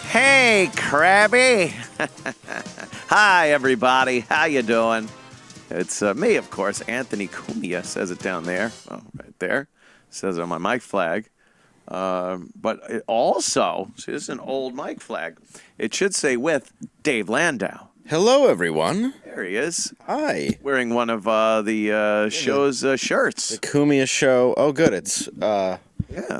Hey, Krabby. Hi, everybody. How you doing? It's me, of course. Anthony CUMIA says it down there. Oh, right there. Says it on my mic flag. But it also, see, this is an old mic flag. It should say with Dave Landau. Hello, everyone. There he is. Hi. Wearing one of the show's shirts. The CUMIA show. Oh, good. It's Yeah.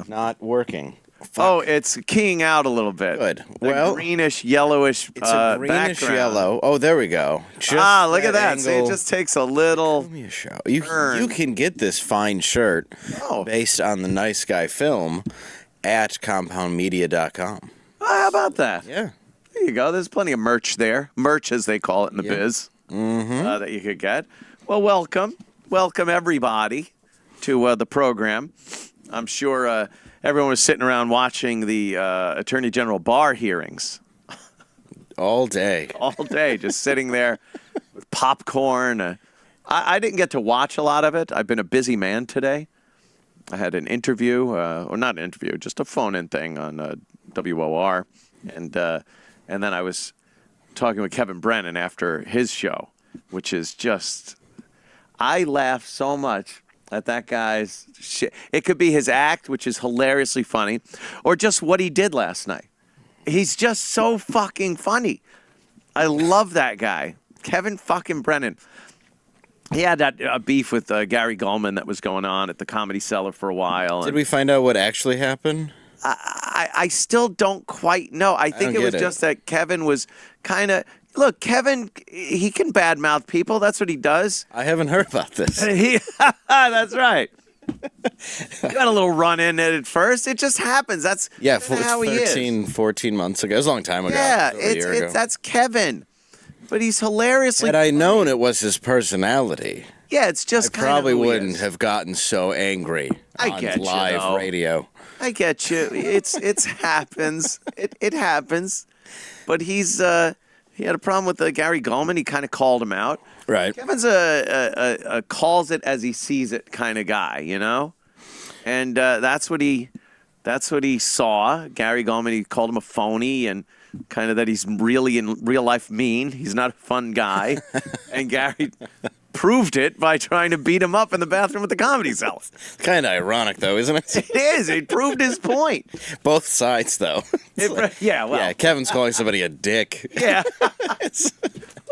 not working. Fuck. Oh, it's keying out a little bit. Good. The Well, greenish, yellowish it's a greenish background. yellow. Oh, there we go. Just Look at that. See, it angle. just takes a little... CUMIA show. You turn. can get this fine shirt based on the Nice Guy film at compoundmedia.com. How about that? Yeah. There you go. There's plenty of merch there. Merch, as they call it in the biz, that you could get. Well, welcome. Welcome, everybody, to the program. I'm sure everyone was sitting around watching the Attorney General Barr hearings. All day. All day, just sitting there with popcorn. I didn't get to watch a lot of it. I've been a busy man today. I had an interview, or not an interview, just a phone-in thing on WOR. And then I was talking with Kevin Brennan after his show, which is just, I laugh so much at that guy's shit. It could be his act, which is hilariously funny, or just what he did last night. He's just so fucking funny. I love that guy. Kevin fucking Brennan. He had that beef with Gary Gulman that was going on at the Comedy Cellar for a while. Did we find out what actually happened? I still don't quite know. I think it was just that Kevin was kind of... Look, Kevin, he can badmouth people. That's what he does. I haven't heard about this. That's right. Got a little run-in at first. It just happens. That's how he is. 14 months ago. It was a long time ago. Yeah, that's Kevin. But he's hilariously... Had I known it was his personality... Yeah, it's just I probably wouldn't have gotten so angry on live radio. I get you. It happens. It happens. But he had a problem with Gary Gulman. He kind of called him out. Right. Kevin's a calls it as he sees it kind of guy, you know? And that's what he saw. Gary Gulman, he called him a phony and kind of that he's really in real life mean. He's not a fun guy. And Gary proved it by trying to beat him up in the bathroom at the Comedy Cellar. Kind of ironic, though, isn't it? It is. It proved his point. Both sides, though. Yeah, Kevin's calling somebody a dick. Yeah.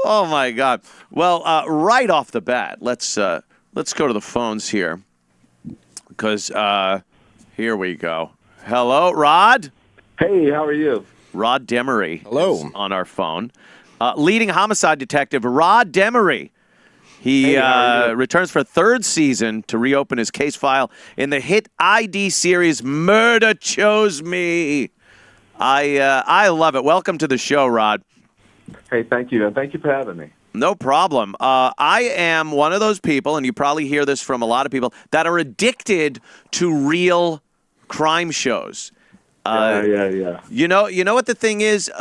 Oh, my God. Well, right off the bat, let's go to the phones here because here we go. Hello, Rod. Hey, how are you? Rod Demery. Hello. Is on our phone. Leading homicide detective Rod Demery. He returns for a third season to reopen his case file in the hit ID series Murder Chose Me. I love it. Welcome to the show, Rod. Hey, thank you. And thank you for having me. No problem. I am one of those people, and you probably hear this from a lot of people, that are addicted to real crime shows. Yeah. You know what the thing is?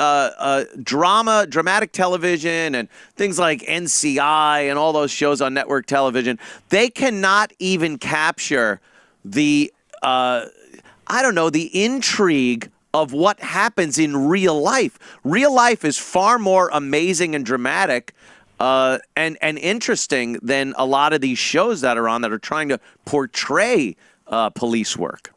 Dramatic television and things like NCI and all those shows on network television, they cannot even capture the, the intrigue of what happens in real life. Real life is far more amazing and dramatic and interesting than a lot of these shows that are on that are trying to portray police work.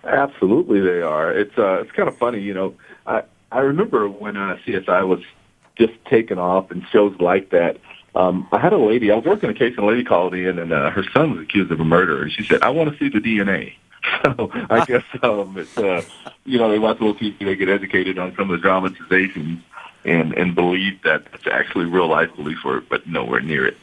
Absolutely, they are. It's kind of funny, you know. I remember when CSI was just taking off and shows like that. I had a lady. I was working a case, and a lady called in, and her son was accused of a murder. And she said, "I want to see the DNA." So I guess it's they watch a little TV, they get educated on some of the dramatizations, and believe that it's actually real life police work, but nowhere near it.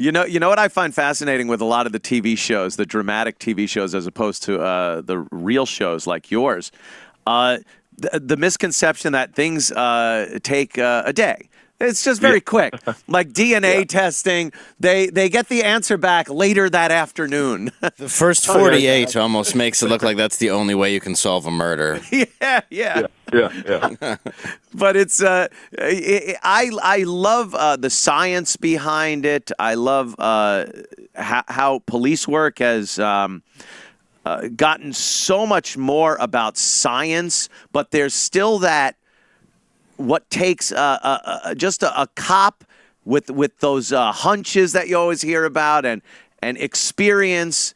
You know what I find fascinating with a lot of the TV shows, the dramatic TV shows, as opposed to the real shows like yours, the misconception that things take a day. It's just very quick. Like DNA testing, they get the answer back later that afternoon. The first 48 almost makes it look like that's the only way you can solve a murder. Yeah. But it's I love the science behind it. I love how police work has gotten so much more about science, but there's still that what takes just a cop with those hunches that you always hear about and experience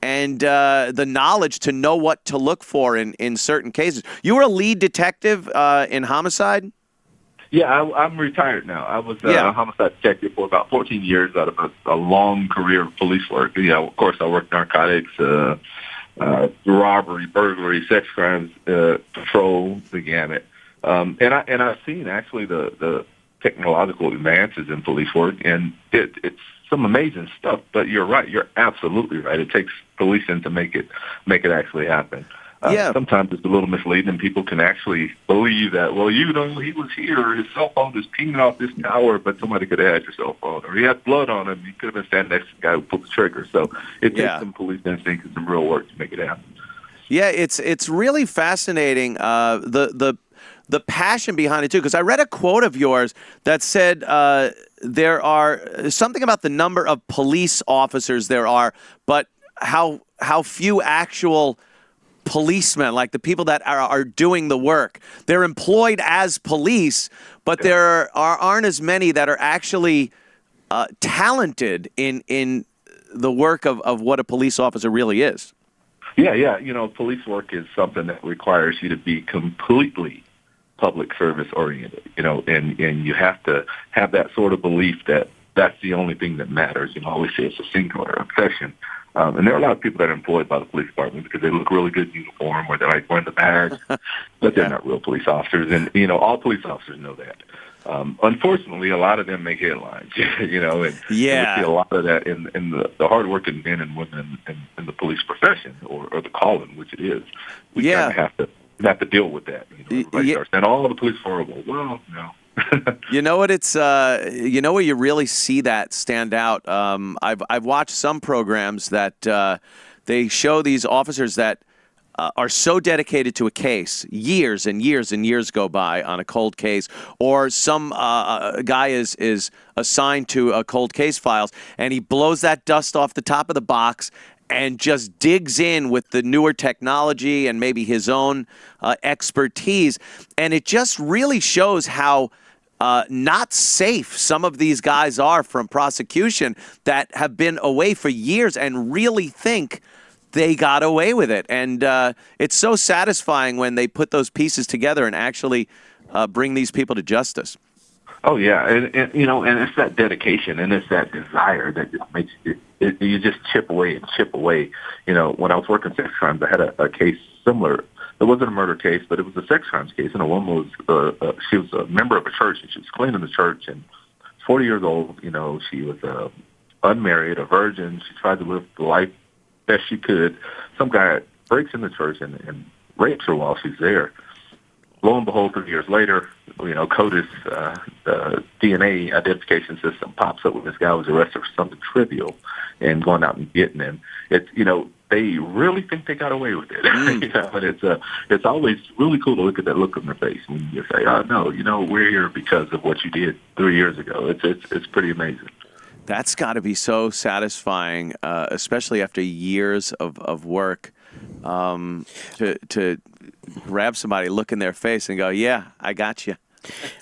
and the knowledge to know what to look for in certain cases. You were a lead detective in homicide? Yeah, I'm retired now. I was a homicide detective for about 14 years out of a long career of police work. You know, of course, I worked narcotics, robbery, burglary, sex crimes, patrol, the gamut. And I've seen actually the technological advances in police work, and it's some amazing stuff. But you're right. You're absolutely right. It takes policing to make it actually happen. Sometimes it's a little misleading. People can actually believe that, well, he was here. His cell phone is pinging off this tower, but somebody could have had your cell phone. Or he had blood on him. He could have been standing next to the guy who pulled the trigger. So it takes some police instinct and some real work to make it happen. Yeah, it's really fascinating, the passion behind it, too, because I read a quote of yours that said there are something about the number of police officers there are, but how few actual policemen, like the people that are doing the work. They're employed as police, but there aren't as many that are actually talented in the work of what a police officer really is. Yeah. You know, police work is something that requires you to be completely public service oriented, you know, and you have to have that sort of belief that that's the only thing that matters. You know, I always say it's a singular obsession. And there are a lot of people that are employed by the police department because they look really good in uniform or they're like wearing the badge, but they're not real police officers. And, you know, all police officers know that. Unfortunately, a lot of them make headlines, you know, and we see a lot of that in the hardworking men and women in the police profession or the calling, which it is. We kind of have to deal with that. You know, everybody starts saying, "Oh, the police are horrible." Well, no. You know what? It's you know where you really see that stand out. I've watched some programs that they show these officers that are so dedicated to a case, years and years and years go by on a cold case, or some guy is assigned to a cold case files, and he blows that dust off the top of the box and just digs in with the newer technology and maybe his own expertise, and it just really shows how not safe some of these guys are from prosecution that have been away for years and really think they got away with it. And it's so satisfying when they put those pieces together and actually bring these people to justice. Oh, yeah. And you know, and it's that dedication and it's that desire that just makes you just chip away and chip away. You know, when I was working sex crimes, I had a case similar. It wasn't a murder case, but it was a sex crimes case. And a woman was, she was a member of a church, and she was cleaning the church, and 40 years old. You know, she was unmarried, a virgin. She tried to live the life best she could. Some guy breaks in the church and rapes her while she's there. Lo and behold, 3 years later, you know, CODIS, the DNA identification system pops up when this guy was arrested for something trivial and going out and getting him. It's, you know, they really think they got away with it. You know, and it's always really cool to look at that look on their face when you say, "Oh no, you know, we're here because of what you did 3 years ago." It's pretty amazing. That's got to be so satisfying, especially after years of work, to grab somebody, look in their face, and go, "Yeah, I got you."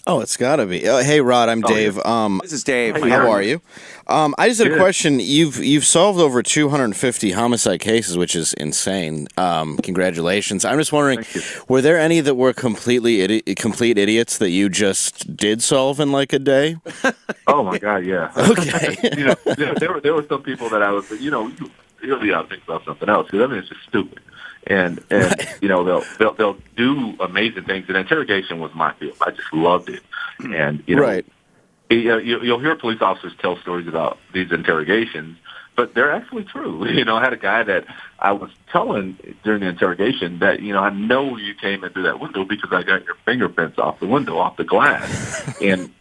Oh, it's got to be. Hey, Rod, I'm Dave. This is Dave. How are you? I just had a question. You've solved over 250 homicide cases, which is insane. Congratulations. I'm just wondering, were there any that were complete idiots that you just did solve in like a day? Oh my God, yeah. Okay. You know, there were some people that I was, you know, you'll be out think about something else because I mean it's just stupid. And you know they'll do amazing things. And interrogation was my field. I just loved it. And you know, you'll hear police officers tell stories about these interrogations, but they're actually true. You know, I had a guy that I was telling during the interrogation that, you know, I know you came in through that window because I got your fingerprints off the window, off the glass, and.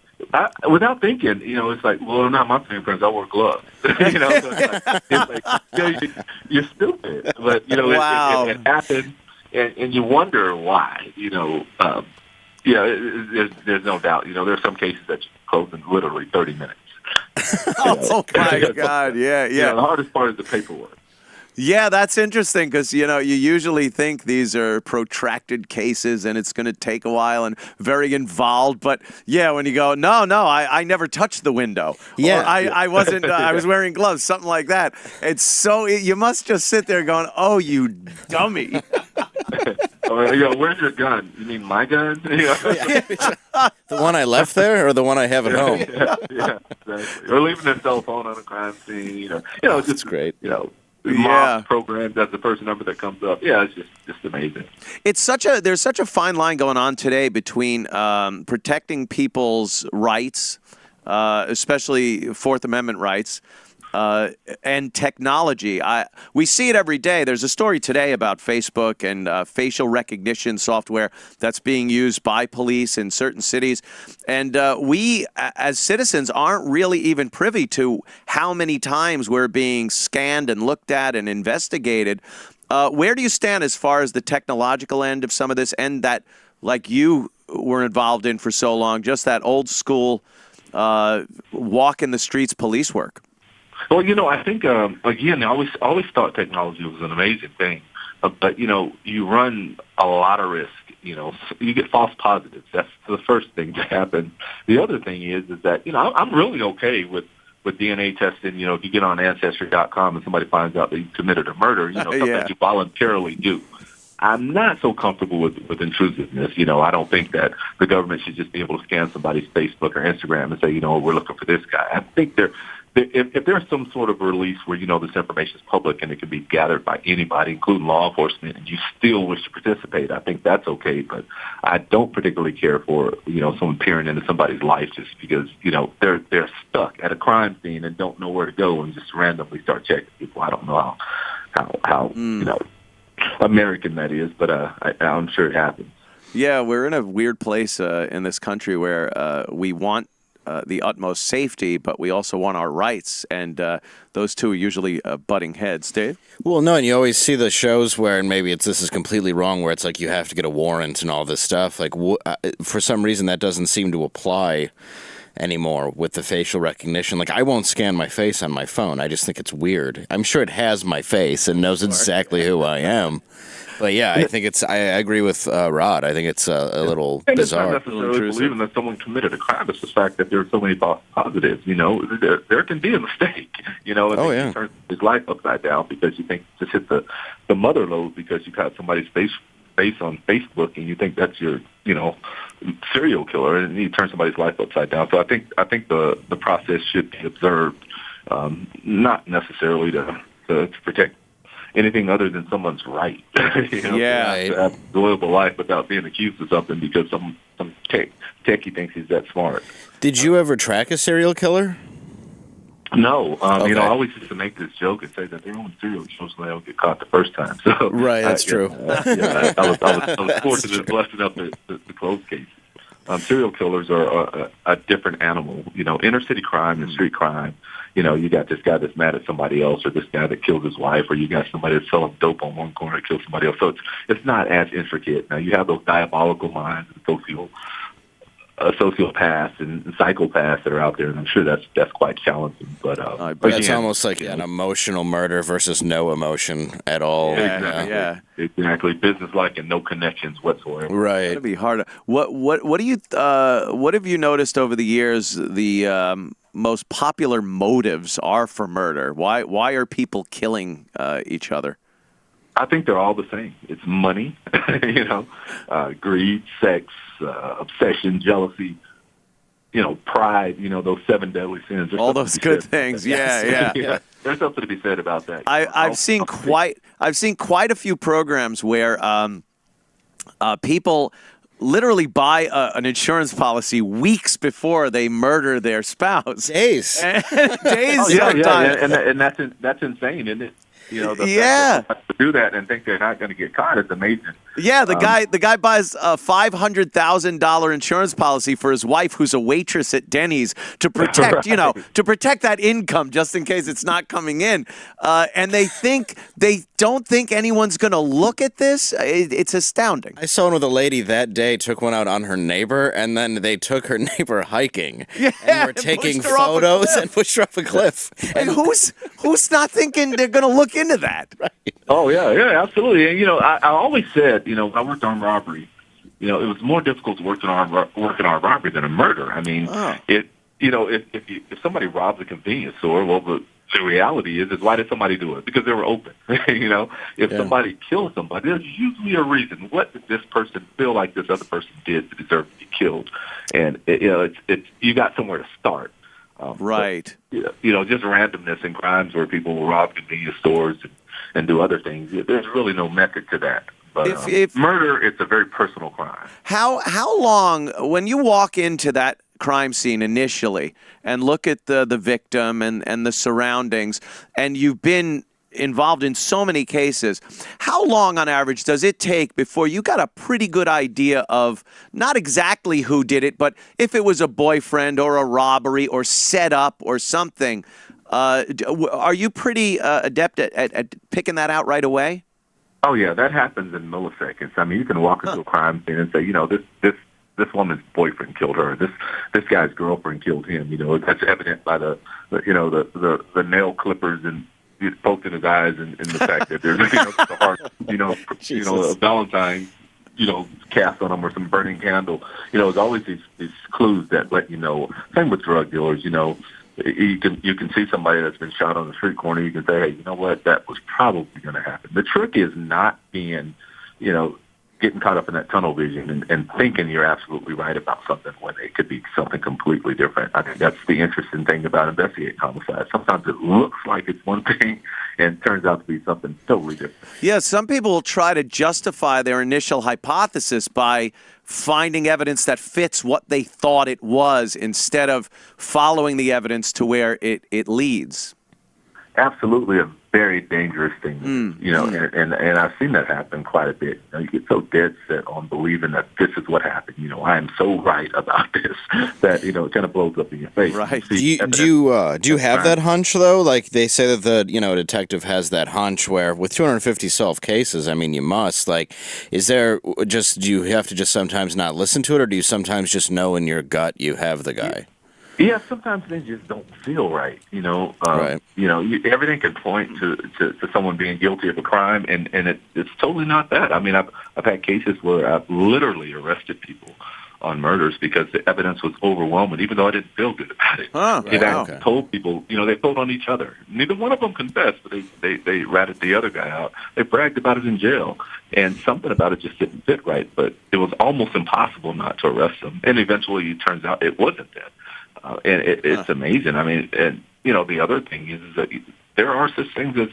Without thinking, you know, it's like, well, not my fingerprints. I wore gloves. You know, so it's like you know, you're stupid. But, you know, it happened, and you wonder why, you know. There's no doubt. You know, there are some cases that you close in literally 30 minutes. Oh, my God. Yeah. You know, the hardest part is the paperwork. Yeah, that's interesting because, you usually think these are protracted cases and it's going to take a while and very involved. But yeah, when you go, no, I never touched the window. Yeah. Or I wasn't, I was wearing gloves, something like that. You must just sit there going, oh, you dummy. Where's your gun? You mean my gun? The one I left there or the one I have at home? Yeah, exactly. Or leaving their cell phone on a crime scene. That's great. Mob programs, that's the first number that comes up. Yeah, it's just amazing. There's such a fine line going on today between protecting people's rights, especially Fourth Amendment rights, and technology. We see it every day. There's a story today about Facebook and facial recognition software that's being used by police in certain cities. And we, as citizens, aren't really even privy to how many times we're being scanned and looked at and investigated. Where do you stand as far as the technological end of some of this and that, like you were involved in for so long, just that old school walk in the streets police work? Well, I think, again, I always thought technology was an amazing thing. But, you run a lot of risk. You get false positives. That's the first thing to happen. The other thing is that, I'm really okay with DNA testing. If you get on Ancestry.com and somebody finds out that you committed a murder, something that you voluntarily do. I'm not so comfortable with intrusiveness. I don't think that the government should just be able to scan somebody's Facebook or Instagram and say, we're looking for this guy. I think if there's some sort of release where, this information is public and it can be gathered by anybody, including law enforcement, and you still wish to participate, I think that's okay. But I don't particularly care for, someone peering into somebody's life just because, they're stuck at a crime scene and don't know where to go and just randomly start checking people. I don't know how American that is, but I'm sure it happens. Yeah, we're in a weird place in this country where we want the utmost safety, but we also want our rights, and those two are usually butting heads. Dave? Well, no, and you always see the shows where, and maybe this is completely wrong, where it's like you have to get a warrant and all this stuff. Like, for some reason, that doesn't seem to apply anymore with the facial recognition. Like, I won't scan my face on my phone. I just think it's weird. I'm sure it has my face and knows exactly who I am. But yeah, I think I agree with Rod. I think it's a little and bizarre. It's not necessarily believing that someone committed a crime. It's the fact that there are so many false positives. There can be a mistake. You turn his life upside down because you think just hit the mother load because you got somebody's face on Facebook and you think that's your serial killer, and you turn somebody's life upside down. So I think the process should be observed, not necessarily to protect anything other than someone's right. To have a enjoyable life without being accused of something because some techie thinks he's that smart. Did you ever track a serial killer? No. I always used to make this joke and say that they're on serial killers and they don't get caught the first time. So right, that's true. I was fortunate and blessed enough to close cases. Serial killers are a different animal. Inner city crime and street crime. You got this guy that's mad at somebody else, or this guy that killed his wife, or you got somebody that's selling dope on one corner that kills somebody else. So it's not as intricate. Now you have those diabolical minds and sociopaths and psychopaths that are out there, and I'm sure that's quite challenging. But it's almost like an emotional murder versus no emotion at all. Yeah, exactly. Business-like and no connections whatsoever. Right. It'd be hard. What do you what have you noticed over the years the most popular motives are for murder? Why are people killing each other? I think they're all the same. It's money, greed, sex, obsession, jealousy, pride, those 7 deadly sins. All those good things. Yeah. There's something to be said about that. I've seen quite a few programs where people literally buy an insurance policy weeks before they murder their spouse. Days sometimes. And that's insane, isn't it? The fact that to do that and think they're not going to get caught is amazing. Yeah, the guy buys a $500,000 insurance policy for his wife, who's a waitress at Denny's, to protect, to protect that income just in case it's not coming in. And they don't think anyone's going to look at this. It's astounding. I saw one with a lady that day, took one out on her neighbor, and then they took her neighbor hiking. Yeah, and were taking photos and pushed her off a cliff. And who's not thinking they're going to look into that? Right. Oh, yeah, absolutely. And, I always said, when I worked on robbery, it was more difficult to work on robbery than a murder. I mean, if somebody robs a convenience store, well, the reality is why did somebody do it? Because they were open. If somebody kills somebody, there's usually a reason. What did this person feel like this other person did to deserve to be killed? And it's you got somewhere to start. Right. But, just randomness and crimes where people will rob convenience stores and do other things. There's really no method to that. But if murder, it's a very personal crime. How long, when you walk into that crime scene initially and look at the victim and the surroundings, and you've been involved in so many cases, how long on average does it take before you got a pretty good idea of not exactly who did it, but if it was a boyfriend or a robbery or set up or something? Are you pretty adept at picking that out right away? Oh, yeah, that happens in milliseconds. I mean, you can walk into a crime scene and say, this woman's boyfriend killed her. This guy's girlfriend killed him. That's evident by the nail clippers and poked in his eyes and the fact that there's the heart, a Valentine, cast on them or some burning candle. There's always these clues that let you know. Same with drug dealers. You can see somebody that's been shot on the street corner. You can say, hey, you know what? That was probably going to happen. The trick is not being, getting caught up in that tunnel vision and thinking you're absolutely right about something when it could be something completely different. I think that's the interesting thing about investigating homicide. Sometimes it looks like it's one thing and turns out to be something totally different. Yeah, some people will try to justify their initial hypothesis by finding evidence that fits what they thought it was instead of following the evidence to where it leads. Absolutely a very dangerous thing, and I've seen that happen quite a bit. You get so dead set on believing that this is what happened. I am so right about this that it kind of blows up in your face. Right. Do you have that hunch though? Like they say that the detective has that hunch where with 250 solved cases, I mean you must is there do you have to just sometimes not listen to it, or do you sometimes just know in your gut you have the guy? Yeah, sometimes things just don't feel right. Right. Everything can point to someone being guilty of a crime, and it's totally not that. I mean, I've had cases where I've literally arrested people on murders because the evidence was overwhelming, even though I didn't feel good about it. They've actually told people, they told on each other. Neither one of them confessed, but they ratted the other guy out. They bragged about it in jail, and something about it just didn't fit right. But it was almost impossible not to arrest them, and eventually it turns out it wasn't that. And it's amazing. I mean, and the other thing is that there are such things as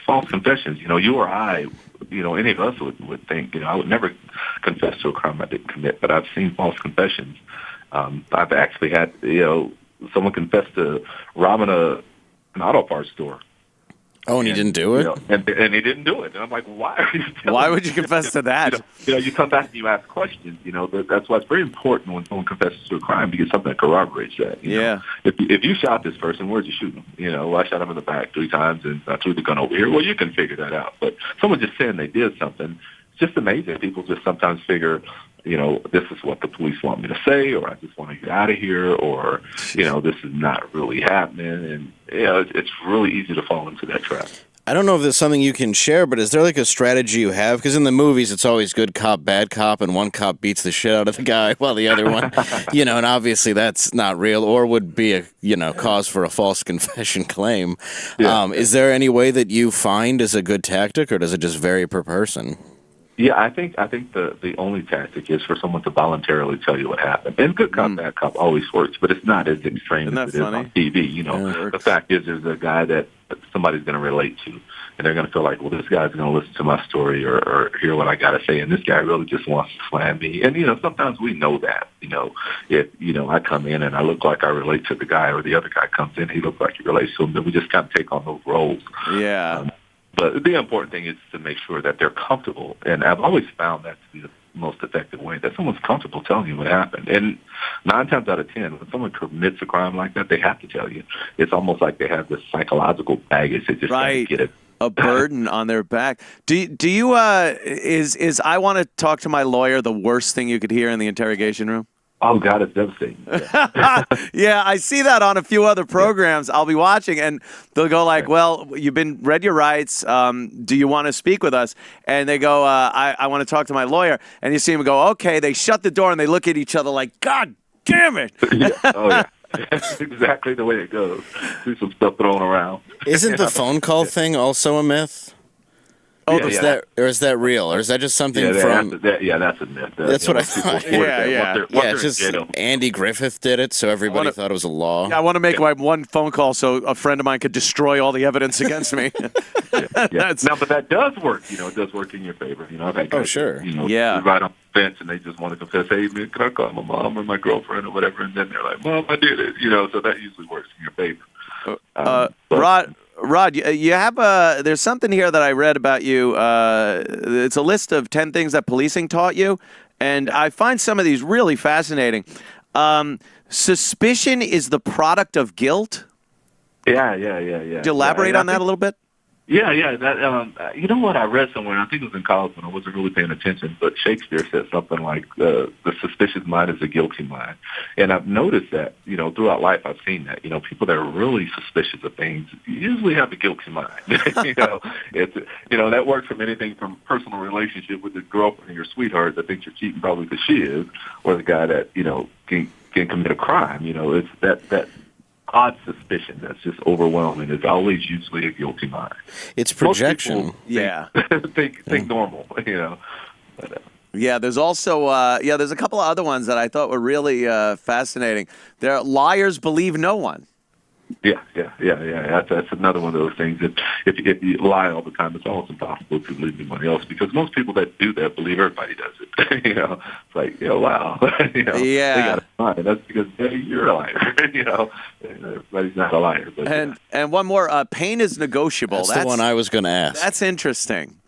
false confessions. You or I, any of us would think, I would never confess to a crime I didn't commit, but I've seen false confessions. I've actually had, someone confess to robbing an auto parts store. Oh, and he didn't do it? And he didn't do it. And I'm like, why are you telling Why would you confess to that? You come back and you ask questions. That's why it's very important when someone confesses to a crime to get something that corroborates that. If you shot this person, where'd you shoot him? Well, I shot him in the back 3 times and I threw the gun over here. Well, you can figure that out. But someone just saying they did something, it's just amazing. People just sometimes figure, this is what the police want me to say, or I just want to get out of here, or, this is not really happening. And, it's really easy to fall into that trap. I don't know if there's something you can share, but is there a strategy you have? Because in the movies, it's always good cop, bad cop, and one cop beats the shit out of the guy while the other one, and obviously that's not real or would be a, cause for a false confession claim. Yeah. Is there any way that you find is a good tactic, or does it just vary per person? Yeah, I think the only tactic is for someone to voluntarily tell you what happened. And good cop, bad cop always works, but it's not as extreme as it is on TV. The fact is there's a guy that somebody's going to relate to, and they're going to feel like, well, this guy's going to listen to my story or hear what I got to say, and this guy really just wants to slam me. And, sometimes we know that, if, I come in and I look like I relate to the guy, or the other guy comes in, he looks like he relates to him, then we just kind of take on those roles. Yeah. But the important thing is to make sure that they're comfortable. And I've always found that to be the most effective way, that someone's comfortable telling you what happened. And 9 times out of 10, when someone commits a crime like that, they have to tell you. It's almost like they have this psychological baggage. They just Right. get it. A burden on their back. Do you is I want to talk to my lawyer the worst thing you could hear in the interrogation room? Oh, God, it's devastating. Yeah. Yeah, I see that on a few other programs I'll be watching, and they'll go like, well, you've read your rights. Do you want to speak with us? And they go, I want to talk to my lawyer. And you see them go, okay. They shut the door, and they look at each other like, God damn it. Yeah. Oh, yeah. That's exactly the way it goes. See some stuff thrown around. Isn't the phone call thing also a myth? Oh, Yeah, Is that, or is that real? Or is that just something Yeah, from... that's a myth. That's what I thought. Yeah. Yeah, it's just Andy Griffith did it, so everybody thought it was a law. I want to make my one phone call so a friend of mine could destroy all the evidence against me. Yeah. Now, but that does work. It does work in your favor. I've had guys, sure. right on the fence, and they just want to confess, hey, man, can I call my mom or my girlfriend or whatever? And then they're like, Mom, I did it. So that usually works in your favor. Rod, you have there's something here that I read about you. It's a list of 10 things that policing taught you, and I find some of these really fascinating. Suspicion is the product of guilt. Yeah. Could you elaborate on that a little bit? Yeah. That you know what? I read somewhere. I think it was in college when I wasn't really paying attention. But Shakespeare said something like, "The suspicious mind is a guilty mind." And I've noticed that throughout life, I've seen that people that are really suspicious of things usually have a guilty mind. It's that works from anything from personal relationship with the girlfriend or your sweetheart that thinks you're cheating probably because she is, or the guy that can commit a crime. It's that odd suspicion that's just overwhelming. It's always usually a guilty mind. It's projection. Think normal, But, Yeah, there's also there's a couple of other ones that I thought were really fascinating. Liars believe no one. Yeah. That's another one of those things. That if you lie all the time, it's almost impossible to believe anyone else because most people that do that believe everybody does it. It's like, wow. They got to lie. That's because you're a liar. Everybody's not a liar. But, and one more. Pain is negotiable. That's the one I was going to ask. That's interesting.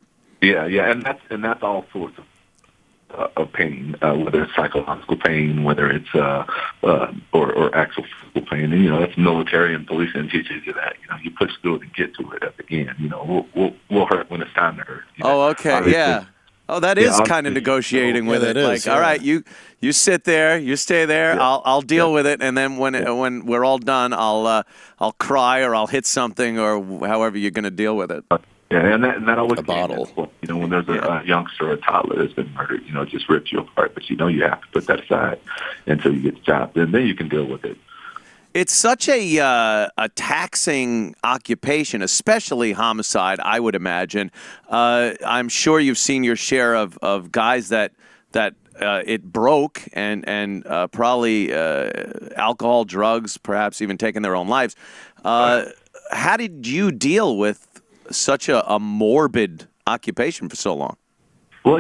Yeah, and that's all sorts of pain, whether it's psychological pain, whether it's or actual physical pain. And that's military and police and teaches you that. You push through it and get to it at the end. We'll hurt when it's time to hurt. Oh, okay, obviously. Yeah. Oh, that is kind of negotiating with it. Like, all right, you sit there, you stay there. Yeah. I'll deal with it, and then when we're all done, I'll cry or I'll hit something or however you're going to deal with it. Yeah, and that always a bottle. When there's a youngster or a toddler that's been murdered, it just rips you apart. But you have to put that aside until you get the job, and then you can deal with it. It's such a taxing occupation, especially homicide. I would imagine. I'm sure you've seen your share of guys that it broke and probably alcohol, drugs, perhaps even taking their own lives. How did you deal with such a morbid occupation for so long? Well,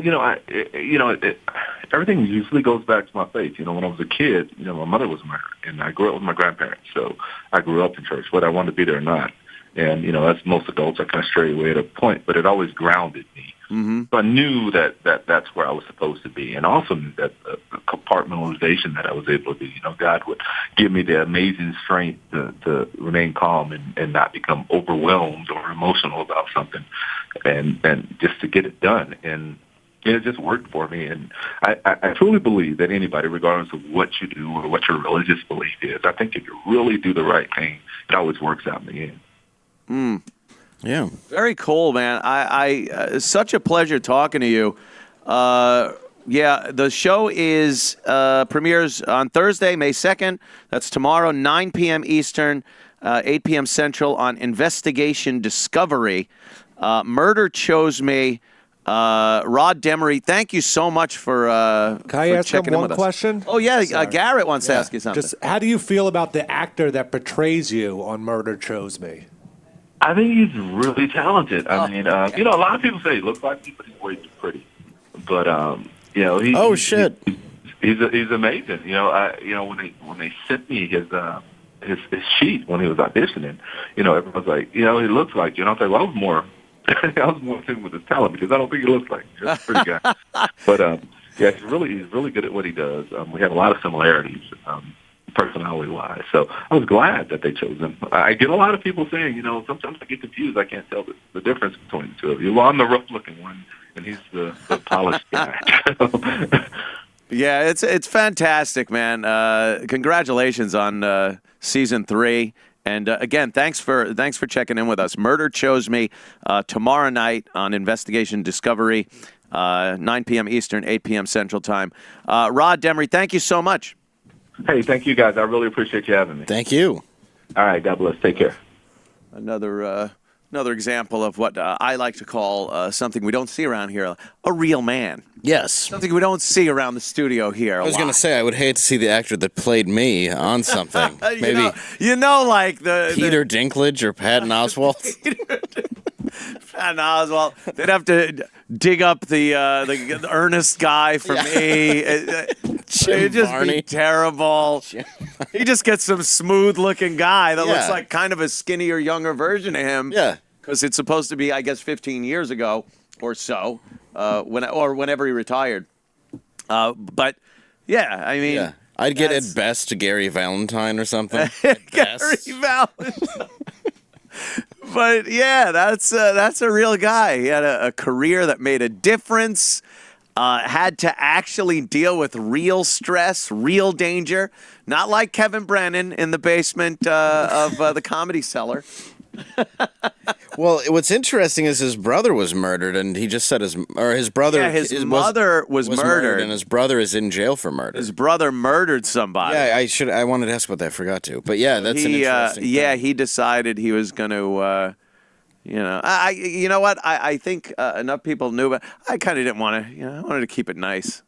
everything usually goes back to my faith. When I was a kid, my mother was married, and I grew up with my grandparents. So I grew up in church, whether I wanted to be there or not. And, as most adults, I kind of stray away at a point, but it always grounded me. Mm-hmm. So I knew that's where I was supposed to be, and also knew that the compartmentalization that I was able to do. God would give me the amazing strength to remain calm and not become overwhelmed or emotional about something, and just to get it done. And it just worked for me. And I truly believe that anybody, regardless of what you do or what your religious belief is, I think if you really do the right thing, it always works out in the end. Mm. Yeah. Very cool, man. It's such a pleasure talking to you. The show is premieres on Thursday, May 2nd. That's tomorrow, 9 p.m. Eastern, 8 p.m. Central on Investigation Discovery. Murder Chose Me. Rod Demery, thank you so much for Can I ask him one question? Oh, yeah. Garrett wants to ask you something. Just how do you feel about the actor that portrays you on Murder Chose Me? I think he's really talented. I mean, a lot of people say he looks like me, but he's way too pretty. But he's amazing. When they sent me his sheet when he was auditioning, everyone's like, he looks like you. And I was like, well, I was more I was more tuned with his talent because I don't think he looks like him. He's a pretty guy. But yeah, he's really good at what he does. We have a lot of similarities, personality-wise. So I was glad that they chose him. I get a lot of people saying, sometimes I get confused. I can't tell the difference between the two of you. Well, I'm the rough-looking one, and he's the polished guy. Yeah, it's fantastic, man. Congratulations on season 3. And again, thanks for checking in with us. Murder Chose Me tomorrow night on Investigation Discovery, 9 p.m. Eastern, 8 p.m. Central Time. Rod Demery, thank you so much. Hey, thank you, guys. I really appreciate you having me. Thank you. All right, God bless. Take care. Another example of what I like to call something we don't see around here, a real man. Yes. Something we don't see around the studio here. I was going to say, I would hate to see the actor that played me on something. Maybe like the Peter Dinklage or Patton Oswalt. Patton Oswalt. They'd have to dig up the Ernest guy for me. It'd just be terrible. He just gets some smooth-looking guy that looks like kind of a skinnier, younger version of him. Yeah. Because it's supposed to be, I guess, 15 years ago or so, whenever he retired. But yeah, I mean, I'd get at best Gary Valentine or something. Gary Valentine. But yeah, that's a real guy. He had a career that made a difference. Had to actually deal with real stress, real danger. Not like Kevin Brennan in the basement of the Comedy Cellar. Well, what's interesting is his brother was murdered, and he just said his brother. Yeah, his mother was murdered, and his brother is in jail for murder. His brother murdered somebody. Yeah, I wanted to ask about that. I forgot to. But yeah, that's an interesting thing. He decided he was going to. You know what? I think enough people knew, but I kind of didn't want to. I wanted to keep it nice.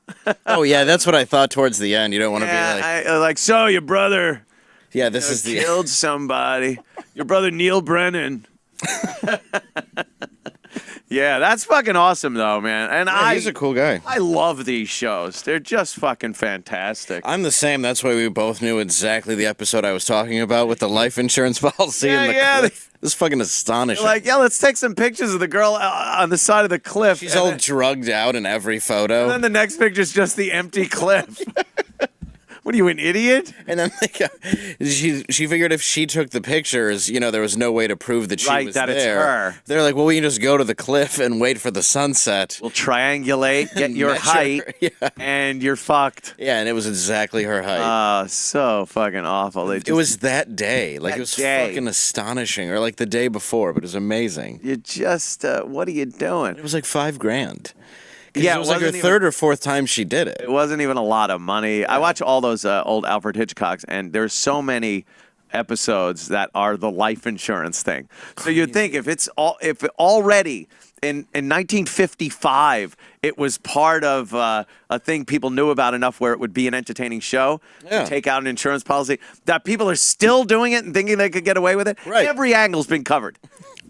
Oh yeah, that's what I thought towards the end. You don't want to be like, so your brother. Yeah, this is the killed somebody. Your brother Neil Brennan. Yeah, that's fucking awesome though, man. And he's a cool guy. I love these shows. They're just fucking fantastic. I'm the same. That's why we both knew exactly the episode I was talking about with the life insurance policy and the cliff. This is fucking astonishing. Like, let's take some pictures of the girl on the side of the cliff. She's all drugged out in every photo. And then the next picture is just the empty cliff. What are you, an idiot? And then she figured if she took the pictures, there was no way to prove that she was that there. It's her. They're like, well, we can just go to the cliff and wait for the sunset. We'll triangulate, get your height, and you're fucked. Yeah, and it was exactly her height. Oh, so fucking awful. It was that day. Like, it was fucking astonishing. Or like the day before, but it was amazing. You just, what are you doing? It was like $5,000. Yeah, it was like her third or fourth time she did it. It wasn't even a lot of money. Yeah. I watch all those old Alfred Hitchcocks, and there's so many episodes that are the life insurance thing. So you'd think if already in 1955 it was part of a thing people knew about enough where it would be an entertaining show to take out an insurance policy, that people are still doing it and thinking they could get away with it. Right. Every angle's been covered.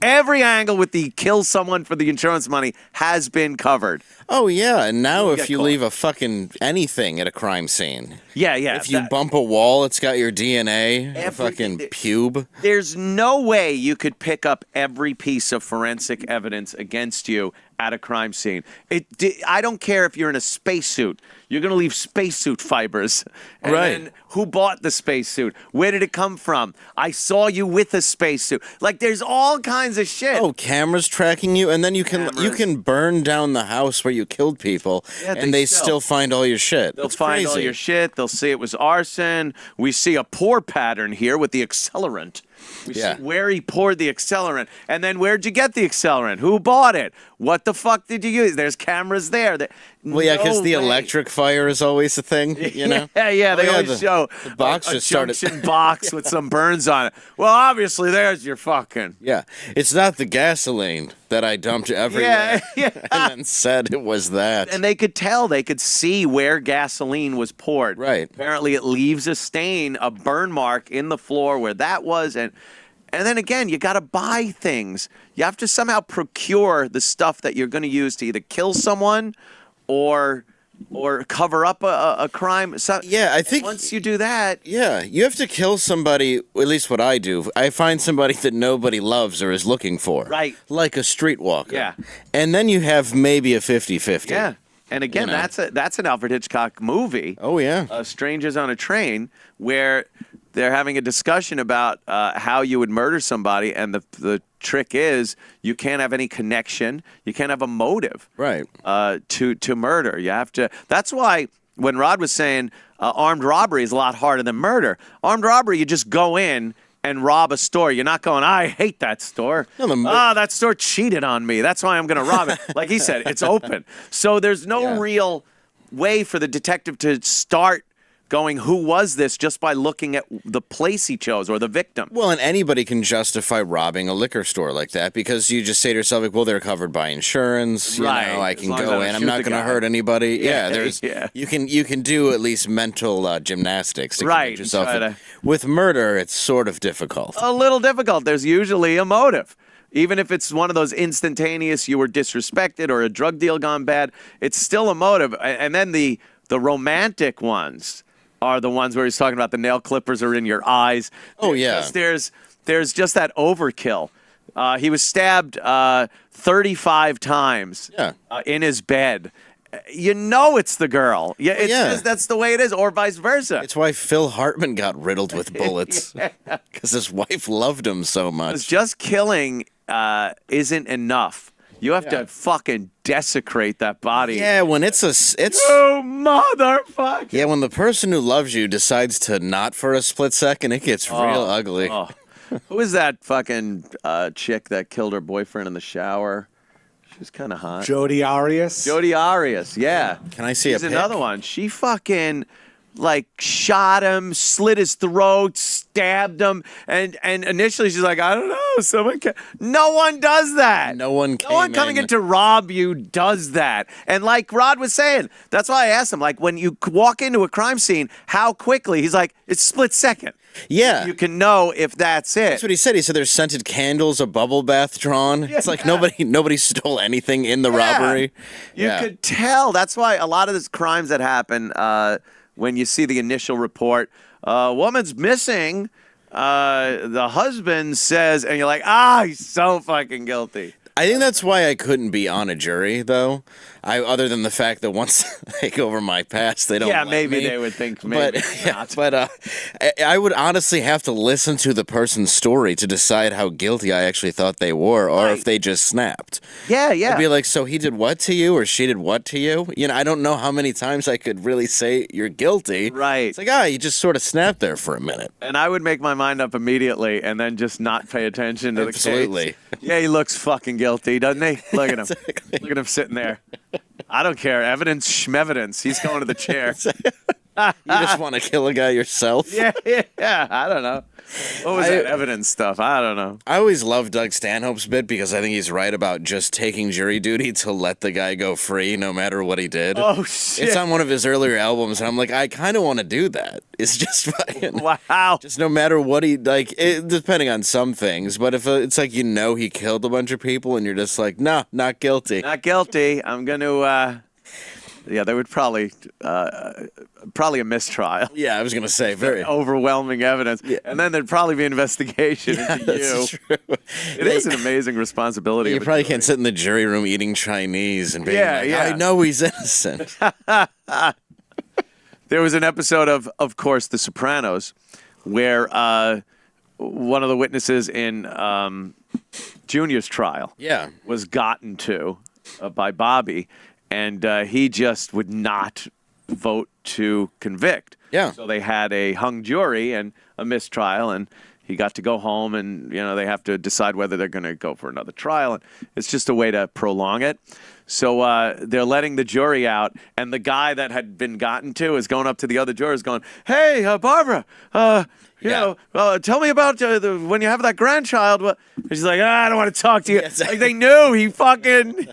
Every angle with the kill someone for the insurance money has been covered. Oh, yeah. And now if you leave a fucking anything at a crime scene. Yeah. If you bump a wall, it's got your DNA, a fucking pube. There's no way you could pick up every piece of forensic evidence against you at a crime scene. I don't care if you're in a spacesuit. You're going to leave spacesuit fibers. And then who bought the spacesuit? Where did it come from? I saw you with a spacesuit. Like, there's all kinds of shit. Oh, cameras tracking you, and then you can burn down the house where you killed people, and they still find all your shit. They'll find all your shit. They'll see it was arson. We see a pour pattern here with the accelerant. We see where he poured the accelerant. And then where'd you get the accelerant? Who bought it? What the fuck did you use? There's cameras there. Well, yeah, because the electric fire is always a thing, you know? Yeah, they always show the box a junction box with some burns on it. Well, obviously, there's your fucking... Yeah, it's not the gasoline that I dumped everywhere and then said it was that. And they could tell, they could see where gasoline was poured. Right. Apparently, it leaves a stain, a burn mark in the floor where that was, and then again, you got to buy things. You have to somehow procure the stuff that you're going to use to either kill someone or or cover up a crime. So, Yeah, I think once you do that, yeah, you have to kill somebody, at least what I do. I find somebody that nobody loves or is looking for. Right. Like a streetwalker. Yeah. And then you have maybe a 50-50. yeah. And again, You know. that's an Alfred Hitchcock movie. Oh, yeah. Strangers on a Train, where they're having a discussion about how you would murder somebody, and the trick is you can't have any connection, you can't have a motive, Right. to murder. You have to. That's why when Rod was saying armed robbery is a lot harder than murder. Armed robbery, you just go in and rob a store. You're not going, I hate that store. No, that store cheated on me. That's why I'm going to rob it. Like he said, it's open. So there's no real way for the detective to start going, who was this, just by looking at the place he chose or the victim. Well, and anybody can justify robbing a liquor store like that because you just say to yourself, like, well, they're covered by insurance. Right. You know, I As can long as I go don't in. I'm shoot not the going to guy. hurt anybody. Yeah, There's yeah. you can do at least mental gymnastics to Right, convince yourself. try to- With murder, it's sort of difficult. A little difficult. There's usually a motive. Even if it's one of those instantaneous, you were disrespected or a drug deal gone bad, it's still a motive. And then the romantic ones are the ones where he's talking about the nail clippers are in your eyes. Oh, yeah. There's just that overkill. He was stabbed 35 times in his bed. You know it's the girl. Yeah, it's just, that's the way it is, or vice versa. It's why Phil Hartman got riddled with bullets because his wife loved him so It's much. just killing isn't enough. You have to fucking desecrate that body. Yeah, when it's Oh, motherfucker. yeah, when the person who loves you decides to not for a split second, it gets real ugly. Oh. Who is that fucking chick that killed her boyfriend in the shower? She was kind of hot. Jodi Arias. Jodi Arias, yeah. Can I see She's a pic? another one. She fucking shot him, slit his throat, stabbed him, and initially she's like, I don't know, someone can. No one does that. No one coming in to rob you does that. And like Rod was saying, that's why I asked him, like, when you walk into a crime scene, how quickly? He's like, it's split second. Yeah. You can know if that's it. That's what he said. He said there's scented candles, a bubble bath drawn. It's like nobody stole anything in the robbery. You could tell. That's why a lot of these crimes that happen, when you see the initial report, woman's missing, the husband says, and you're like, he's so fucking guilty. I think that's why I couldn't be on a jury, though. Other than the fact that once they go over my past, they don't. Yeah, let maybe me. they would think maybe not. But I would honestly have to listen to the person's story to decide how guilty I actually thought they were, or if they just snapped. Yeah. I'd be like, so he did what to you, or she did what to you? You know, I don't know how many times I could really say you're guilty. Right. It's like, you just sort of snapped there for a minute. And I would make my mind up immediately and then just not pay attention to the Absolutely. case. Yeah, he looks fucking guilty, doesn't he? Look at him. Look at him sitting there. I don't care. Evidence, schmevidence. He's going to the chair. You just want to kill a guy yourself? Yeah. I don't know. What was that evidence stuff? I don't know. I always love Doug Stanhope's bit because I think he's right about just taking jury duty to let the guy go free no matter what he did. Oh, shit. It's on one of his earlier albums, and I'm like, I kind of want to do that. It's just fucking... Wow. Just no matter what he, depending on some things, but if it's like, he killed a bunch of people, and you're just like, no, not guilty. Not guilty. I'm going to... Yeah, they would probably a mistrial. Yeah, I was gonna say very Overwhelming evidence, and then there'd probably be an investigation into you. That's true. It is an amazing responsibility. You of a probably jury. can't sit in the jury room eating Chinese and being like, Yeah. I know he's innocent. There was an episode of course, The Sopranos, where one of the witnesses in Junior's trial was gotten to by Bobby, and he just would not vote to convict. Yeah. So they had a hung jury and a mistrial, and he got to go home, and they have to decide whether they're going to go for another trial. And it's just a way to prolong it. So they're letting the jury out, and the guy that had been gotten to is going up to the other jurors going, hey, Barbara, tell me about when you have that grandchild. And she's like, I don't want to talk to you. Like, they knew he fucking...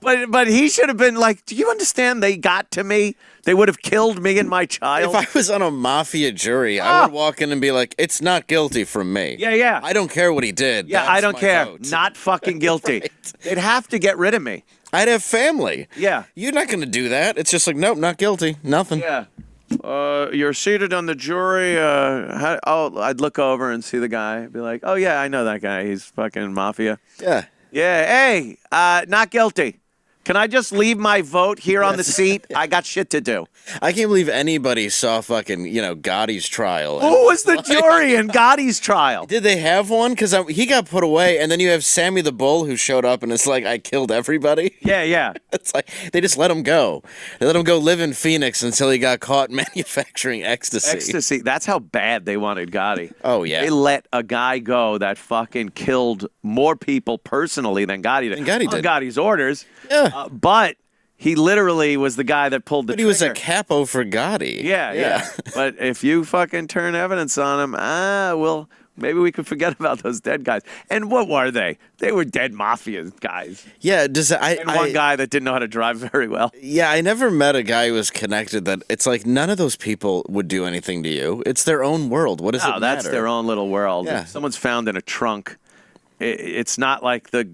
But he should have been like, do you understand they got to me? They would have killed me and my child. If I was on a mafia jury, I would walk in and be like, it's not guilty from me. Yeah. I don't care what he did. Yeah, That's I don't my care. vote. Not fucking guilty. Right. They'd have to get rid of me. I'd have family. Yeah. You're not going to do that. It's just like, nope, not guilty. Nothing. Yeah. You're seated on the jury. I'd look over and see the guy. Be like, oh, yeah, I know that guy. He's fucking mafia. Yeah. Yeah. Hey, not guilty. Can I just leave my vote here on the seat? I got shit to do. I can't believe anybody saw fucking, Gotti's trial. Who was the jury in Gotti's trial? Did they have one? Because he got put away, and then you have Sammy the Bull who showed up, and it's like, I killed everybody. Yeah. It's like, they just let him go. They let him go live in Phoenix until he got caught manufacturing ecstasy. Ecstasy. That's how bad they wanted Gotti. Oh, yeah. They let a guy go that fucking killed more people personally than Gotti did. Than Gotti did. On Gotti's orders. Yeah. But he literally was the guy that pulled the trigger. He was a capo for Gotti. Yeah. But if you fucking turn evidence on him, well, maybe we could forget about those dead guys. And what were they? They were dead mafia guys. Yeah. And one guy that didn't know how to drive very well. Yeah, I never met a guy who was connected that it's like none of those people would do anything to you. It's their own world. What does it matter? That's their own little world. Yeah. If someone's found in a trunk, it's not like the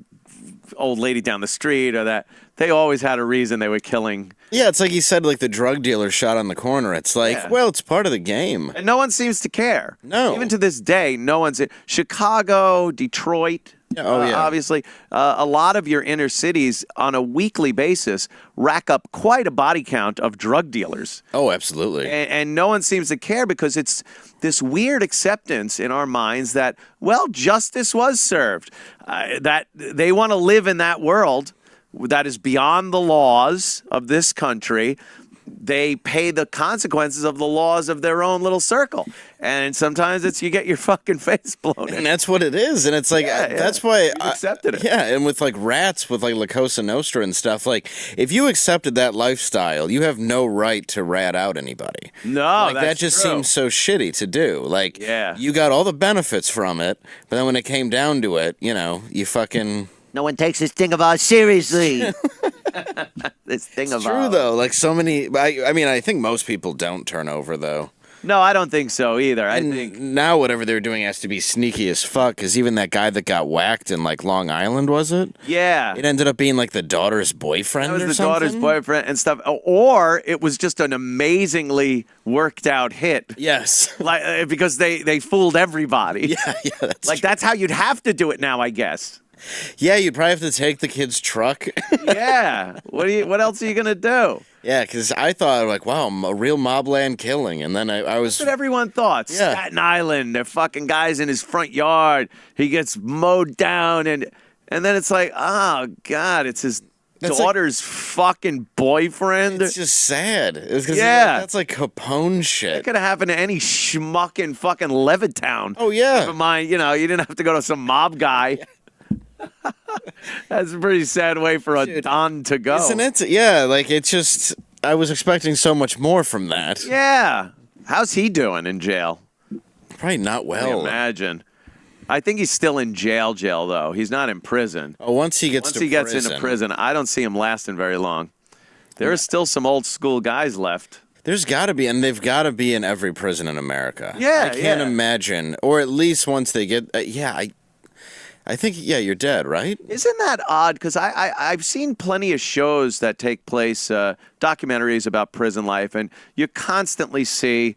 old lady down the street or that. They always had a reason they were killing. Yeah, it's like he said, like the drug dealer shot on the corner. It's like, well, it's part of the game. And no one seems to care. No. Even to this day, no one's. Chicago, Detroit, obviously. A lot of your inner cities on a weekly basis rack up quite a body count of drug dealers. Oh, absolutely. And no one seems to care because it's this weird acceptance in our minds that, well, justice was served. That they want to live in that world that is beyond the laws of this country. They pay the consequences of the laws of their own little circle. And sometimes it's you get your fucking face blown in. And that's what it is. And it's like, that's why I accepted it. Yeah. And with like rats, with like La Cosa Nostra and stuff, like if you accepted that lifestyle, you have no right to rat out anybody. No, like, that's that just true. seems so shitty to do. Like, Yeah. you got all the benefits from it, but then when it came down to it, you fucking. No one takes this thing of ours seriously. This thing It's of true, though. Like so many. I mean, I think most people don't turn over, though. No, I don't think so either. I And think now whatever they're doing has to be sneaky as fuck, because even that guy that got whacked in like Long Island, was it? yeah. It ended up being like the daughter's boyfriend That was or the something? daughter's boyfriend and stuff, or it was just an amazingly worked out hit, Yes. like because they fooled everybody. Yeah, that's Like true. that's how you'd have to do it now, I guess. Yeah, you'd probably have to take the kid's truck. Yeah. What else are you gonna do? Yeah, because I thought like, wow, a real mobland killing, and then I was. That's what everyone thought. Yeah. Staten Island, the fucking guys in his front yard. He gets mowed down, and then it's like, oh god, it's his That's daughter's fucking boyfriend. It's just sad. It's 'cause Yeah. that's like Capone It shit. could have happened to any schmuck in fucking Levittown. Oh yeah. Never mind, you didn't have to go to some mob guy. That's a pretty sad way for a Dude, Don to go. Isn't it? Yeah, like it's just. I was expecting so much more from that. Yeah. How's he doing in jail? Probably not I well. imagine. I think he's still in jail, though. He's not in prison. Oh, once he gets Into prison, I don't see him lasting very long. There are still some old school guys left. There's got to be, and they've got to be in every prison in America. Yeah, I can't yeah. imagine, or at least once they get. I think you're dead, right? Isn't that odd? Because I've seen plenty of shows that take place, documentaries about prison life, and you constantly see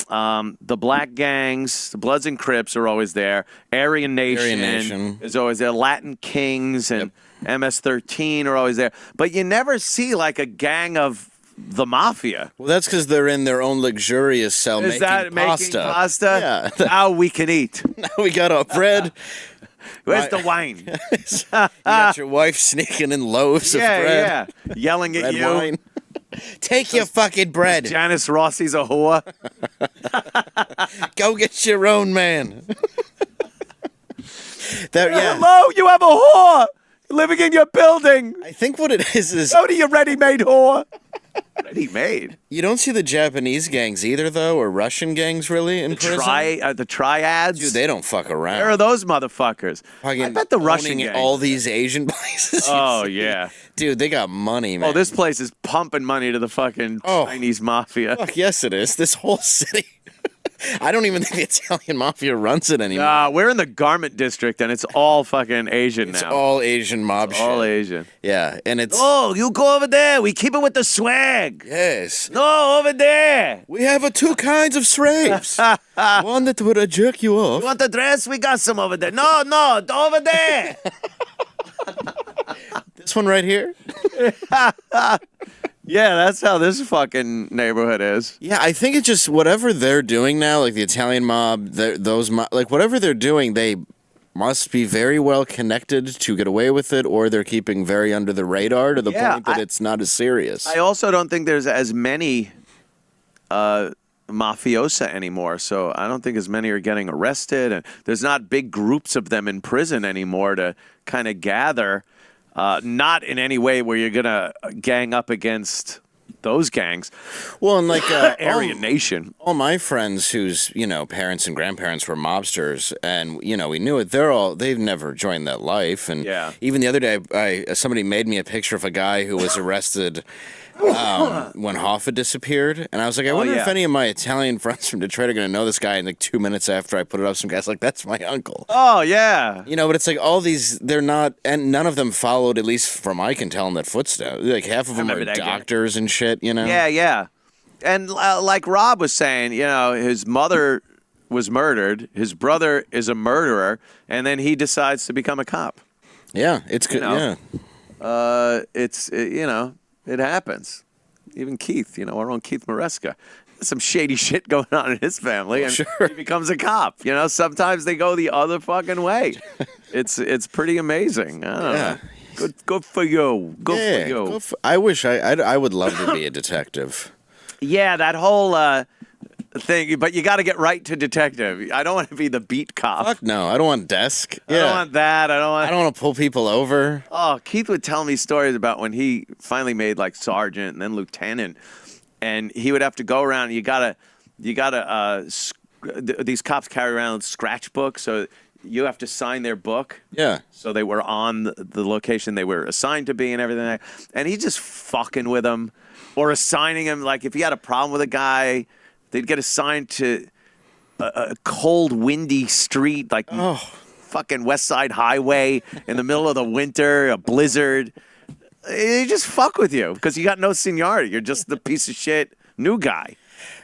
the black gangs, the Bloods and Crips are always there. Aryan Nation is always there. Latin Kings and MS-13 are always there. But you never see like a gang of the mafia. Well, that's because they're in their own luxurious cell Is that making pasta? Yeah. Now we can eat. Now we got our bread. Where's the wine? You got your wife sneaking in loaves of bread. Yeah. Yelling at Red you. wine. Take your fucking bread. Janice Rossi's a whore. Go get your own man. Yeah. Hello, you have a whore living in your building. I think what it is Go to your ready-made whore. Ready-made. you don't see the Japanese gangs either, though, or Russian gangs really in prison. The triads. Dude, they don't fuck around. Where are those motherfuckers? I Fucking bet the Russian owning gang. all these Asian places. Oh, yeah. Dude, they got money, man. Oh, this place is pumping money to the fucking Chinese mafia. Fuck yes, it is. This whole city. I don't even think the Italian mafia runs it anymore. We're in the garment district, and it's all fucking Asian It's now. all Asian mob shit. All Asian. Yeah, and it's... Oh, you go over there. We keep it with the swag. Yes. No, over there. We have two kinds of slaves. One that would jerk you off. You want the dress? We got some over there. No, over there. This one right here? Yeah, that's how this fucking neighborhood is. Yeah, I think it's just whatever they're doing now, like the Italian mob, like whatever they're doing, they must be very well connected to get away with it, or they're keeping very under the radar to the point that it's not as serious. I also don't think there's as many mafiosa anymore, so I don't think as many are getting arrested, and there's not big groups of them in prison anymore to kind of gather. Not in any way where you're gonna gang up against those gangs. Well, and like Aryan Nation. all my friends whose parents and grandparents were mobsters, and we knew it. They've never joined that life, and even the other day, somebody made me a picture of a guy who was arrested when Hoffa disappeared, and I was like, I wonder if any of my Italian friends from Detroit are going to know this guy. And like 2 minutes after I put it up, some guy's like, "That's my uncle." Oh yeah, but it's like all these, they're not, and none of them followed, at least from I can tell, in that footsteps. Like half of them are doctors and shit. Yeah, and like Rob was saying, his mother was murdered, his brother is a murderer, and then he decides to become a cop. Yeah, it's good. It happens. Even Keith, our own Keith Maresca. Some shady shit going on in his family, and he becomes a cop. Sometimes they go the other fucking way. It's pretty amazing. I don't know. Good for you. Good for you. I wish I would love to be a detective. Yeah, that whole thing, but you got to get right to detective. I don't want to be the beat cop. Fuck no, I don't want desk. I don't want that. I don't want to pull people over. Oh, Keith would tell me stories about when he finally made like sergeant and then lieutenant, and he would have to go around. You gotta. These cops carry around scratch books, so you have to sign their book. Yeah. So they were on the location they were assigned to be and everything. And he's just fucking with them or assigning him. Like if he had a problem with a guy, they'd get assigned to a cold, windy street, like fucking West Side Highway in the middle of the winter, a blizzard. They just fuck with you because you got no seniority. You're just the piece of shit new guy.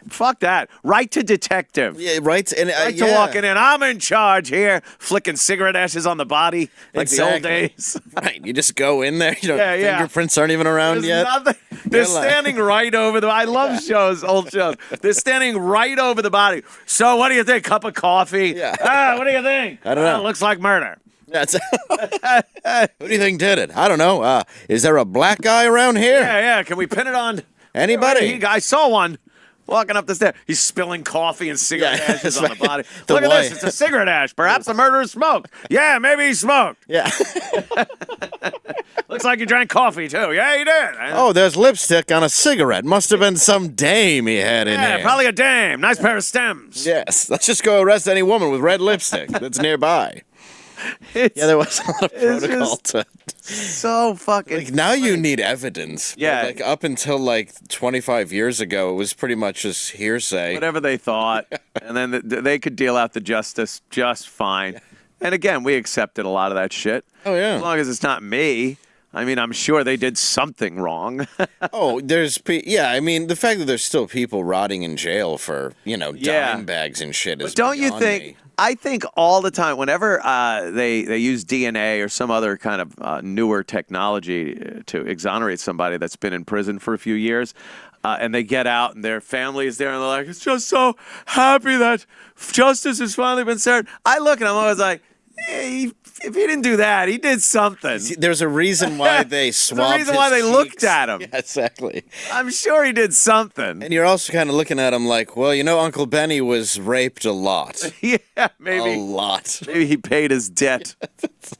Fuck that. Right to detective. Yeah, right. Right to walking in. I'm in charge here, flicking cigarette ashes on the body like the old days. Right. You just go in there. Fingerprints aren't even around yet. Nothing. They're standing right over the. I love old shows. They're standing right over the body. So what do you think? Cup of coffee? Yeah. What do you think? I don't know. It looks like murder. That's Who do you think did it? I don't know. Is there a black guy around here? Yeah. Can we pin it on anybody? I saw one. Walking up the stairs, he's spilling coffee and cigarette ashes on the body. Look at this, it's a cigarette ash. Perhaps the murderer smoked. Yeah, maybe he smoked. Yeah. Looks like he drank coffee too. Yeah, he did. Oh, there's lipstick on a cigarette. Must have been some dame he had in here. Yeah, probably a dame. Nice pair of stems. Yes, let's just go arrest any woman with red lipstick that's nearby. There was a lot of protocol to. So fucking. Like now you need evidence. Yeah. Like up until like 25 years ago, it was pretty much just hearsay. Whatever they thought, and then they could deal out the justice just fine. And again, we accepted a lot of that shit. Oh yeah. As long as it's not me. I mean, I'm sure they did something wrong. I mean, the fact that there's still people rotting in jail for, dime bags and shit is. But don't you think? Me. I think all the time, whenever they use DNA or some other kind of newer technology to exonerate somebody that's been in prison for a few years, and they get out and their family is there and they're like, it's just so happy that justice has finally been served. I look and I'm always like, if he didn't do that, he did something. See, there's a reason why they swabbed his reason why they cheeks. looked at him. Yeah, exactly. I'm sure he did something. And you're also kind of looking at him like, well, Uncle Benny was raped a lot. Yeah, maybe. A lot. Maybe he paid his debt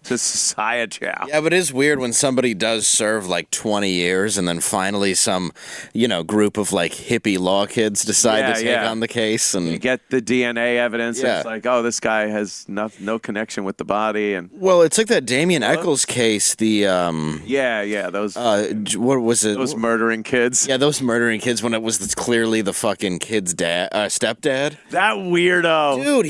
to society. Yeah, but it is weird when somebody does serve like 20 years and then finally some, group of like hippie law kids decide to take on the case. And you get the DNA evidence. Yeah. It's like, oh, this guy has no connection with the body. And Well, it's like that Damien Eccles case. The Yeah, those what was it? those murdering kids. Yeah, those murdering kids when it was clearly the fucking kid's stepdad. That weirdo. Dude,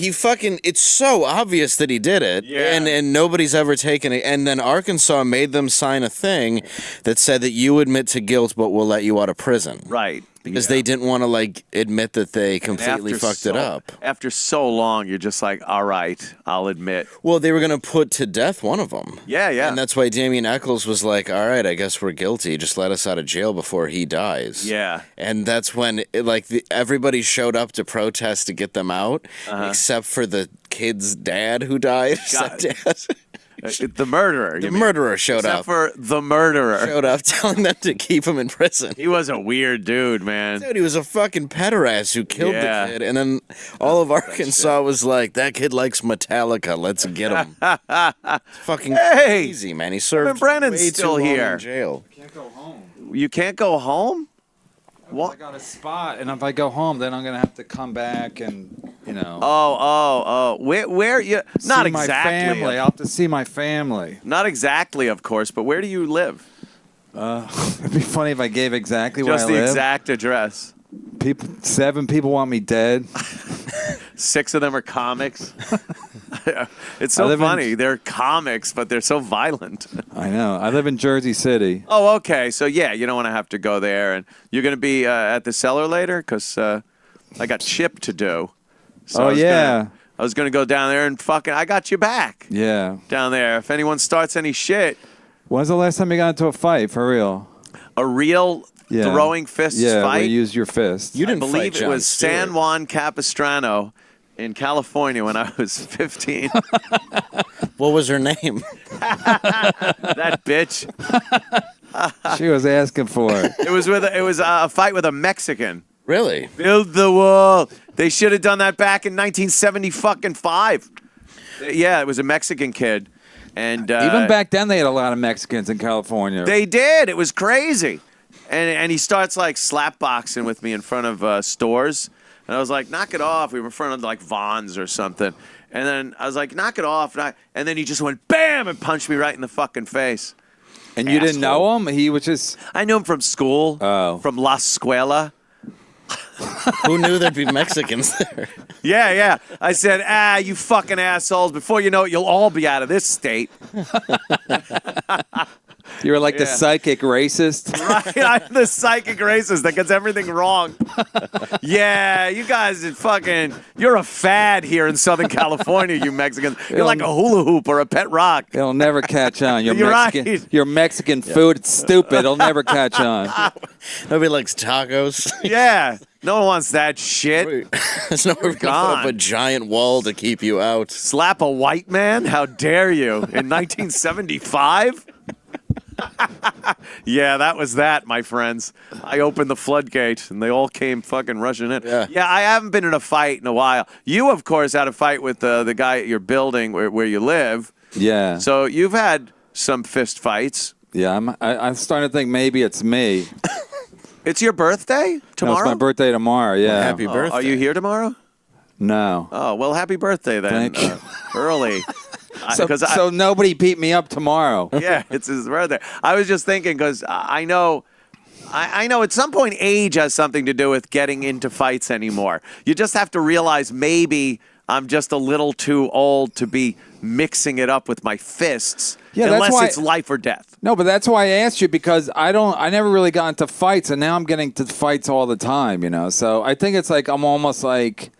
it's so obvious that he did it. Yeah. And nobody's ever taken it. And then Arkansas made them sign a thing that said that you admit to guilt, but we'll let you out of prison. Right. Because they didn't want to admit that they completely After fucked it up. After so long, you're just like, all right, I'll admit. Well, they were going to put to death one of them. Yeah. And that's why Damien Eccles was like, all right, I guess we're guilty. Just let us out of jail before he dies. Yeah. And that's when everybody showed up to protest to get them out, except for the kid's dad who died. Stepdad. The murderer. The murderer showed up. Except for the murderer. Showed up telling them to keep him in prison. He was a weird dude, man. Dude, he was a fucking pederast who killed the kid. And then all of Arkansas was like, that kid likes Metallica. Let's get him. Fucking crazy, man. He served Brennan's way still too long here. in jail. Can't go home. You can't go home? What? I got a spot, and if I go home, then I'm gonna have to come back and, Oh. Where you? Not see my exactly. family. I'll have to see my family. Not exactly, of course, but where do you live? It'd be funny if I gave exactly where I Just the live. exact address. 7 people want me dead. 6 of them are comics. It's so funny. They're comics, but they're so violent. I know. I live in Jersey City. Oh, okay. So, yeah, you don't want to have to go there. And you're going to be at the cellar later? Because I got chip to do. So I was going to go down there and I got you back. Yeah. Down there. If anyone starts any shit. When's the last time you got into a fight, for real? A real throwing fists fight? fight? Yeah, you use your fists. You didn't I believe fight it was Jon Stewart. San Juan Capistrano in California when I was 15. What was her name? That bitch. She was asking for it. It was a fight with a Mexican. Really? Build the wall. They should have done that back in 1975. Yeah, it was a Mexican kid. And even back then, they had a lot of Mexicans in California. They did. It was crazy. And he starts slap boxing with me in front of stores. And I was like, knock it off. We were in front of Vons or something. And then I was like, knock it off. And then he just went bam and punched me right in the fucking face. And you didn't know him? He was just... I knew him from school. Oh. From La Escuela. Who knew there'd be Mexicans there? Yeah. I said, you fucking assholes. Before you know it, you'll all be out of this state. You were like the psychic racist. Right, I'm the psychic racist that gets everything wrong. Yeah, you guys you're a fad here in Southern California, you Mexicans. You're like a hula hoop or a pet rock. It'll never catch on. You're Mexican, right. Your Mexican food, it's stupid. It'll never catch on. Nobody likes tacos. Yeah, no one wants that shit. There's nowhere to put up a giant wall to keep you out. Slap a white man? How dare you? In 1975? Yeah, that was that, my friends. I opened the floodgate, and they all came fucking rushing in. Yeah, I haven't been in a fight in a while. You, of course, had a fight with the guy at your building where you live. Yeah. So you've had some fist fights. Yeah, I'm starting to think maybe it's me. It's your birthday tomorrow? No, it's my birthday tomorrow, yeah. Well, happy birthday. Are you here tomorrow? No. Oh, well, happy birthday then. Thank you. Early. So nobody beat me up tomorrow. Yeah, it's his birthday. I was just thinking because I know at some point age has something to do with getting into fights anymore. You just have to realize maybe I'm just a little too old to be mixing it up with my fists. Yeah, unless that's it's life or death. No, but that's why I asked you because I never really got into fights, and now I'm getting to fights all the time, So I think it's I'm almost like,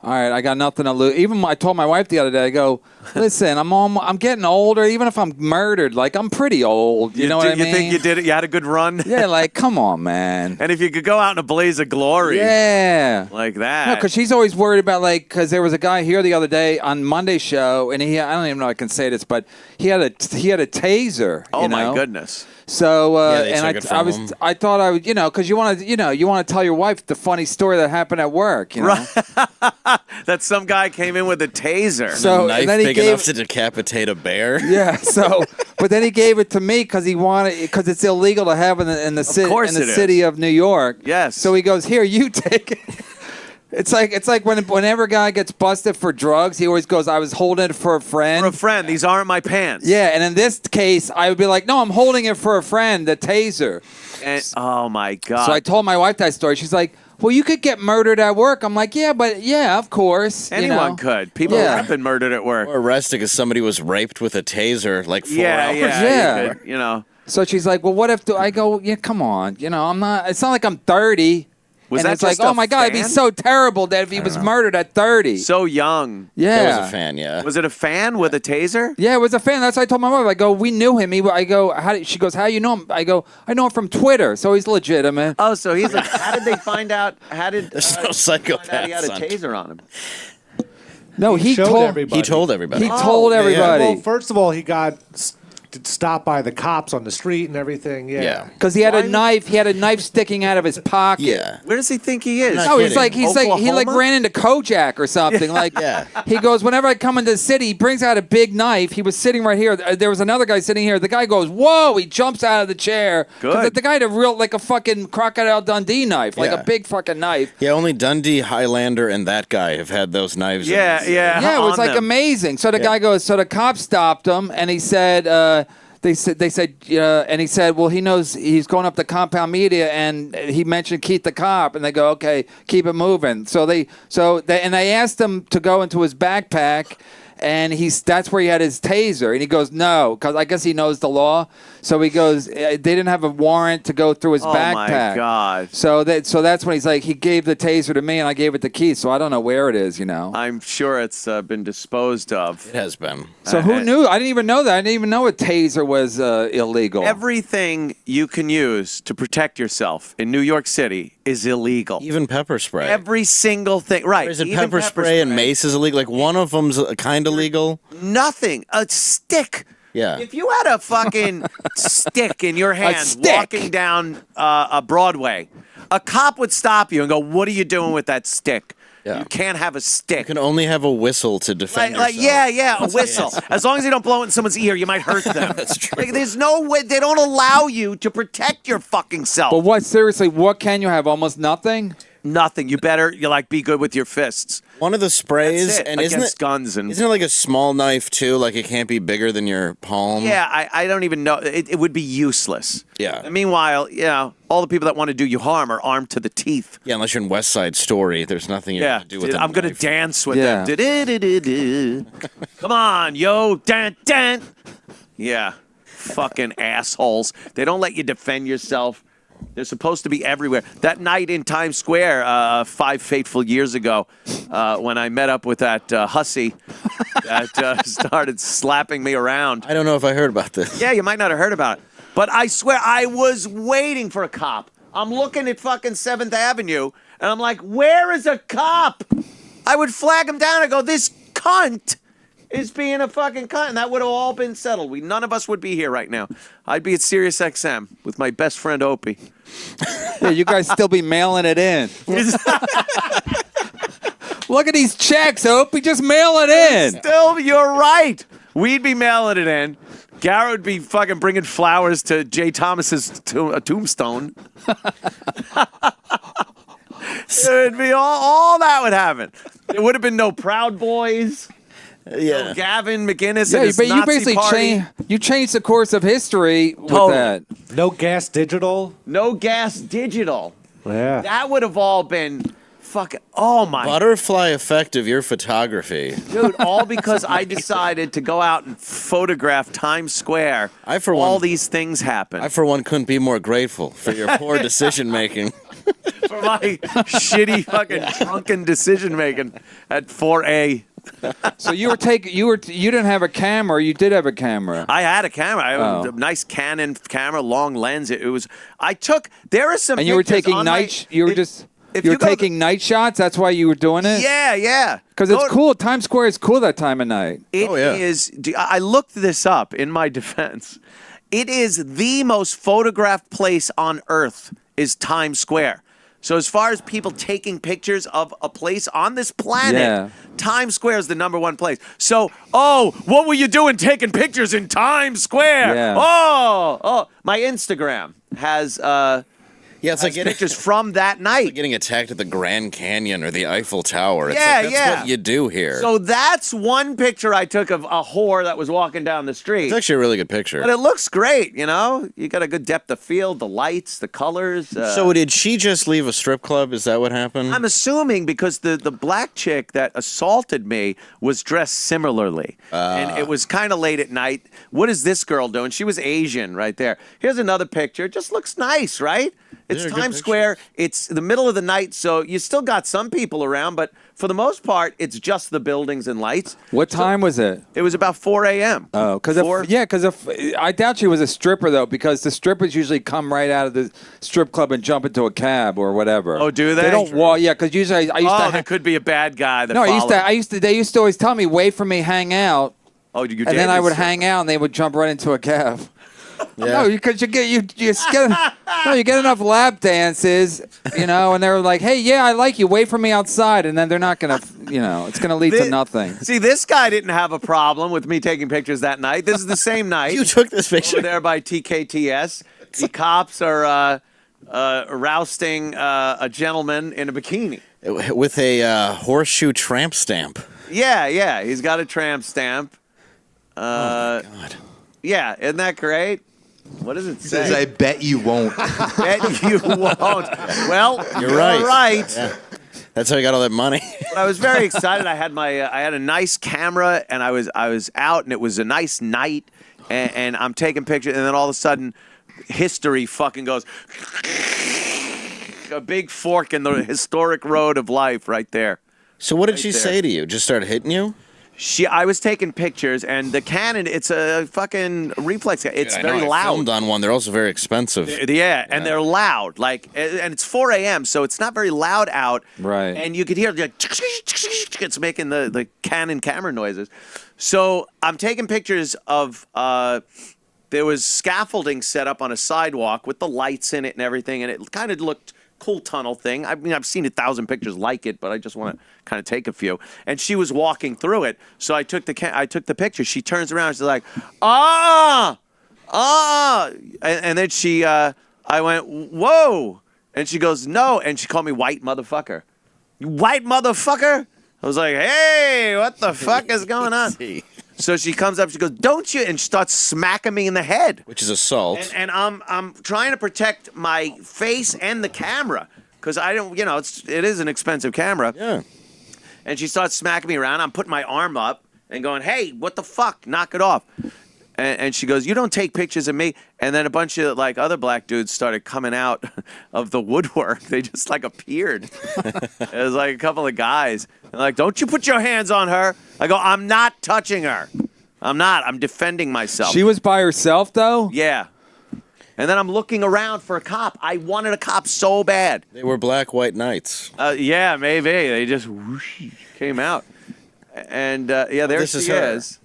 all right, I got nothing to lose. Even I told my wife the other day, I go, listen, I'm getting older. Even if I'm murdered, I'm pretty old. You know what I mean? You think you did it? You had a good run? Yeah, come on, man. And if you could go out in a blaze of glory. Yeah. Like that. No, because she's always worried about, because there was a guy here the other day on Monday's show, and I don't even know if I can say this, but he had a taser. Oh, my goodness. So they and took it from him. I thought I would, because you want to tell your wife the funny story that happened at work, Right. That some guy came in with a taser. So a knife and then he big enough to decapitate a bear. Yeah. So, but then he gave it to me because because it's illegal to have in the course it is. city of New York. Yes. So he goes, here, you take it. It's like whenever a guy gets busted for drugs, he always goes, "I was holding it for a friend." For a friend, these aren't my pants. Yeah, and in this case, I would be like, "No, I'm holding it for a friend." The taser. And, oh my God. So I told my wife that story. She's like, "Well, you could get murdered at work." I'm like, "Yeah, but yeah, of course." Anyone could. People have been murdered at work. Or arrested because somebody was raped with a taser like 4 hours. Yeah. You could, you know. So she's like, "Well, what if?" I go, "Yeah, come on. I'm not. It's not like I'm 30." Was and that it's like, just oh a my God, it'd be fan? so terrible that if he was murdered at 30. So young. Yeah. There was a fan, yeah. Was it a fan with a taser? Yeah, it was a fan. That's what I told my wife. I go, we knew him. I go, she goes, how do you know him? I go, I know him from Twitter, so he's legitimate. Oh, so he's like, how did they find out? There's no Find out he had a psychopaths on. taser on him? No, he showed told everybody. He told everybody. He told yeah. everybody. Well, first of all, he got stopped by the cops on the street and everything. Yeah. Because he had a knife. He had a knife sticking out of his pocket. Yeah. Where does he think he is? Not No, kidding. he Oklahoma? ran into Kojak or something. Like, Yeah. he goes, whenever I come into the city, he brings out a big knife. He was sitting right here. There was another guy sitting here. The guy goes, whoa! He jumps out of the chair. 'Cause Good. The guy had a real, like a fucking Crocodile Dundee knife, like Yeah. a big fucking knife. Yeah, only Dundee, Highlander, and that guy have had those knives. in Yeah, them. yeah. Yeah, it was on like them. amazing. So the guy goes, so the cop stopped him, and he said, and he said, well, he knows he's going up to Compound Media, and he mentioned Keith the cop, and they go, okay, keep it moving. So they asked him to go into his backpack, and that's where he had his taser, and he goes, no, because I guess he knows the law. So he goes, they didn't have a warrant to go through his backpack. Oh my God. So that's when he's like, he gave the taser to me, and I gave it to Keith. So I don't know where it is, I'm sure it's been disposed of. It has been. So who knew? I didn't even know that. I didn't even know a taser was illegal. Everything you can use to protect yourself in New York City is illegal. Even pepper spray. Every single thing. Right. Is it even pepper spray and mace is illegal? Like one of them's kind of legal. Nothing. A stick. Yeah. If you had a fucking stick in your hand stick. walking down a Broadway, a cop would stop you and go, what are you doing with that stick? Yeah. You can't have a stick. You can only have a whistle to defend yourself. A whistle. As long as you don't blow it in someone's ear, you might hurt them. That's true. Like, there's no way. They don't allow you to protect your fucking self. But what? Seriously, what can you have? Almost nothing. Nothing. You better be good with your fists. One of the sprays, That's it, and against guns and isn't it like a small knife too? Like it can't be bigger than your palm. yeah, I don't even know. It would be useless. Yeah. And meanwhile, all the people that want to do you harm are armed to the teeth. Yeah, unless you're in West Side Story, there's nothing you're gonna do with I'm gonna knife. dance with Yeah. them. Du-du-du-du-du. Come on, yo, dan dan. Yeah, fucking assholes. They don't let you defend yourself. They're supposed to be everywhere. That night in Times Square, 5 fateful years ago, when I met up with that hussy that started slapping me around. I don't know if I heard about this. Yeah, you might not have heard about it. But I swear, I was waiting for a cop. I'm looking at fucking 7th Avenue, and I'm like, where is a cop? I would flag him down and go, this cunt is being a fucking cunt. And that would have all been settled. None of us would be here right now. I'd be at Sirius XM with my best friend, Opie. Yeah, you guys still be mailing it in. Look at these checks, Opie. Just mail it in. Still, you're right. We'd be mailing it in. Garrett would be fucking bringing flowers to Jay Thomas's tombstone. It would be all that would happen. There would have been no Proud Boys. Yeah. No Gavin McInnes Yeah, and his but you Nazi basically party. changed the course of history with Totally. that. No gas digital. No gas digital. Yeah. That would have all been fucking. Oh my Butterfly effect of your photography. dude! All because I decided to go out and photograph Times Square. For all one- these things happen. I, for one, couldn't be more grateful for your poor decision making. For my shitty fucking drunken decision making at 4A. So you didn't have a camera, or you did have a camera? I had a camera. I had Oh. a nice Canon camera, long lens. There are some. And you were pictures taking on night. my- You were if- just. if You were you go to- taking night shots. That's why you were doing it. Yeah. Because it's cool. Times Square is cool that time of night. It Oh, yeah. is. I looked this up in my defense. It is the most photographed place on Earth is Times Square. So as far as people taking pictures of a place on this planet, Yeah. Times Square is the #1 place. So, what were you doing taking pictures in Times Square? Yeah. Oh, my Instagram has Yeah, it's like getting, pictures from that night. getting attacked at the Grand Canyon or the Eiffel Tower. It's Yeah, like, that's what you do here. So that's one picture I took of a whore that was walking down the street. It's actually a really good picture. But it looks great, you know? You got a good depth of field, the lights, the colors. So did she just leave a strip club? Is that what happened? I'm assuming because the black chick that assaulted me was dressed similarly. And it was kind of late at night. What is this girl doing? She was Asian right there. Here's another picture. It just looks nice, right? It's Times Square. It's the middle of the night, so you still got some people around, but for the most part, it's just the buildings and lights. What time was it? It was about 4 a.m. Oh, because I doubt she was a stripper though, because the strippers usually come right out of the strip club and jump into a cab or whatever. Oh, do they? They don't walk. Yeah, because usually I used to. There could be a bad guy. That No, followed. They used to always tell me, wait for me, hang out. Oh, you did? And then I would hang out, and they would jump right into a cab. Yeah. No, because you get enough lap dances, you know, and they're like, hey, yeah, I like you. Wait for me outside, and then they're not gonna, it's gonna lead to nothing. See, this guy didn't have a problem with me taking pictures that night. This is the same night. You took this picture over there by TKTS. The cops are rousting a gentleman in a bikini with a horseshoe tramp stamp. Yeah, he's got a tramp stamp. Oh my God. Yeah, isn't that great? What does it say? Says, I bet you won't. Bet you won't. Well, You're right. Yeah. That's how you got all that money. But I was very excited. I had I had a nice camera, and I was out, and it was a nice night, and I'm taking pictures, and then all of a sudden, history fucking goes. A big fork in the historic road of life right there. So what did she say to you? Just start hitting you? I was taking pictures, and the Canon, it's a fucking reflex. It's very loud. I filmed on one. They're also very expensive. Yeah, and they're loud. And it's 4 a.m., so it's not very loud out. Right. And you could hear, like, it's making the Canon camera noises. So I'm taking pictures of, there was scaffolding set up on a sidewalk with the lights in it and everything, and it kind of looked cool tunnel thing. I mean, I've seen 1,000 pictures like it, but I just want to kind of take a few. And she was walking through it, so I took the picture. She turns around, she's like, and then I went, whoa, and she goes, no, and she called me white motherfucker. You white motherfucker? I was like, hey, what the fuck is going on? So she comes up, she goes, don't you? And she starts smacking me in the head. Which is assault. And I'm trying to protect my face and the camera because I don't, it is an expensive camera. Yeah. And she starts smacking me around. I'm putting my arm up and going, hey, what the fuck? Knock it off. And she goes, you don't take pictures of me. And then a bunch of other black dudes started coming out of the woodwork. They just appeared. It was like a couple of guys. They're like, don't you put your hands on her. I go, I'm not touching her. I'm not. I'm defending myself. She was by herself, though? Yeah. And then I'm looking around for a cop. I wanted a cop so bad. They were black, white knights. Yeah, maybe. They just whoosh, came out. And, there she is.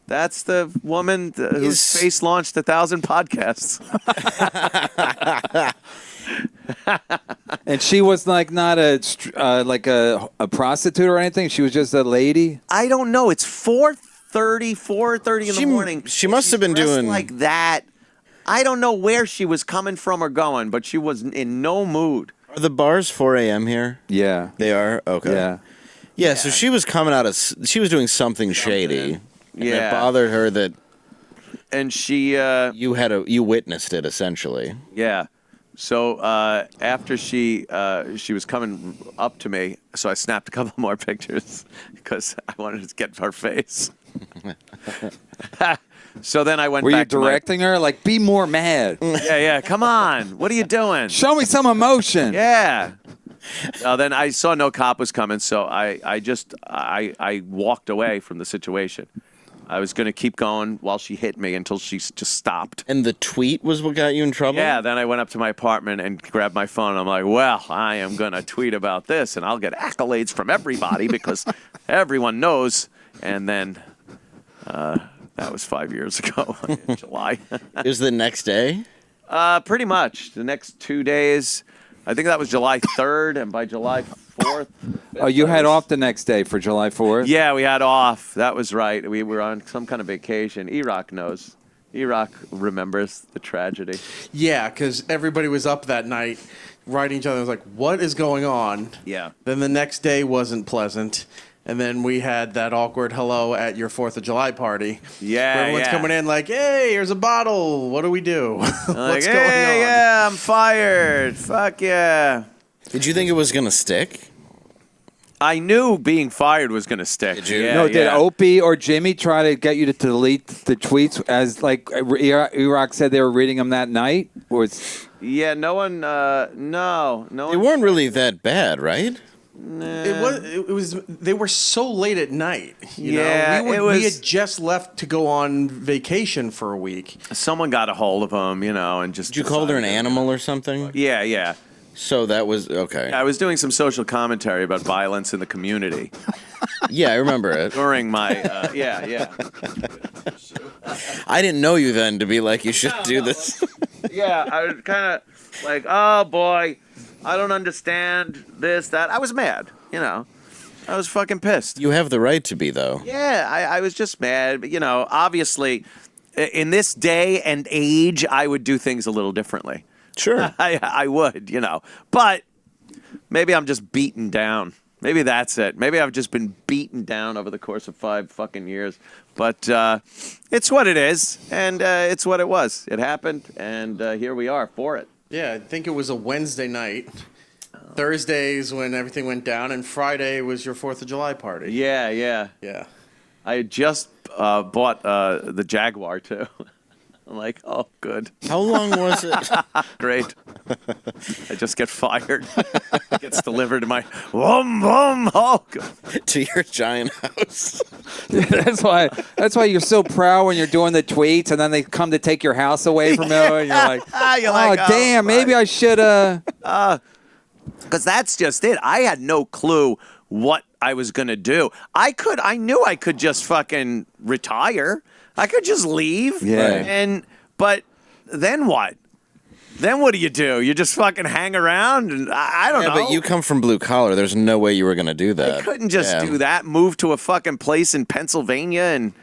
That's the woman whose face launched 1,000 podcasts. And she was not a prostitute or anything. She was just a lady. I don't know. It's 4:30 in the morning. She must have been doing like that. I don't know where she was coming from or going, but she was in no mood. Are the bars 4 a.m. here? Yeah, they are. Okay. Yeah. So she was coming out of. She was doing something shady. Yeah, it bothered her that. And she. You witnessed it essentially. Yeah. So after she was coming up to me, so I snapped a couple more pictures because I wanted to get her face. So then I went Were back you directing her? Like, be more mad. Yeah. Come on. What are you doing? Show me some emotion. Yeah. Then I saw no cop was coming, so I walked away from the situation. I was going to keep going while she hit me until she just stopped. And the tweet was what got you in trouble? Yeah, then I went up to my apartment and grabbed my phone. I'm like, well, I am going to tweet about this, and I'll get accolades from everybody because everyone knows. And then that was 5 years ago in July. It was the next day? Pretty much. The next 2 days. I think that was July 3rd, and by July 4th. Oh, you had off the next day for July 4th? Yeah, we had off. That was right. We were on some kind of vacation. E-Rock knows. E-Rock remembers the tragedy. Yeah, because everybody was up that night writing each other. I was like, what is going on? Yeah. Then the next day wasn't pleasant. And then we had that awkward hello at your 4th of July party. Yeah, where everyone's coming in like, hey, here's a bottle. What do we do? What's Like, going on? hey, yeah, I'm fired. Fuck yeah. Did you think it was gonna stick? I knew being fired was going to stick. Did you? Yeah, No, did yeah. Opie or Jimmy try to get you to delete the tweets as like E-Rock said they were reading them that night? Or it's, Yeah, no one. No They one. weren't really that bad, right? It was. They were so late at night. Yeah, we it was- We had just left to go on vacation for a week. Someone got a hold of him, and just. Did you call her an decided- animal or something? Yeah, yeah. So that was okay. I was doing some social commentary about violence in the community Yeah, I remember it. during my. Yeah. I didn't know you then to be like, you should do this. Yeah, I was kind of like, oh boy, I don't understand this, that. I was mad, I was fucking pissed. You have the right to be, though. Yeah, I was just mad. But, obviously, in this day and age, I would do things a little differently. Sure. I would, But maybe I'm just beaten down. Maybe that's it. Maybe I've just been beaten down over the course of 5 fucking years. But it's what it is, and it's what it was. It happened, and here we are for it. Yeah, I think it was a Wednesday night. Thursdays when everything went down, and Friday was your 4th of July party. Yeah, yeah. Yeah. I had just bought the Jaguar, too. I'm like, oh, good. How long was it? Great. I just get fired. It gets delivered to my oh, good. To your giant house. that's why you're so proud when you're doing the tweets and then they come to take your house away from you and you're like, You're oh, like, damn, maybe I should Because that's just it. I had no clue what I was going to do. I knew I could just fucking retire. I could just leave. Yeah. But then what? Then what do? You just fucking hang around? And I don't know. But you come from blue collar. There's no way you were going to do that. I couldn't just do that. Move to a fucking place in Pennsylvania and,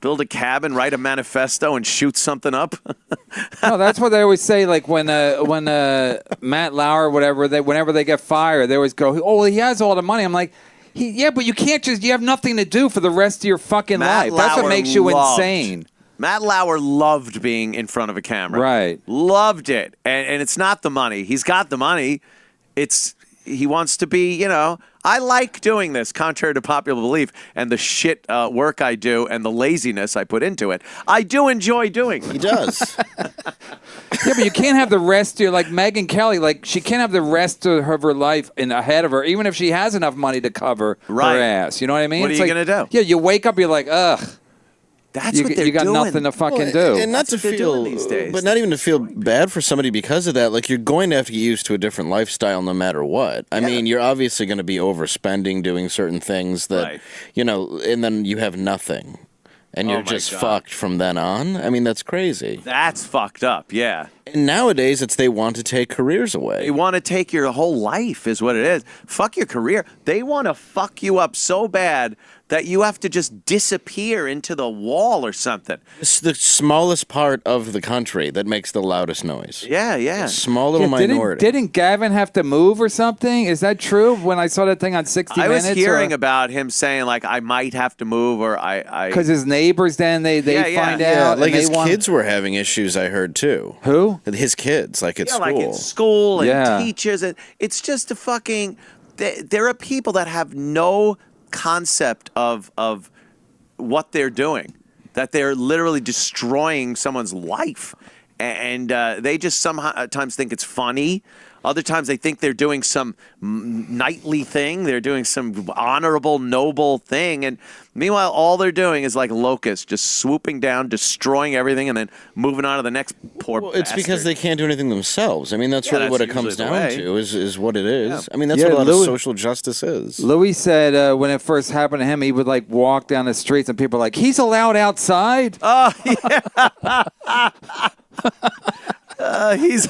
build a cabin, write a manifesto, and shoot something up. No, that's what they always say. Like when Matt Lauer, whenever they get fired, they always go, "Oh, well, he has all the money." I'm like, yeah, but you can't just. You have nothing to do for the rest of your fucking life. That's what makes you insane. Matt Lauer loved being in front of a camera. Right. Loved it, and it's not the money. He's got the money. He wants to be. I like doing this, contrary to popular belief, and the shit work I do and the laziness I put into it. I do enjoy doing it. He does. Yeah, but you can't have the rest of your, like Megyn Kelly, like she can't have the rest of her life ahead of her, even if she has enough money to cover Right. her ass. You know what I mean? What are It's you like, gonna do? Yeah, you wake up, you're like, ugh. That's what they're you got doing. nothing to fucking do. And not That's to what they're feel, doing these days. but not even to feel bad for somebody because of that. Like you're going to have to get used to a different lifestyle no matter what. I mean, you're obviously going to be overspending, doing certain things that, Right. and then you have nothing. And Oh you're my just God. fucked from then on. I mean, that's crazy. That's fucked up. Yeah. And nowadays, it's they want to take careers away. They want to take your whole life, is what it is. Fuck your career. They want to fuck you up so bad that you have to just disappear into the wall or something. It's the smallest part of the country that makes the loudest noise. Yeah, yeah. A small little minority. Didn't Gavin have to move or something? Is that true? When I saw that thing on 60 I Minutes? was hearing about him saying, like, I might have to move or I Because his neighbors then, they Yeah, find yeah. out. Like and his they want, kids were having issues, I heard too. Who? His kids, like at Yeah, school. like in school and Yeah. teachers. And it's just a fucking. There are people that have no concept of what they're doing, that they're literally destroying someone's life, and they just sometimes think it's funny. Other times they think they're doing some knightly thing. They're doing some honorable, noble thing. And meanwhile, all they're doing is like locusts, just swooping down, destroying everything, and then moving on to the next poor Well, it's because bastard. they can't do anything themselves. I mean, that's Yeah, really what it that's comes usually the down way. to is what it is. Yeah. I mean, that's Yeah, what a lot Louis- of social justice is. Louis said when it first happened to him, he would like walk down the streets and people were like, he's allowed outside? Oh, he's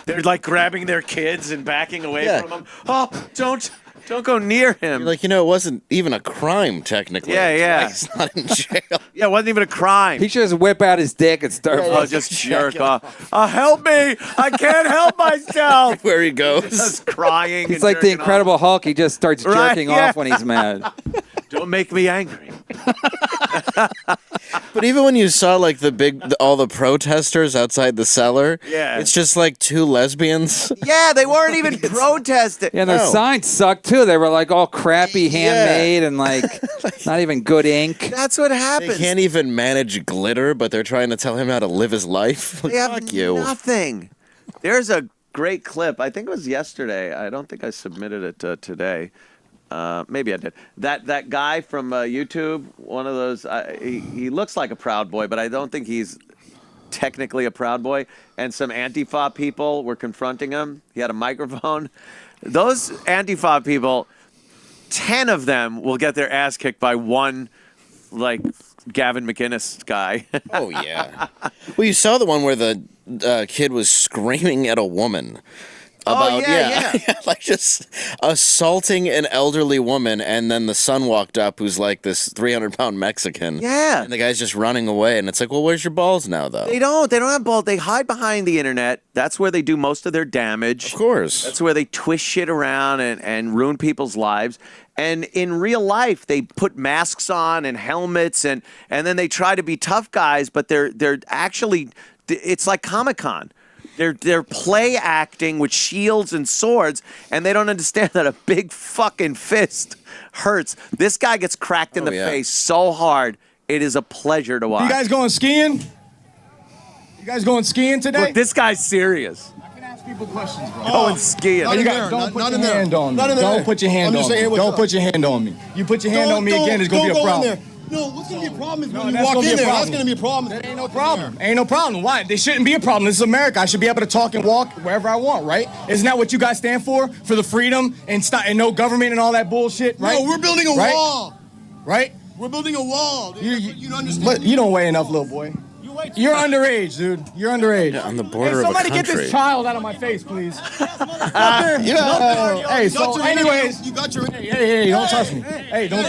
they're like grabbing their kids and backing away Yeah. from them. Oh, don't. Don't go near him. You're like, it wasn't even a crime, technically. Yeah. He's not in jail. Yeah, it wasn't even a crime. He should just whip out his dick and start. Just jerk off. Help me! I can't help myself. Where he goes. Just crying. He's and like the jerking Incredible Hulk. He just starts Right, jerking yeah. off when he's mad. off. Don't make me angry. But even when you saw like all the protesters outside the cellar, Yeah. it's just like two lesbians. Yeah, they weren't even protesting. Yeah, and their No. signs sucked too. They were like all crappy handmade and like not even good ink. That's what They happens. can't even manage glitter, but they're trying to tell him how to live his life. Like, They have fuck you. nothing. There's a great clip. I think it was yesterday. I don't think I submitted it today. Maybe I did. That guy from YouTube, one of those. He looks like a Proud Boy, but I don't think he's technically a Proud Boy. And some Antifa people were confronting him. He had a microphone. Those Antifa people, 10 of them will get their ass kicked by one, like Gavin McInnes guy. Oh yeah. Well, you saw the one where the kid was screaming at a woman. About, yeah. like just assaulting an elderly woman, and then the son walked up, who's like this 300-pound Mexican. Yeah. And the guy's just running away, and it's like, well, where's your balls now, though? They don't have balls. They hide behind the internet. That's where they do most of their damage. Of course. That's where they twist shit around and ruin people's lives. And in real life, they put masks on and helmets, and then they try to be tough guys, but they're actually, it's like Comic-Con. They're play acting with shields and swords, and they don't understand that a big fucking fist hurts. This guy gets cracked in the face so hard, it is a pleasure to watch. You guys going skiing? You guys going skiing today? Look, this guy's serious. I can ask people questions, bro. Going skiing. Don't put your hand on me. Don't put your hand on me. Don't put your hand on me. You put your hand on me again, it's going to be a problem. No, what's going to be a problem is No, when you that's walk gonna be in a there. That's problem. going to be a problem. There ain't no problem. Ain't no problem. Why? There shouldn't be a problem. This is America. I should be able to talk and walk wherever I want, right? Isn't that what you guys stand for? For the freedom and no government and all that bullshit, right? No, we're building a wall. Right? We're building a wall. You don't understand. But you don't weigh enough, little boy. You're underage, dude. You're underage. Yeah, on the border hey, of a somebody get country. this child out of my face, please. Yeah. Hey, so anyways. You got your. Hey, don't touch me. Hey, don't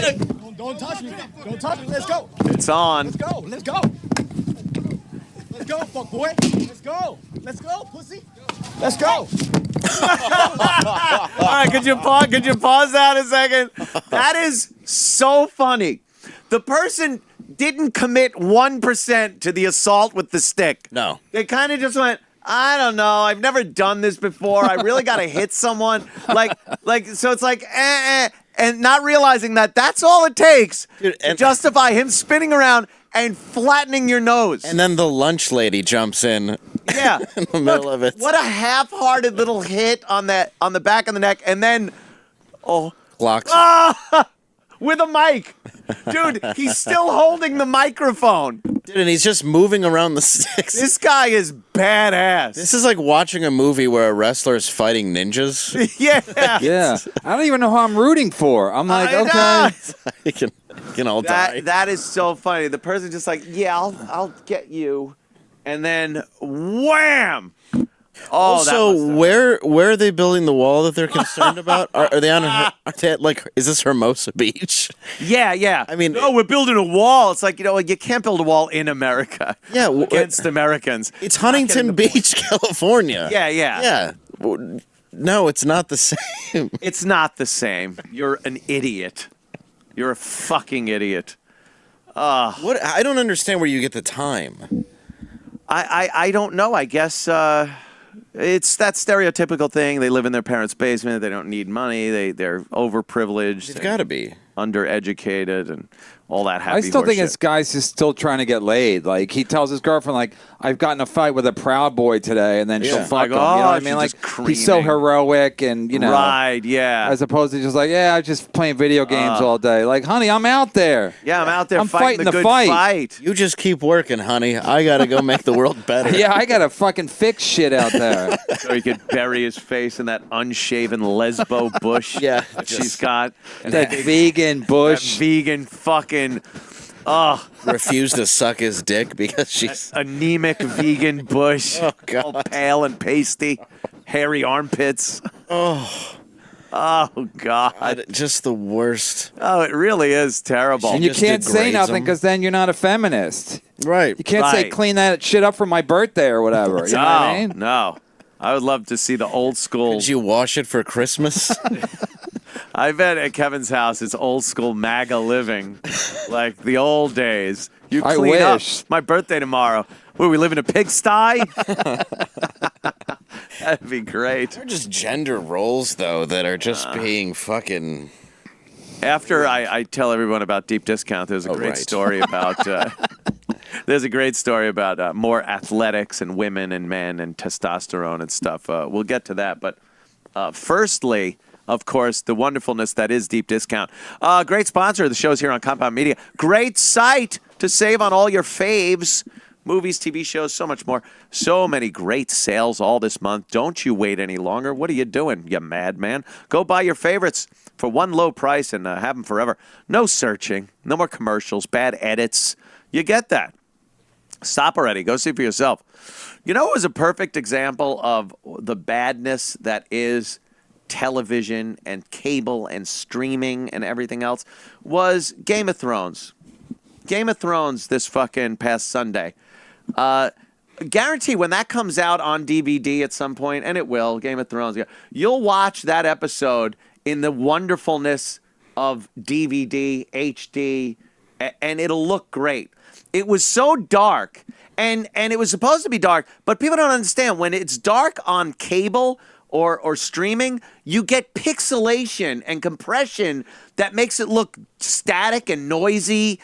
touch me. Don't touch me. Let's go. It's on. Let's go. Let's go. Let's go, fuck boy. Let's go. Let's go, pussy. Let's go. All right, could you pause that a second? That is so funny. The person didn't commit 1% to the assault with the stick. No. They kind of just went, I don't know. I've never done this before. I really got to hit someone. So it's like, and not realizing that that's all it takes to justify him spinning around and flattening your nose. And then the lunch lady jumps in. Yeah. In the middle of it. What a half-hearted little hit on the back of the neck, and then, Blocks. with a mic. Dude, he's still holding the microphone. Dude, and he's just moving around the sticks. This guy is badass. This is like watching a movie where a wrestler is fighting ninjas. Yeah. Yeah. I don't even know who I'm rooting for. I'm like, I okay. He can all die. That is so funny. The person's just like, yeah, I'll get you. And then, wham! Oh, Also, where are they building the wall that they're concerned about? Are they on? Are they at, like? Is this Hermosa Beach? Yeah. I mean, no, we're building a wall. It's like, you can't build a wall in America. Yeah, against Americans. It's Huntington Beach, California. Yeah. No, it's not the same. It's not the same. You're an idiot. You're a fucking idiot. What? I don't understand where you get the time. I don't know. I guess it's that stereotypical thing. They live in their parents' basement. They don't need money. They're overprivileged. It's got to be undereducated and all that happy I still think horseshit. this guy's just still trying to get laid. Like, he tells his girlfriend, like, I've gotten in a fight with a Proud Boy today, and then she'll fuck Like, him. You know what I she's mean? Like, just he's so creaming. heroic and, Right, yeah. as opposed to just like, yeah, I'm just playing video games all day. Like, honey, I'm out there. Yeah, I'm out there I'm fighting fighting the the good fight. You just keep working, honey. I got to go make the world better. Yeah, I got to fucking fix shit out there. So he could bury his face in that unshaven lesbo bush Yeah, that she's got. And that vegan that bush. vegan fucking, Refuse to suck his dick because she's anemic vegan bush. Oh, God. All pale and pasty. Hairy armpits. Oh, God. Just the worst. Oh, it really is terrible. And you just can't say degrades nothing them. because then you're not a feminist. Right. You can't say Right. clean that shit up for my birthday or whatever. You know what I mean? No. I would love to see the old school. Did you wash it for Christmas? I bet at Kevin's house it's old school MAGA living, like the old days. You I clean up. wish. My birthday tomorrow. Where, we live in a pigsty? That'd be great. They're just gender roles, though, that are just being fucking... After I tell everyone about Deep Discount, there's a great right. story about... there's a great story about more athletics and women and men and testosterone and stuff. We'll get to that. But firstly, of course, the wonderfulness that is Deep Discount. Great sponsor of the shows here on Compound Media. Great site to save on all your faves. Movies, TV shows, so much more. So many great sales all this month. Don't you wait any longer. What are you doing, you madman? Go buy your favorites for one low price and have them forever. No searching. No more commercials. Bad edits. You get that. Stop already. Go see for yourself. You know, it was a perfect example of the badness that is television and cable and streaming and everything else was Game of Thrones. Game of Thrones this fucking past Sunday. Guarantee when that comes out on DVD at some point, and it will, Game of Thrones, you'll watch that episode in the wonderfulness of DVD, HD, and it'll look great. It was so dark, and it was supposed to be dark, but people don't understand. When it's dark on cable or streaming, you get pixelation and compression that makes it look static and noisy.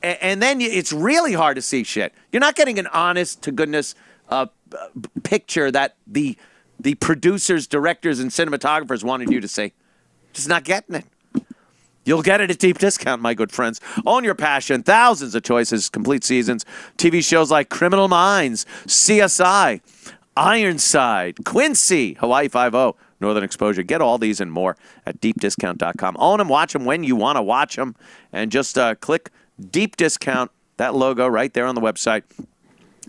And then it's really hard to see shit. You're not getting an honest-to-goodness picture that the producers, directors, and cinematographers wanted you to see. Just not getting it. You'll get it at Deep Discount, my good friends. Own your passion. Thousands of choices, complete seasons. TV shows like Criminal Minds, CSI, Ironside, Quincy, Hawaii Five-0, Northern Exposure. Get all these and more at deepdiscount.com. Own them, watch them when you want to watch them. And just click Deep Discount, that logo right there on the website,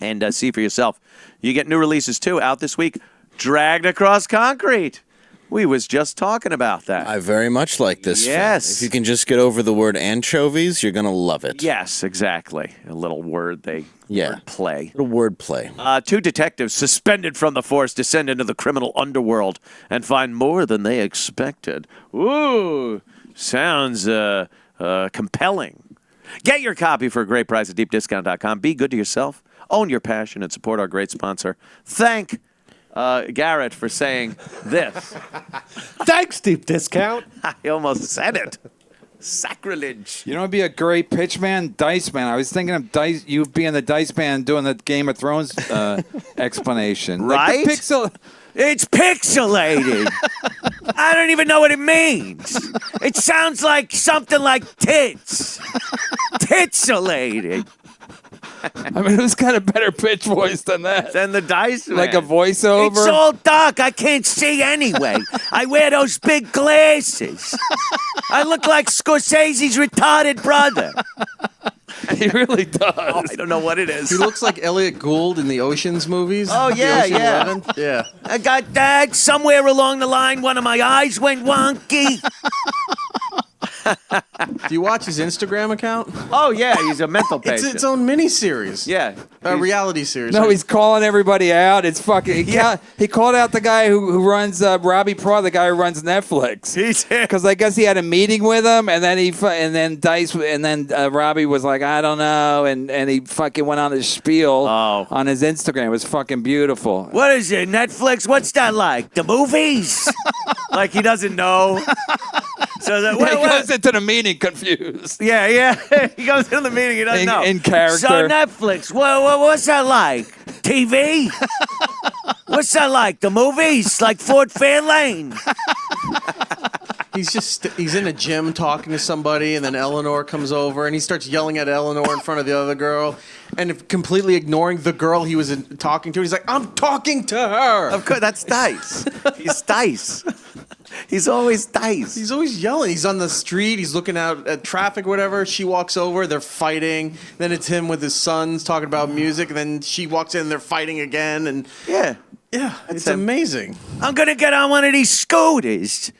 and see for yourself. You get new releases, too, out this week. Dragged Across Concrete. We was just talking about that. I very much like this Yes. film. If you can just get over the word anchovies, you're going to love it. Yes, exactly. A little word play. A little word play. Two detectives suspended from the force descend into the criminal underworld and find more than they expected. Ooh, sounds compelling. Get your copy for a great price at deepdiscount.com. Be good to yourself. Own your passion and support our great sponsor. Thank Garrett for saying this. Thanks, Deep Discount. I almost said it. Sacrilege. You know, it'd be a great pitch, man. Dice Man. I was thinking of Dice. You being the Dice Man doing the Game of Thrones explanation, Right? Like the pixel. It's pixelated. I don't even know what it means. It sounds like something like tits. Titselated. I mean, who's got a better pitch voice than that? Then the Dice Man. Like a voiceover. It's all dark. I can't see anyway. I wear those big glasses. I look like Scorsese's retarded brother. He really does. Oh, I don't know what it is. He looks like Elliot Gould in the Ocean's movies. Oh, The yeah, Ocean yeah. 11. Yeah. I got that. Somewhere along the line, one of my eyes went wonky. Do you watch his Instagram account? Oh, yeah, he's a mental It's patient. its own mini-series. Yeah. A reality series. No, he's calling everybody out. It's fucking. He called out the guy who runs Robbie Pro, the guy who runs Netflix. Because I guess he had a meeting with him, and then Robbie was like, I don't know, and he fucking went on his spiel on his Instagram. It was fucking beautiful. What is it, Netflix? What's that like? The movies? Like he doesn't know. So that, He goes into the meeting confused. Yeah. He goes into the meeting. He doesn't know. In character. So Netflix, what's that like? TV? What's that like? The movies? Like Fort Fairlane? He's in a gym talking to somebody, and then Eleanor comes over, and he starts yelling at Eleanor in front of the other girl, and completely ignoring the girl he was talking to. He's like, I'm talking to her. Of course, that's Dice. He's Dice. He's always Dice. He's always yelling. He's on the street. He's looking out at traffic, whatever. She walks over. They're fighting. Then it's him with his sons talking about music. And then she walks in. They're fighting again. And Yeah. yeah, it's amazing. I'm going to get on one of these scooters.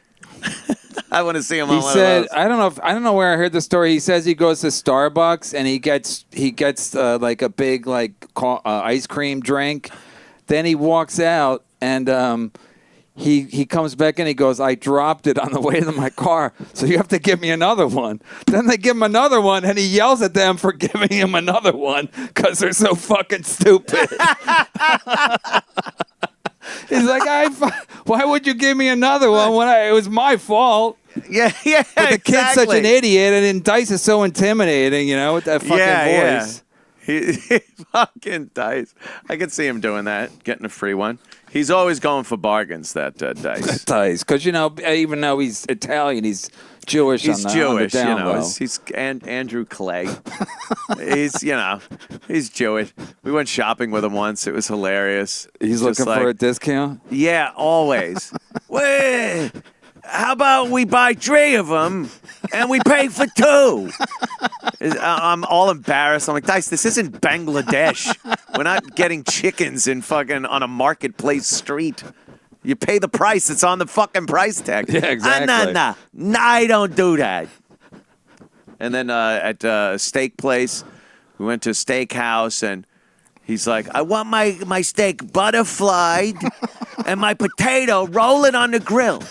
I want to see him He on one said, of those. I don't know where I heard the story. He says he goes to Starbucks and he gets like a big ice cream drink. Then he walks out and he comes back in. He goes, I dropped it on the way to my car, so you have to give me another one. Then they give him another one, and he yells at them for giving him another one because they're so fucking stupid. He's like, why would you give me another one when it was my fault? Yeah, But the kid's such an idiot, and Dice is so intimidating, with that fucking voice. He fucking Dice. I could see him doing that, getting a free one. He's always going for bargains, that Dice. Dice, because, even though he's Italian, he's Jewish. He's on Jewish, the down low. He's Andrew Clay. He's Jewish. We went shopping with him once. It was hilarious. He's looking for a discount? Yeah, always. Wait, how about we buy 3 of them and we pay for 2? I'm all embarrassed. I'm like, Dice, this isn't Bangladesh. We're not getting chickens in fucking on a marketplace street. You pay the price. It's on the fucking price tag. Yeah, exactly. Nah, I don't do that. And then at a steak place, we went to a steakhouse, and he's like, I want my steak butterflied and my potato rolling on the grill.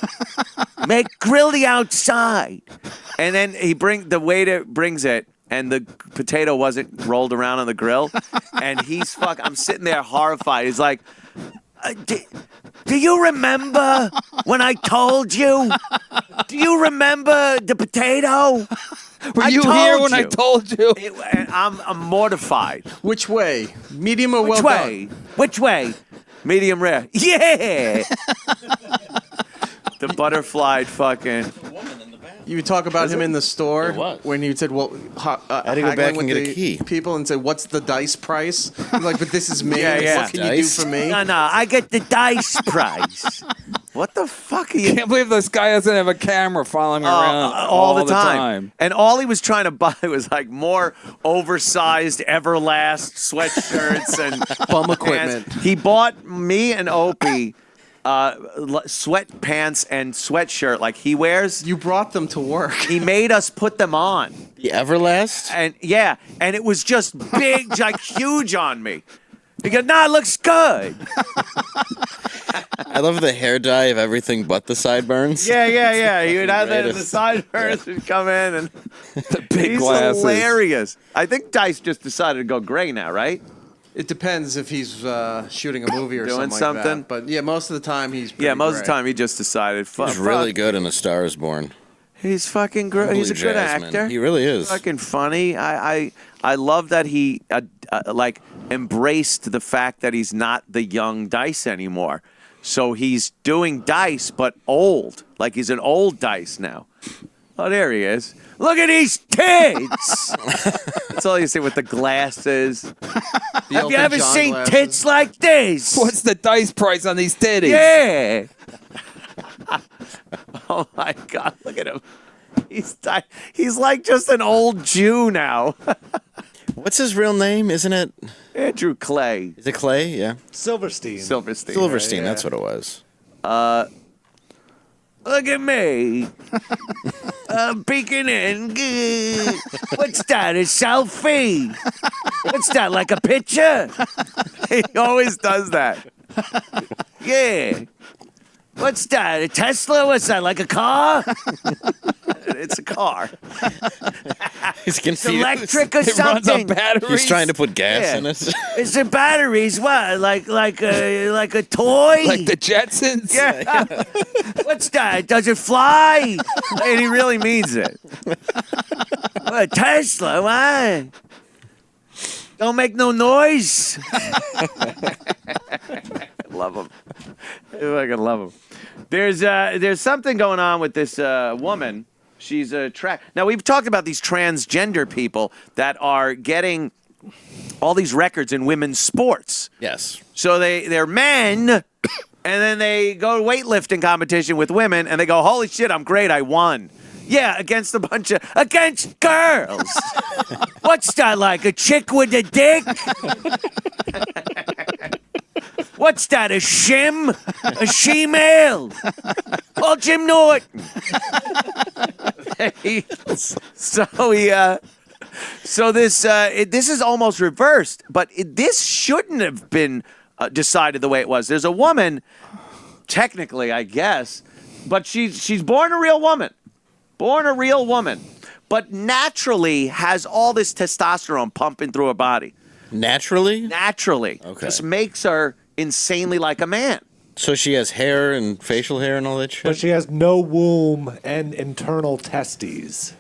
Grill the outside. And then the waiter brings it, and the potato wasn't rolled around on the grill. And I'm sitting there horrified. He's like, do you remember when I told you? Do you remember the potato? Were you here when I told you? I'm mortified. Which way? Medium or well done? Which way? Medium rare. Yeah. The butterflied fucking. You would talk about him in the store It was. when you said, "Well, I had to go back and get a key. People and say, "What's the Dice price?" I'm like, but this is me. Yeah. What can you do Dice? for me? No, I get the Dice price. What the fuck are you? I can't believe this guy doesn't have a camera following me around all the time. And all he was trying to buy was like more oversized Everlast sweatshirts and Bum equipment. pants. He bought me and Opie sweatpants and sweatshirt like he wears. You brought them to work. He made us put them on. The Everlast? And it was just big, like huge on me. He goes, nah, it looks good. I love the hair dye of everything but the sideburns. Yeah. He would have that in the Greatest. sideburns would come in and The big he's glasses. hilarious. I think Dice just decided to go gray now, right? It depends if he's shooting a movie or Doing something like something? that. But yeah, most of the time he's pretty Yeah, most of the gray. time he just decided. He's really good in A Star Is Born. He's fucking great. He's a Blue good Jasmine. actor. He really is. Fucking funny. I love that he like embraced the fact that he's not the young Dice anymore. So he's doing Dice, but old. Like he's an old Dice now. Oh, there he is. Look at these tits. That's all you see with the glasses. Have you Elton ever John seen glasses. tits like this? What's the Dice price on these titties? Yeah. Oh my God! Look at him. He's like just an old Jew now. What's his real name? Isn't it? Andrew Clay. Is it Clay? Yeah. Silverstein. Silverstein, that's what it was. Look at me. I'm peeking in. What's that? A selfie? What's that? Like a picture? He always does that. Yeah. What's that? A Tesla? What's that? Like a car? It's a car. He's It's confused. electric or It runs on something. batteries. He's trying to put gas Yeah. in it. Is the batteries what? Like a toy? Like the Jetsons? Yeah. What's that? Does it fly? And he really means it. What, Tesla? Why? Don't make no noise. Love him. I fucking love him. There's something going on with this woman. She's a Now we've talked about these transgender people that are getting all these records in women's sports. Yes. So they're men, and then they go to weightlifting competition with women, and they go, holy shit, I'm great, I won. Yeah, against girls. What's that like, a chick with a dick? What's that, a shim? A she-male? Call Jim Norton. This is almost reversed, but this shouldn't have been decided the way it was. There's a woman, technically, I guess, but she's born a real woman, but naturally has all this testosterone pumping through her body. Naturally? Naturally. Okay. Just makes her insanely like a man. So she has hair and facial hair and all that shit? But she has no womb and internal testes.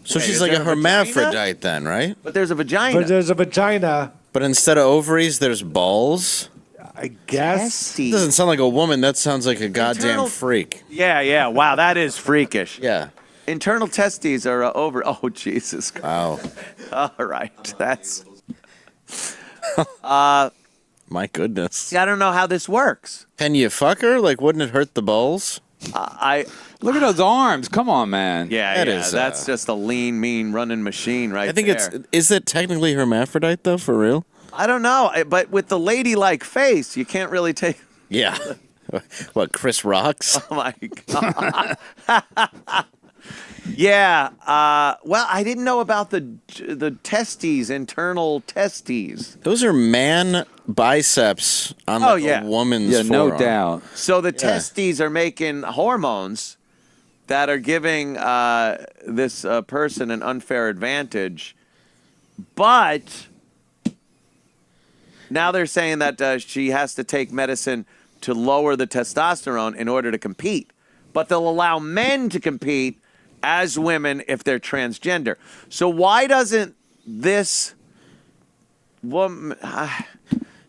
So Wait, she's is like there a a vagina? hermaphrodite then, right? But there's a vagina. But there's a vagina, But instead of ovaries, there's balls? I guess. Testes. Doesn't sound like a woman. That sounds like a goddamn Internal- freak. Yeah. Wow, that is freakish. Yeah. Internal testes are over. Oh, Jesus Christ. Wow. All right. That's. My goodness. I don't know how this works. Can you fuck her? Like, wouldn't it hurt the balls? Look at those arms. Come on, man. That's just a lean, mean running machine right I think there. is it technically hermaphrodite though, for real? I don't know, but with the ladylike face, you can't really take. Yeah. What, Chris Rocks? Oh my God. Yeah. Well, I didn't know about the testes, internal testes. Those are man biceps on like a woman's no forearm. doubt. So the testes are making hormones that are giving this person an unfair advantage, but now they're saying that she has to take medicine to lower the testosterone in order to compete. But they'll allow men to compete as women if they're transgender. So why doesn't this woman... I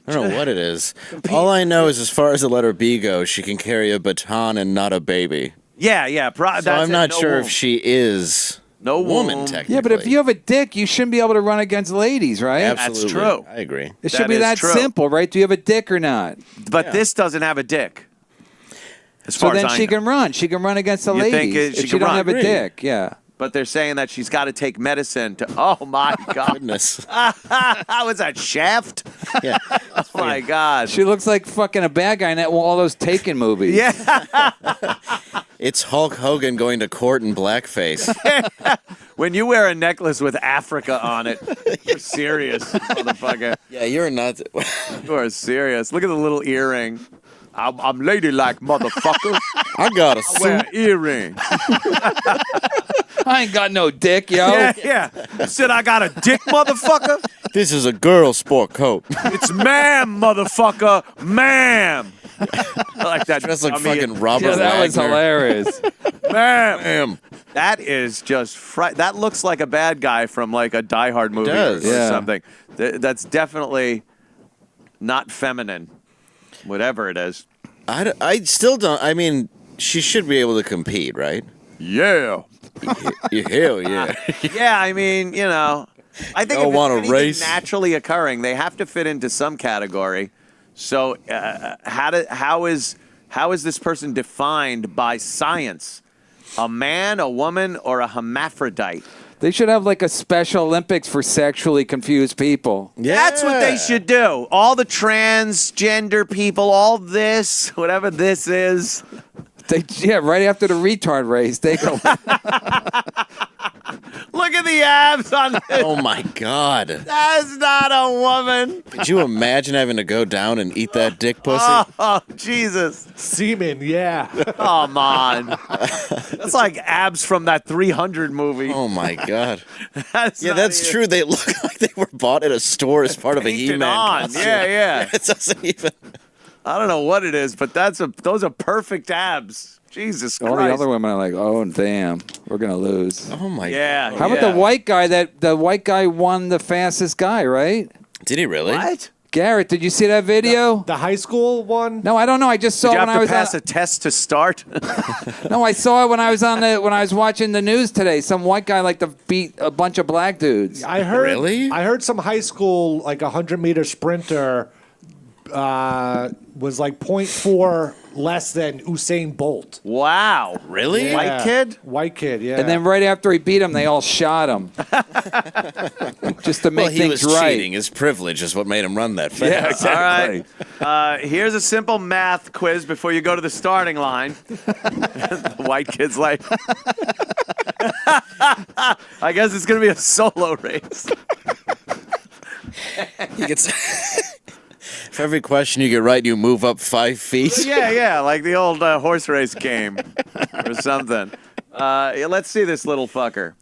don't know what it is. All I know is as far as the letter B goes, she can carry a baton and not a baby. Yeah. So I'm not sure if she is no woman, womb. technically. Yeah, but if you have a dick, you shouldn't be able to run against ladies, right? Absolutely. That's true. I agree. It should That be is that true. simple, right? Do you have a dick or not? But this doesn't have a dick. As So far then as I she know. can run. She can run against the You think ladies she if she can don't run? have a dick. Yeah. But they're saying that she's got to take medicine to... Oh, my God. Goodness. How is that, Shaft? Yeah. Oh, my God. She looks like fucking a bad guy in all those Taken movies. Yeah. It's Hulk Hogan going to court in blackface. When you wear a necklace with Africa on it, you're serious, motherfucker. Yeah, you're not. You are serious. Look at the little earring. I'm ladylike, motherfucker. I got a I wear suit. an earring. I ain't got no dick, yo. Yeah. You said I got a dick, motherfucker? This is a girl sport coat. It's ma'am, motherfucker. Ma'am. I like that. Dressed like dummy. fucking Robert Yeah, that was Wagner. hilarious. Ma'am. Damn. That is just that looks like a bad guy from like a Die Hard movie does. or Yeah. something. That's definitely not feminine, whatever it is. I still don't. I mean, she should be able to compete, right? Yeah. Hell yeah. Yeah, I mean, you know, I think Y'all if want it's a anything race? naturally occurring, they have to fit into some category. So, how is this person defined by science? A man, a woman, or a hermaphrodite? They should have like a Special Olympics for sexually confused people. That's what they should do. All the transgender people, all this, whatever this is. Right after the retard race, they go. Look at the abs on this. Oh my God. That's not a woman. Could you imagine having to go down and eat that dick pussy? Oh, Jesus. Semen, yeah. Come on. That's like abs from that 300 movie. Oh my God. That's Yeah, not that's even true. They look like they were bought at a store as part of a painted He-Man on. costume. Yeah. It doesn't even. I don't know what it is, but those are perfect abs. Jesus Christ. All the other women are like, oh damn, we're gonna lose. Oh my. Yeah. How about the white guy? The white guy won the fastest guy, right? Did he really? What? Garrett, did you see that video? The high school one? No, I don't know. I just saw Did you it when have I to was pass on, a test to start? No, I saw it when I was watching the news today. Some white guy like to beat a bunch of black dudes. I heard. Really? I heard some high school, like 100-meter sprinter, was like 0.4 less than Usain Bolt. Wow. Really? White kid? White kid, yeah. And then right after he beat him, they all shot him. Just to make Well, he things was right. cheating. His privilege is what made him run that fast. Yeah, exactly. All right. Here's a simple math quiz before you go to the starting line. The white kid's like, I guess it's going to be a solo race. He gets for every question you get right, you move up 5 feet. Yeah, like the old horse race game or something. Let's see this little fucker.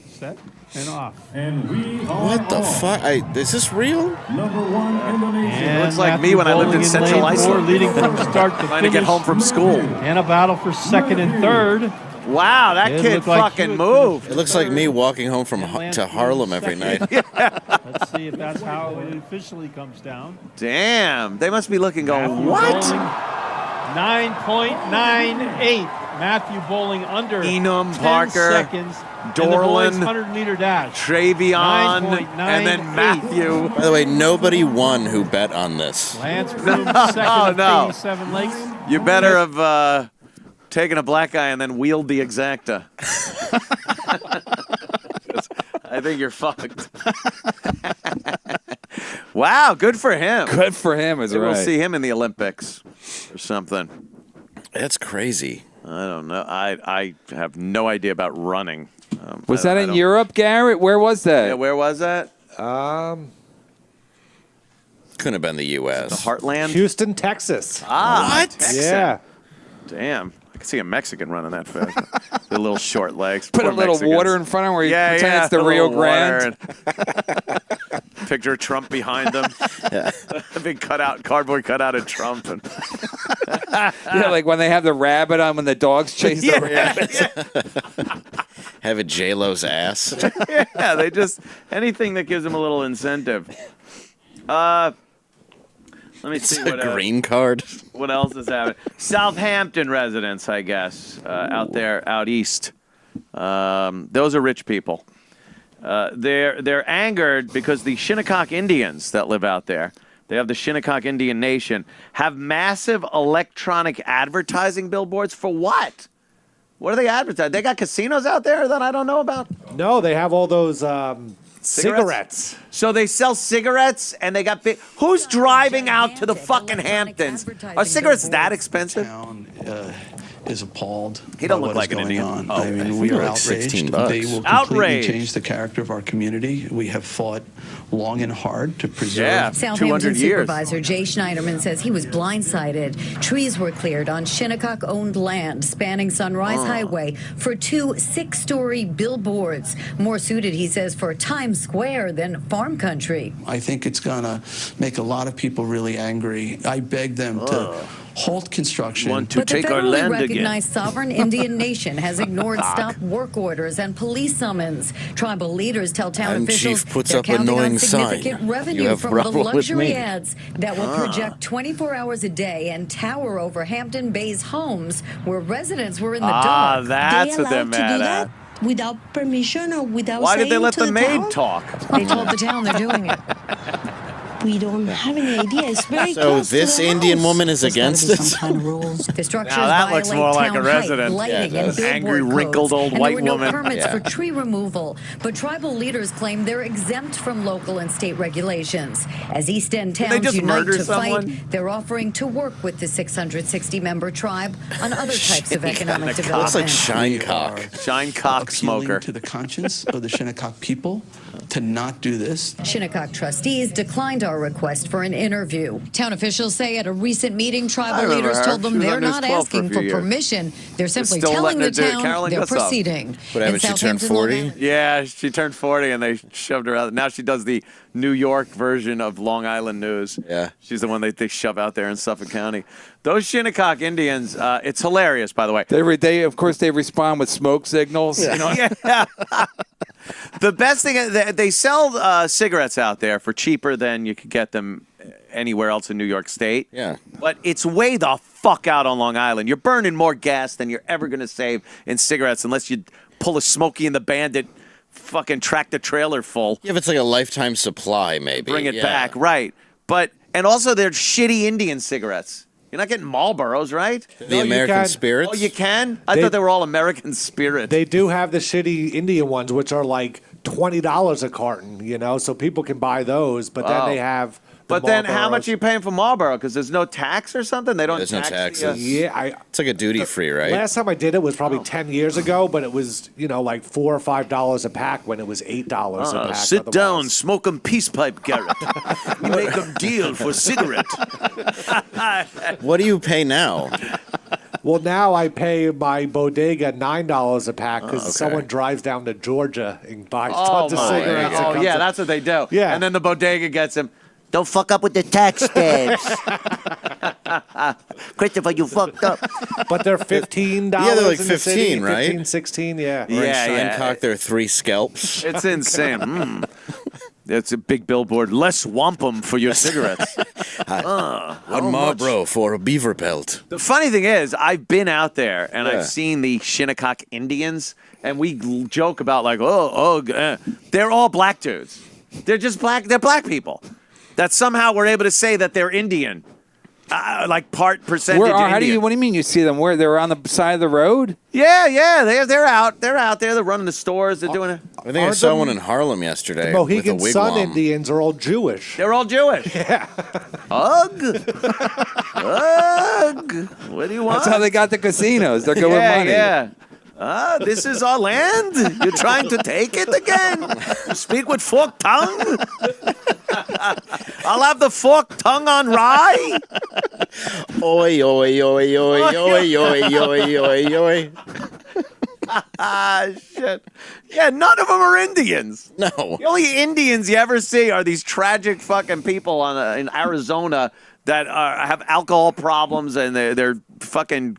Set and off. And we are What the fuck? Is this real? number one in the nation. It looks like me when I lived in Central Iceland. Leading from start to Trying to get home from school. And a battle for second and third. Wow, that It kid looked like fucking he would moved. It looks like me walking home from to Harlem every night. Let's see if that's how it officially comes down. Damn, they must be looking going, Matthew what? Bowling, 9.98. Matthew Bowling under Enum, 10 Parker, seconds in the boys' Dorland, 100-meter dash. Travion, 9.98. and then Matthew. By the way, nobody won who bet on this. Lance Broom, second of no. 87 Lakes. You better have taken a black guy and then wheeled the Exacta. I think you're fucked. Wow, good for him. Good for him, is Maybe right. We'll see him in the Olympics or something. That's crazy. I don't know. I have no idea about running. Was that in Europe, Garrett? Where was that? Yeah, where was that? Couldn't have been the U.S. The Heartland? Houston, Texas. What? Texas. Yeah. Damn. I could see a Mexican running that fast. The little short legs. Put Poor a little Mexicans. water in front of him where he Yeah, pretends yeah, it's the a Rio little Grande. water. Picture Trump behind them. A big cutout, cardboard cutout of Trump. And Yeah, like when they have the rabbit on when the dogs chase the rabbit. Have a J-Lo's ass. yeah, they just anything that gives them a little incentive. Let me It's see a what green card. what else is happening. Southampton residents, I guess, out there, out east. Those are rich people. They're angered because the Shinnecock Indians that live out there, they have the Shinnecock Indian Nation, have massive electronic advertising billboards for what? What are they advertising? They got casinos out there that I don't know about? No, they have all those cigarettes. So they sell cigarettes and they got big. Who's driving out to the fucking Hamptons? Are cigarettes that expensive? Is appalled. He don't by look what like is an going Indian. on. I mean, we are like outraged. $16. They will completely Outraged. change the character of our community. We have fought long and hard to preserve. Yeah, Southampton 200 years. Supervisor Jay Schneiderman says he was blindsided. Trees were cleared on Shinnecock-owned land spanning Sunrise Highway for 2 6-story billboards, more suited, he says, for Times Square than farm country. I think it's going to make a lot of people really angry. I beg them to halt construction. Want to But the take our federally land again. recognized sovereign Indian nation has ignored stop work orders and police summons. Tribal leaders tell town And officials chief puts they're up counting annoying on significant sign. You revenue have from the problem with luxury me. ads that will project 24 hours a day and tower over Hampton Bay's homes where residents were in the dark. That's what they're mad at. Without permission or without Why did they saying let to the maid town? talk? They told the town they're doing it. We don't have any idea. It's very So close to this the Indian house. woman is There's gotta against be it? some kind of rules. The structures Now that looks violate more like town a resident. height, lighting, Yeah, and it does. Angry, billboard wrinkled codes. old And white there were no woman. permits Yeah. for tree removal. But tribal leaders claim they're exempt from local and state regulations. As East End they towns just unite murder to someone? fight, they're offering to work with the 660-member tribe on other types of economic Looks development. like Shinecock. Shine cock appealing smoker. to the conscience of the Shinnecock people to not do this. Shinnecock trustees declined our request for an interview. Town officials say at a recent meeting, I tribal remember leaders her. told She them was they're on News not 12 for a asking few for years. permission. They're simply still telling letting the her do it. town Carolyn they're Gussoff. proceeding. What happened? In She turned Southampton, 40? Long Island- Yeah, she turned 40 and they shoved her out. Now she does the New York version of Long Island News. Yeah. She's the one they shove out there in Suffolk County. Those Shinnecock Indians, it's hilarious, by the way. They of course they respond with smoke signals. You know? Yeah. The best thing, they sell cigarettes out there for cheaper than you could get them anywhere else in New York State. Yeah. But it's way the fuck out on Long Island. You're burning more gas than you're ever going to save in cigarettes unless you pull a Smokey and the Bandit fucking tractor trailer full. Yeah, if it's like a lifetime supply, maybe. Bring it Yeah. back, right. And also they're shitty Indian cigarettes. You're not getting Marlboros, right? The American Spirits? Oh, you can? I thought they were all American Spirit. They do have the shitty Indian ones, which are like $20 a carton, you know, so people can buy those. But then they have. But then how much are you paying for Marlboro? Because there's no tax or something? They don't There's no tax taxes. It's like a duty free, right? Last time I did it was probably 10 years ago, but it was, you know, like $4 or $5 a pack when it was $8 a pack. Sit down, smoke 'em peace pipe, Garrett. We make 'em deal for cigarette. What do you pay now? Well, now I pay my bodega $9 a pack because someone drives down to Georgia and buys tons of cigarettes. Oh, yeah, that's what they do. Yeah. And then the bodega gets him. Don't fuck up with the tax stamps. Christopher, you fucked up. But they're $15. Yeah, they're like in the 15, city, right? 15, 16, yeah. Or in Shinecock, they're 3 scalps. It's insane. It's a big billboard. Less wampum for your cigarettes. One Marlboro for a beaver pelt. The funny thing is, I've been out there and I've seen the Shinnecock Indians, and we joke about like, they're all black dudes. They're just black. They're black people that somehow we're able to say that they're Indian, like percentage. How do Indian. you? What do you mean you see them? Where they're on the side of the road? Yeah, they're out. They're out there. They're running the stores. They're doing it. I think I saw one in Harlem yesterday. The Mohegan with a Sun wigwam. Indians are all Jewish. They're all Jewish. Yeah. Ugh. Ugh. What do you want? That's how they got the casinos. They're good with money. Yeah. This is our land. You're trying to take it again. You speak with forked tongue. I'll have the forked tongue on rye. Oi, oi, oi, oi, oi, oi, oi, oi, oi. Shit. Yeah, none of them are Indians. No. The only Indians you ever see are these tragic fucking people in Arizona that have alcohol problems and they're fucking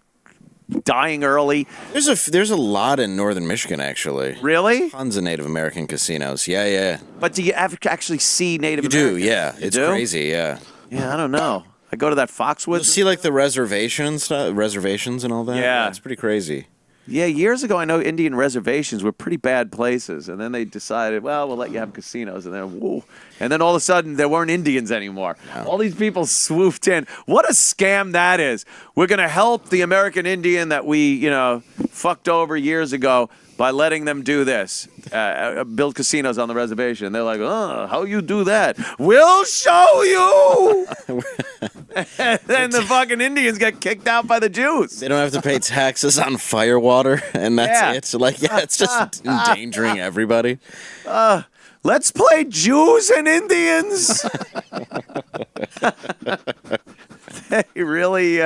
dying early. There's a lot in northern Michigan, actually. Really? Tons of Native American casinos. Yeah. But do you ever actually see Native You Americans? do, yeah. It's crazy, yeah. Yeah, I don't know. I go to that Foxwoods. You see, like, the reservations and all that? Yeah. It's pretty crazy. Yeah, years ago, I know Indian reservations were pretty bad places, and then they decided, well, we'll let you have casinos, and then whoa, and then all of a sudden there weren't Indians anymore. No. All these people swooped in. What a scam that is! We're going to help the American Indian that we, fucked over years ago by letting them do this, build casinos on the reservation. They're like, how you do that? We'll show you! And then the fucking Indians get kicked out by the Jews. They don't have to pay taxes on fire water, and that's it. So, it's just endangering everybody. Let's play Jews and Indians. They really,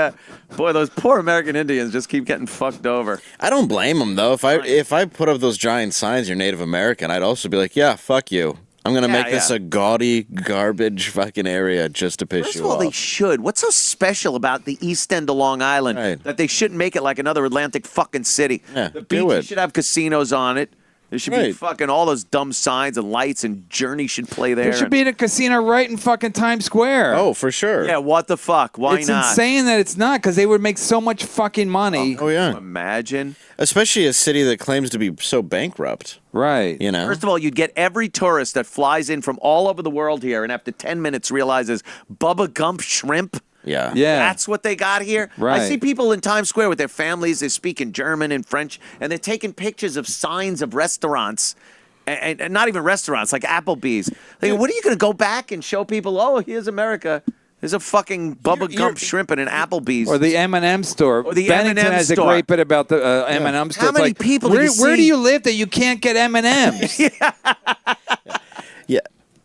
boy, those poor American Indians just keep getting fucked over. I don't blame them, though. If I put up those giant signs, you're Native American, I'd also be like, yeah, fuck you. I'm going to make this a gaudy, garbage fucking area just to piss First you of all, off. they should. What's so special about the East End of Long Island that they shouldn't make it like another Atlantic fucking city? Yeah, the do beaches it. should have casinos on it. There should be fucking all those dumb signs and lights, and Journey should play there. There should be a casino right in fucking Times Square. Oh, for sure. Yeah, what the fuck? Why it's not? It's insane that it's not, because they would make so much fucking money. Oh, yeah. Imagine. Especially a city that claims to be so bankrupt. Right. You know? First of all, you'd get every tourist that flies in from all over the world here, and after 10 minutes realizes Bubba Gump shrimp. Yeah. That's what they got here. Right. I see people in Times Square with their families. They're speaking German and French, and they're taking pictures of signs of restaurants. And not even restaurants, like Applebee's. Like, what are you going to go back and show people, oh, here's America. There's a fucking Bubba Gump shrimp in an Applebee's. Or the M&M store. Or the Bennington M&M has store. a great bit about the M&M store. How It's many like, people where, do you see? where do you live that you can't get M&Ms? Yeah.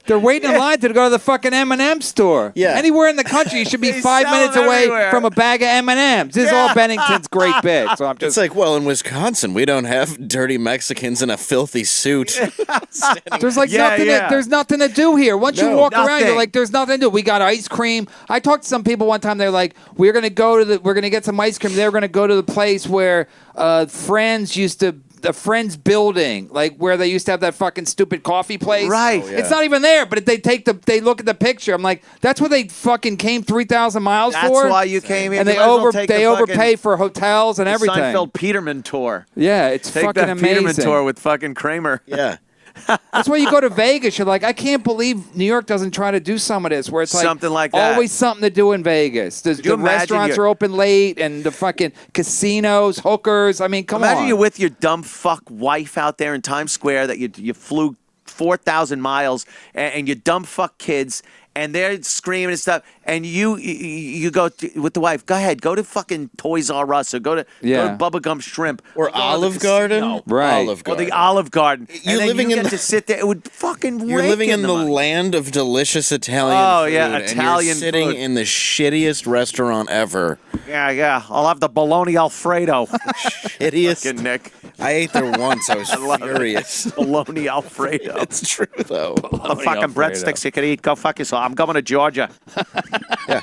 They're waiting in line to go to the fucking M&M store. Yeah. Anywhere in the country, you should be They 5 sell minutes them away everywhere. from a bag of M&Ms. This is all Bennington's great bit. So I'm It's just like, well, in Wisconsin, we don't have dirty Mexicans in a filthy suit. there's like nothing. There's nothing to do here. Once you walk around, you're like, there's nothing to do. We got ice cream. I talked to some people one time. They're like, we're gonna get some ice cream. They're gonna go to the place where Friends used to. The Friends building, like where they used to have that fucking stupid coffee place. Right. Oh, yeah. It's not even there, but they look at the picture. I'm like, that's what they fucking came 3,000 miles That's for. why you came here. And You they might as well take the overpay fucking for hotels and everything. Seinfeld Peterman tour. Yeah, it's Take fucking that amazing. Peterman tour with fucking Kramer. Yeah. That's why you go to Vegas. You're like, I can't believe New York doesn't try to do some of this, where it's like something like that. Always something to do in Vegas. The restaurants are open late, and the fucking casinos, hookers. I mean, come on. Imagine you're with your dumb fuck wife out there in Times Square that you flew 4,000 miles, and your dumb fuck kids, and they're screaming and stuff, and you go with the wife. Go ahead, go to fucking Toys R Us or go to Bubblegum Shrimp or Olive Garden, no. Right? Olive Garden. Or the Olive Garden. You're living to sit there. It would fucking. You're living in the land of delicious Italian. Oh food, yeah, and Italian you're sitting food. in the shittiest restaurant ever. Yeah. I'll have the bologna Alfredo. Shittiest. Fucking Nick. I ate there once. I was furious. Bologna Alfredo. It's true though. The fucking breadsticks you could eat. Go fuck yourself. I'm going to Georgia.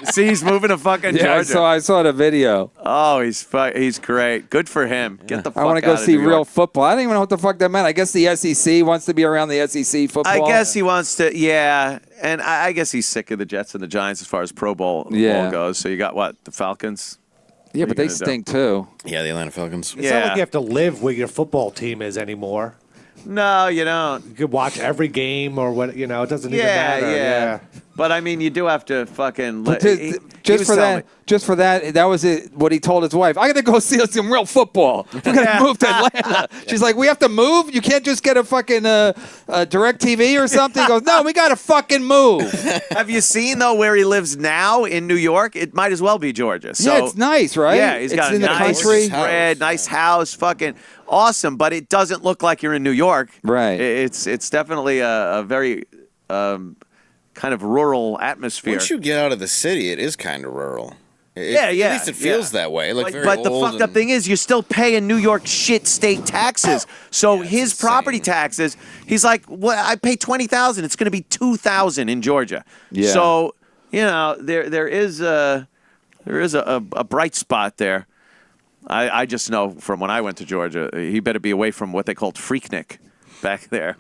See, he's moving to fucking Georgia. I saw the video. Oh, he's great. Good for him. Get the fuck out. I want to go see New York. real football. I don't even know what the fuck that meant. I guess the SEC wants to be around the SEC football. I guess he wants to, yeah. And I guess he's sick of the Jets and the Giants as far as Pro Bowl goes. So you got what? The Falcons? Yeah, but they stink too. Yeah, the Atlanta Falcons. It's not like you have to live where your football team is anymore. No, you don't. You could watch every game or what, it doesn't even matter. Yeah. But I mean, you do have to fucking Just for that, that was it. What he told his wife, I got to go see some real football. We're gonna move to Atlanta. She's like, we have to move. You can't just get a fucking direct TV or something. He goes, no, we got to fucking move. Have you seen though where he lives now in New York? It might as well be Georgia. So, yeah, it's nice, right? Yeah, he's got a nice spread, nice house, fucking awesome. But it doesn't look like you're in New York. Right. It's definitely a very kind of rural atmosphere. Once you get out of the city, it is kind of rural. At least it feels that way. Like very but the old fucked up thing is, you're still paying New York shit state taxes. So his property taxes, he's like, "Well, I pay $20,000. It's going to be $2,000 in Georgia." Yeah. So there is a bright spot there. I just know from when I went to Georgia, he better be away from what they called Freaknik back there,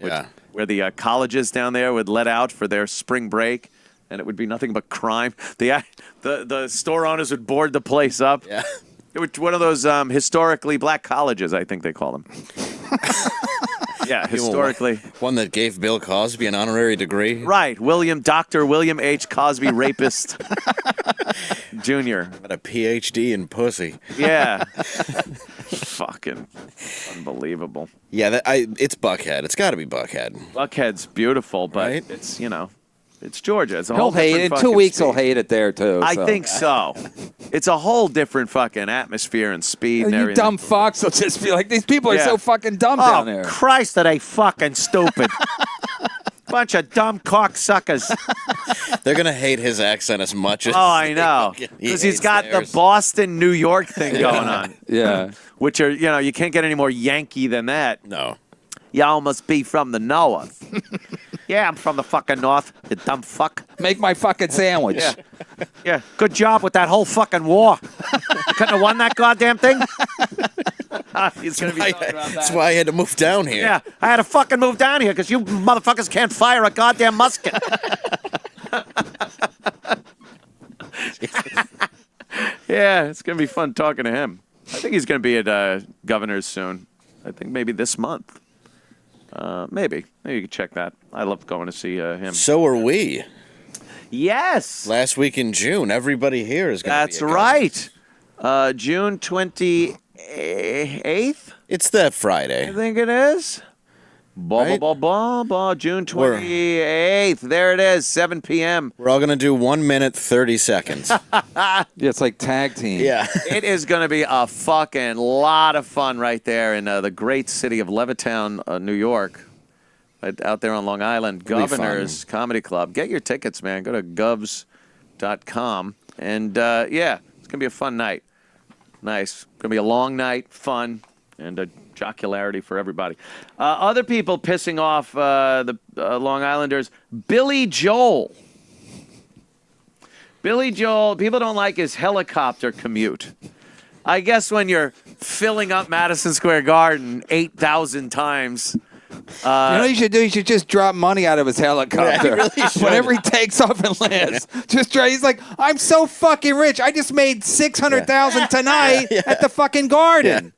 where the colleges down there would let out for their spring break. And it would be nothing but crime. The store owners would board the place up. Yeah. It was one of those historically black colleges, I think they call them. Yeah, historically. One that gave Bill Cosby an honorary degree. Right. Dr. William H. Cosby, rapist Jr. Got a PhD in pussy. Yeah. Fucking unbelievable. Yeah, it's Buckhead. It's got to be Buckhead. Buckhead's beautiful, but it's, it's Georgia. It's a he'll whole hate it. In 2 weeks, he'll hate it there, too. I think so. It's a whole different fucking atmosphere and speed and everything. You dumb fucks will just be like, these people are so fucking dumb down there. Oh, Christ, are they fucking stupid. Bunch of dumb cocksuckers. They're going to hate his accent as much as... Oh, I know. Because he's got the Boston, New York thing going on. Yeah. Which are, you can't get any more Yankee than that. No. Y'all must be from the north. Yeah, I'm from the fucking north, you dumb fuck. Make my fucking sandwich. Yeah. Good job with that whole fucking war. You couldn't have won that goddamn thing? He's gonna be talking about that. That's why I had to move down here. Yeah, I had to fucking move down here because you motherfuckers can't fire a goddamn musket. Yeah, it's going to be fun talking to him. I think he's going to be at Governor's soon. I think maybe this month. Maybe you can check that. I love going to see him. So are we. Yes. Last week in June, everybody here is going to be That's right. June 28th? It's that Friday. I think it is. June 28th. There it is, 7 p.m. We're all going to do 1 minute, 30 seconds. Yeah, it's like tag team. Yeah. It is going to be a fucking lot of fun right there in the great city of Levittown, New York. Right out there on Long Island. Governor's Comedy Club. Get your tickets, man. Go to govs.com. And, it's going to be a fun night. Nice. Going to be a long night, fun, and a jocularity for everybody. Other people pissing off the Long Islanders. Billy Joel. Billy Joel, people don't like his helicopter commute. I guess when you're filling up Madison Square Garden 8,000 times. You know what you should do? You should just drop money out of his helicopter. Yeah, he really whenever he takes off and lands. Just try. He's like, I'm so fucking rich. I just made $600,000 tonight at the fucking Garden.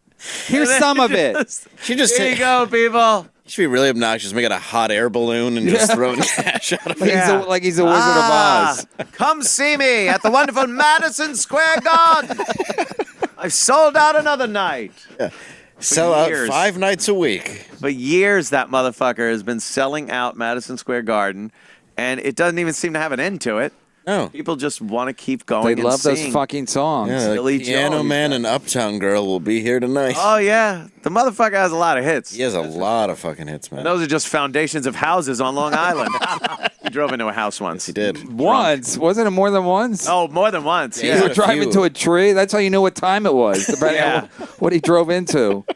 Here's some of it. She just Here you go, people. You should be really obnoxious. Make it a hot air balloon and just throwing cash out of it. Like he's a Wizard of Oz. Come see me at the wonderful Madison Square Garden. I've sold out another night. Yeah. Sell years. out 5 nights a week. For years, that motherfucker has been selling out Madison Square Garden, and it doesn't even seem to have an end to it. No. People just want to keep going. They and love those seeing. fucking songs. Yeah, Billy like Piano Joel, Man and Uptown Girl will be here tonight. Oh, yeah. The motherfucker has a lot of hits. He has a lot of fucking hits, man. And those are just foundations of houses on Long Island. He drove into a house once. He did. Once. Wasn't it more than once? Oh, more than once. Yeah. You were a driving few. to a tree? That's how you knew what time it was. Yeah. What he drove into.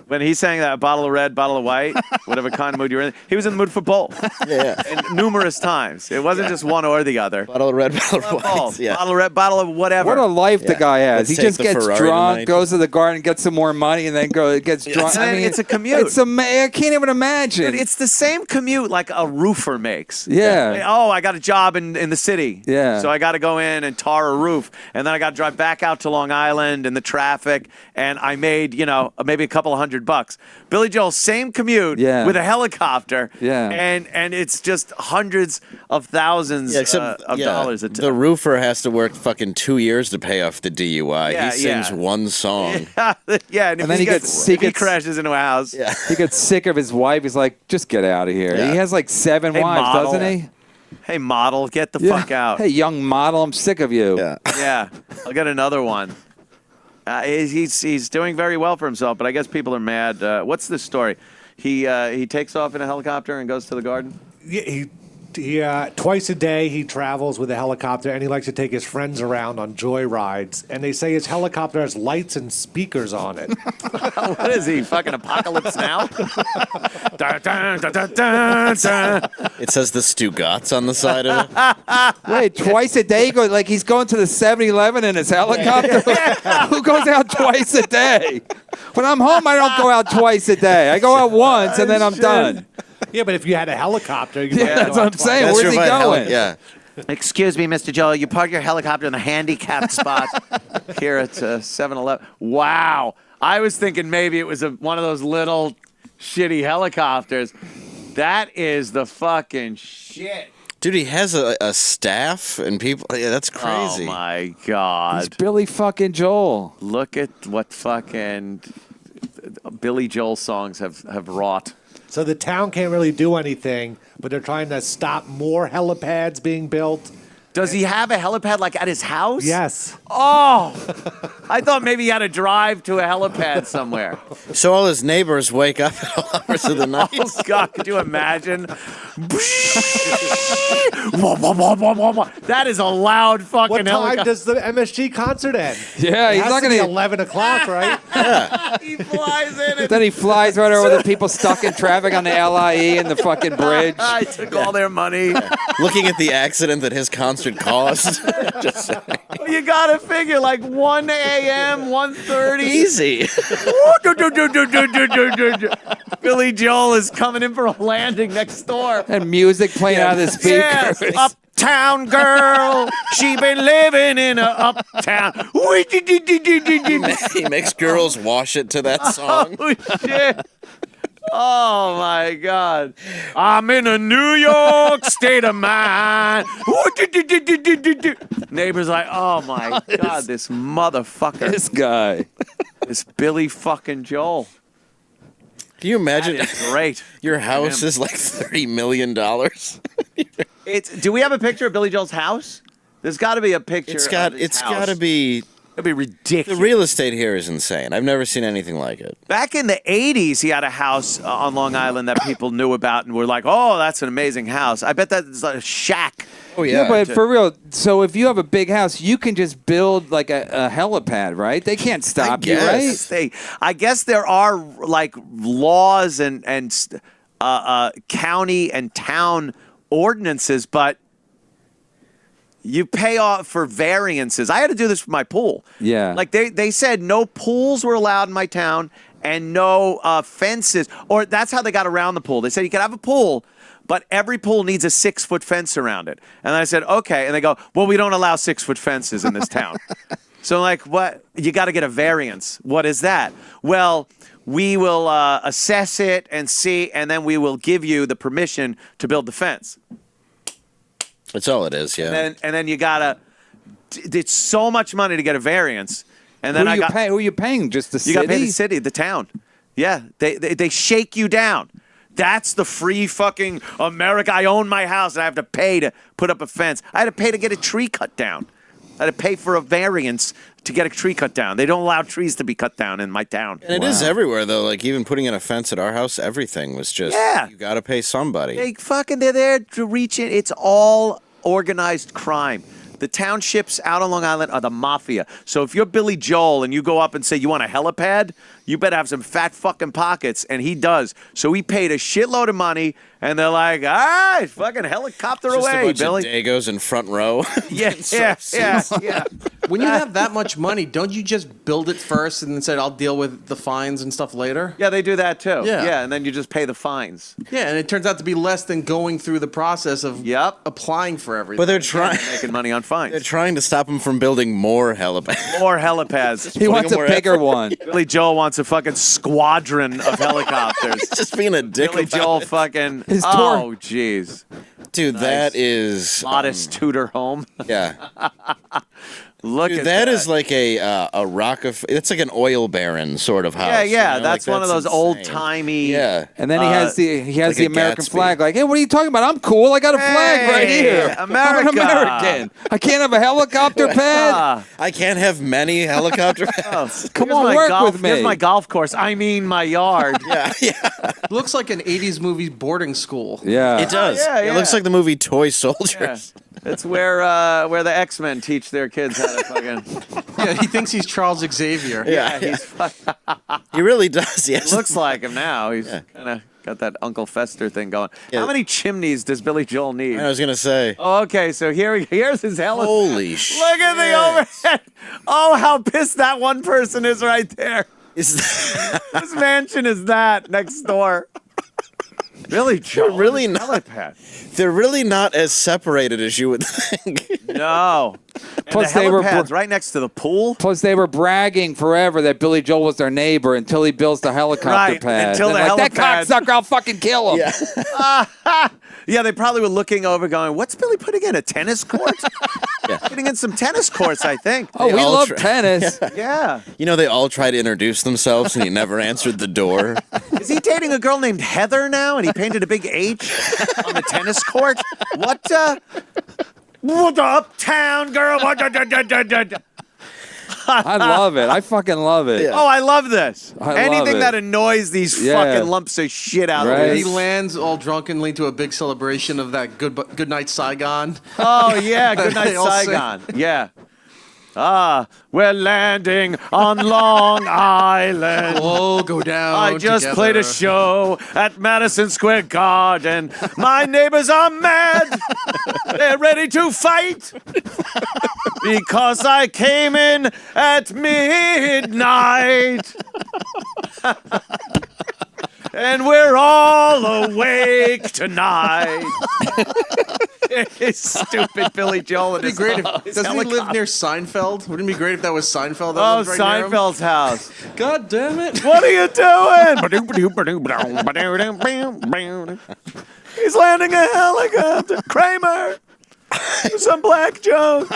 When he sang that bottle of red, bottle of white, whatever kind of mood you were in, he was in the mood for both. Yeah. And numerous times. It wasn't just one or the other. Bottle of red, bottle of white. Both. Yeah. Bottle of red, bottle of whatever. What a life the Yeah. guy has. Let's He take just the gets Ferrari drunk, tonight. goes to the garden, gets some more money, and then gets drunk. It's a commute. I can't even imagine. Dude, it's the same commute like a roofer makes. Yeah. Oh, I got a job in the city. Yeah. So I got to go in and tar a roof. And then I got to drive back out to Long Island in the traffic. And I made, maybe a couple of $100. Billy Joel, same commute Yeah. with a helicopter. Yeah. And it's just hundreds of thousands of dollars a The roofer has to work fucking 2 years to pay off the DUI. Yeah, He sings one song. Yeah. And, And then he crashes into a house. Yeah. He gets sick of his wife. He's like, just get out of here. Yeah. He has like 7 Hey, wives, model. doesn't he? Hey, model, get the fuck out. Hey, young model, I'm sick of you. Yeah. Yeah, I'll get another one. He's doing very well for himself, but I guess people are mad. What's the story? He takes off in a helicopter and goes to the garden? Yeah, he twice a day he travels with a helicopter, and he likes to take his friends around on joy rides. And they say his helicopter has lights and speakers on it. What is he, fucking Apocalypse Now? Dun, dun, dun, dun, dun, dun. It says the Stugatz on the side of it. Wait, twice a day? He's going to the 7-Eleven in his helicopter? Who goes out twice a day? When I'm home, I don't go out twice a day. I go out once, and then I'm done. Yeah, but if you had a helicopter, you Yeah, that's what I'm saying. That's Where's he your going? Yeah. Excuse me, Mr. Joel, you park your helicopter in the handicapped spot here at 7-Eleven. Wow. I was thinking maybe it was one of those little shitty helicopters. That is the fucking shit. Dude, he has a staff and people. Yeah, that's crazy. Oh, my God. He's Billy fucking Joel. Look at what fucking Billy Joel songs have wrought. So the town can't really do anything, but they're trying to stop more helipads being built. Does he have a helipad like at his house? Yes. Oh, I thought maybe he had to drive to a helipad somewhere. So all his neighbors wake up at all hours of the night. Oh, God, could you imagine? That is a loud fucking What time helicopter. does the MSG concert end? Yeah, It he's has not to be going to. 11 o'clock, right? He flies in and Then he flies right over the people stuck in traffic on the LIE and the fucking bridge. I took all their money. Looking at the accident that his concert caused. Just saying. You gotta figure like 1 a.m., 1:30. Easy. Billy Joel is coming in for a landing next door. And music playing out of the speakers. Yes, uptown girl. She been living in a uptown. He makes girls wash it to that song. Oh, shit. Oh, my God. I'm in a New York state of mind. Neighbor's like, oh, my God, this motherfucker. This guy. This Billy fucking Joel. Can you imagine? That is great. Your house is like $30 million. Do we have a picture of Billy Joel's house? There's got to be a picture. It's got to be. It'd be ridiculous. The real estate here is insane. I've never seen anything like it. Back in the 80s, he had a house on Long Island that people knew about and were like, oh, that's an amazing house. I bet that's a shack. Oh, Yeah, but for real, so if you have a big house, you can just build like a helipad, right? They can't stop you, right? I guess there are like laws and county and town ordinances, but you pay off for variances. I had to do this for my pool. Yeah. Like they said no pools were allowed in my town and no fences. Or that's how they got around the pool. They said you can have a pool, but every pool needs a 6-foot fence around it. And I said, okay. And they go, well, we don't allow 6-foot fences in this town. So I'm like, what? You got to get a variance. What is that? Well, we will assess it and see, and then we will give you the permission to build the fence. That's all it is, yeah. And then you gotta. It's so much money to get a variance, and then Who are you paying? Just the city? You got to pay the city, the town. Yeah, they shake you down. That's the free fucking America. I own my house, and I have to pay to put up a fence. I had to pay to get a tree cut down. I had to pay for a variance to get a tree cut down. They don't allow trees to be cut down in my town. And it is everywhere, though. Like, even putting in a fence at our house, everything was just, you got to pay somebody. They're there to reach in. It's all organized crime. The townships out on Long Island are the mafia. So if you're Billy Joel and you go up and say you want a helipad, you better have some fat fucking pockets, and he does. So he paid a shitload of money, and they're like, all right, fucking helicopter Just away, a bunch Billy. of Dagos in front row. Yeah. When you have that much money, don't you just build it first and then say, I'll deal with the fines and stuff later? Yeah, they do that too. Yeah. And then you just pay the fines. Yeah, and it turns out to be less than going through the process of applying for everything. But they're trying making money on fines. They're trying to stop him from building more helipads. More helipads. He wants a bigger one. Billy Joel wants a fucking squadron of helicopters. Just being a dick. Billy Joel fucking. Oh, jeez. Dude, that is modest Tudor home. Yeah. Look Dude, at that is like a it's like an oil baron sort of house. Yeah, you know? that's like, one of those insane. old timey. Yeah, and then he has like the a American Gatsby. flag. Like, hey, what are you talking about? I'm cool. I got a flag right here. America. I'm an American. I can't have a helicopter pad. I can't have many helicopter pads. Come Here's on, my work golf, with me. Here's my golf course. I mean my yard. Looks like an 80s movie boarding school. Yeah. It does. It looks like the movie Toy Soldiers. It's where the X-Men teach their kids how to fucking. Yeah, he thinks he's Charles Xavier. He's He really does. Yes. looks like him now. He's kind of got that Uncle Fester thing going. How many chimneys does Billy Joel need? I was gonna say. Okay, so here's his helipad. Holy shit! Look at the overhead. Oh, how pissed that one person is right there. This mansion is that next door. Billy Joel. They're really not. Helipad. They're really not as separated as you would think. No. Plus the they were helipad's right next to the pool. Plus, they were bragging forever that Billy Joel was their neighbor until he builds the helicopter Right, pad. until They're the like, helipad- that cocksucker, I'll fucking kill him. Yeah, they probably were looking over going, what's Billy putting in, a tennis court? Putting in some tennis courts, I think. Oh, we all love try- tennis. Yeah. You know, they all try to introduce themselves, and he never answered the door. Is he dating a girl named Heather now, and he painted a big H on the tennis court? What uptown girl? I love it. I fucking love it. Oh, I love this. I love Anything it. that annoys these Yeah. fucking lumps of shit out Right. of He me. lands all drunkenly to a big celebration of that Good Night Saigon. Oh, yeah, good night, They all sing. Saigon. Yeah. We're landing on Long Island. Oh, go down. I just played a together. show at Madison Square Garden. My neighbors are mad. They're ready to fight because I came in at midnight. And we're all awake tonight. Stupid Billy Joel. It'd be great if doesn't he live near Seinfeld? Wouldn't it be great if that was Seinfeld? That Oh, lives right near him? Seinfeld's house. God damn it! What are you doing? He's landing a helicopter. Kramer, some black jokes.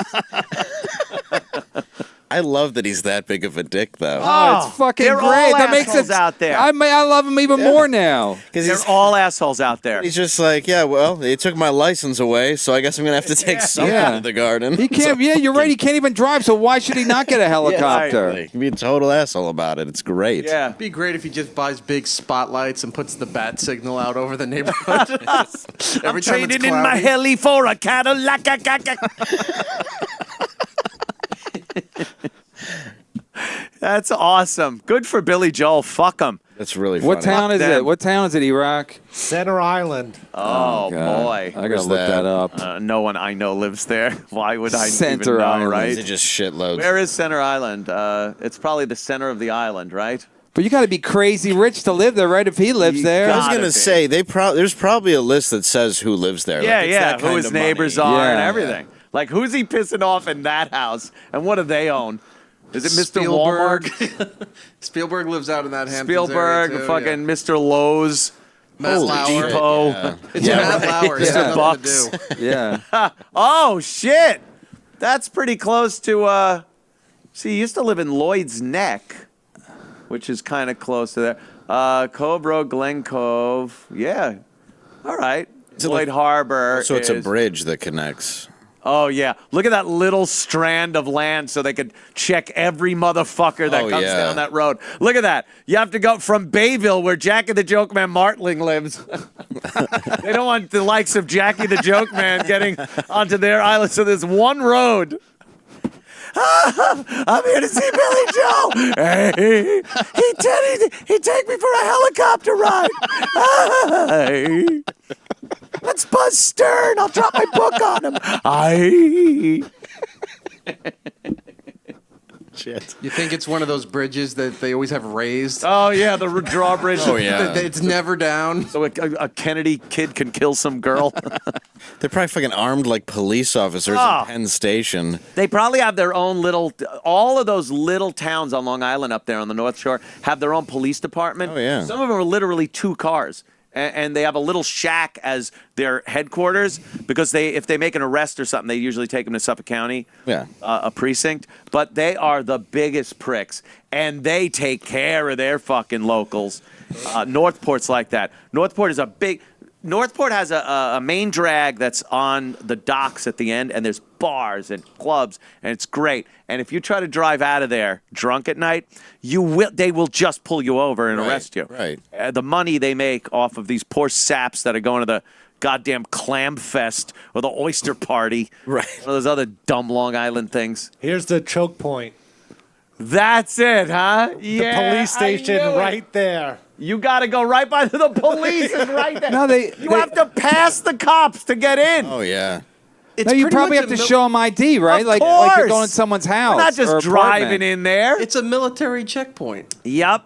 I love that he's that big of a dick, though. Oh, it's fucking they're great. all That makes assholes it out there. I love him even more now. They're all assholes out there. He's just like, yeah, well, they took my license away, so I guess I'm going to have to take something Yeah. to the garden. He can't. So Yeah, you're right. He can't even drive. So why should he not get a helicopter? Exactly. He can be a total asshole about it. It's great. Yeah. It'd be great if he just buys big spotlights and puts the bat signal out over the neighborhood. Every time it's Trading in my cloudy. heli for a Cadillac. That's awesome. Good for Billy Joel. Fuck him. That's really funny. What town is them. it? What town is it? Iraq. Center Island. Oh, God. boy. I gotta Where's look that? that up. No one I know lives there. Why would I Center even know, Island. right? They're just shitloads. Where is Center Island? It's probably the center of the island, right? But you got to be crazy rich to live there, right? If he lives You there. I was gotta going be. to say, there's probably a list that says who lives there. Yeah, Like, it's yeah. that Who kind his of neighbors money. are and Yeah. everything. Like, who's he pissing off in that house? And what do they own? Is it Mr. Spielberg. Walmart? Spielberg lives out in that Hamptons Spielberg, area too, fucking Mr. Lowe's. Matt Lauer. Depot. Yeah. It's Matt Lauer. It's got nothing Bucks. to do. Yeah. Oh, shit. That's pretty close to, see, you used to live in Lloyd's Neck, which is kind of close to there. Cove Road, Glen Cove. Yeah. All right. Lloyd Harbor. So it's a is- bridge that connects. Oh, yeah. Look at that little strand of land so they could check every motherfucker that comes down that road. Look at that. You have to go from Bayville, where Jackie the Joke Man Martling lives. They don't want the likes of Jackie the Joke Man getting onto their island. So there's one road. I'm here to see Billy Joe. Hey, he take me for a helicopter ride. Hey. Let's buzz Stern. I'll drop my book on him. Shit. You think it's one of those bridges that they always have raised? Oh, yeah, the drawbridge. Oh, yeah. It's never down. So a Kennedy kid can kill some girl. They're probably fucking armed like police officers Oh. in Penn Station. They probably have their own little, all of those little towns on Long Island up there on the North Shore have their own police department. Oh, yeah. Some of them are literally 2 cars. And they have a little shack as their headquarters because if they make an arrest or something, they usually take them to Suffolk County, a precinct. But they are the biggest pricks, and they take care of their fucking locals. Northport's like that. Northport has a main drag that's on the docks at the end, and there's bars and clubs, and it's great. And if you try to drive out of there drunk at night, they will just pull you over and arrest you. Right. The money they make off of these poor saps that are going to the goddamn clam fest or the oyster party, Right. Or those other dumb Long Island things. Here's the choke point. That's it, huh? The police station right there. You got to go right by the police is right there. No, you have to pass the cops to get in. Oh, yeah. It's No, you pretty probably much have to a show them ID, right? Of Like course. you're going to someone's house. We're not just or driving apartment. in there. It's a military checkpoint. Yep.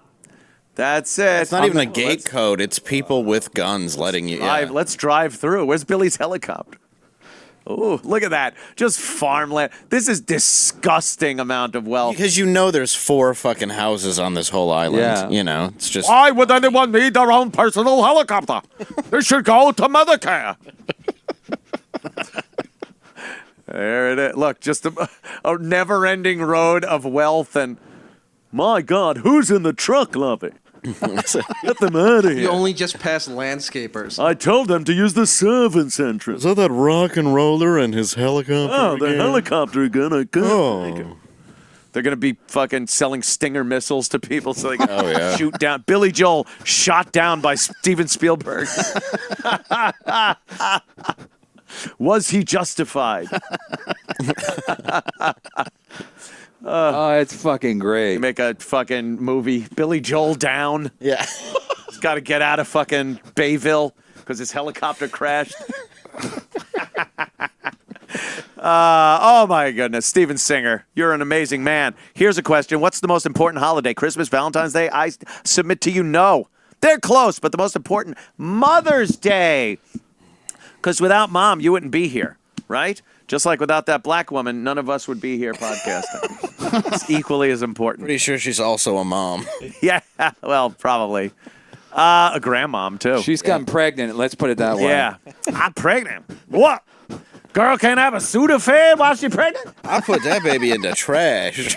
That's it. It's not even a gate code. It's people with guns letting you. Yeah. Let's drive through. Where's Billy's helicopter? Oh, look at that. Just farmland. This is disgusting amount of wealth. Because you know there's 4 fucking houses on this whole island. Yeah. You know, it's just. Why would anyone need their own personal helicopter? They should go to Medicare. There it is. Look, just a never-ending road of wealth and, my God, who's in the truck, Lovey? Get them out of here. You only just pass landscapers. I told them to use the servants entrance. Is that rock and roller and his helicopter? Oh, the helicopter gonna go. Oh. They're gonna be fucking selling Stinger missiles to people so they can Oh, yeah. shoot down. Billy Joel shot down by Steven Spielberg. Was he justified? Oh, it's fucking great. You make a fucking movie, Billy Joel down. Yeah. He's got to get out of fucking Bayville because his helicopter crashed. Oh my goodness, Steven Singer, you're an amazing man. Here's a question: what's the most important holiday? Christmas, Valentine's Day? I submit to you, no. They're close, but the most important, Mother's Day. Because without Mom, you wouldn't be here, right? Just like without that black woman, none of us would be here podcasting. It's equally as important. Pretty sure she's also a mom. Yeah, well, probably. A grandmom, too. She's gotten pregnant. Let's put it that way. Yeah. I'm pregnant. What? Girl can't have a Sudafed while she's pregnant? I put that baby in the trash.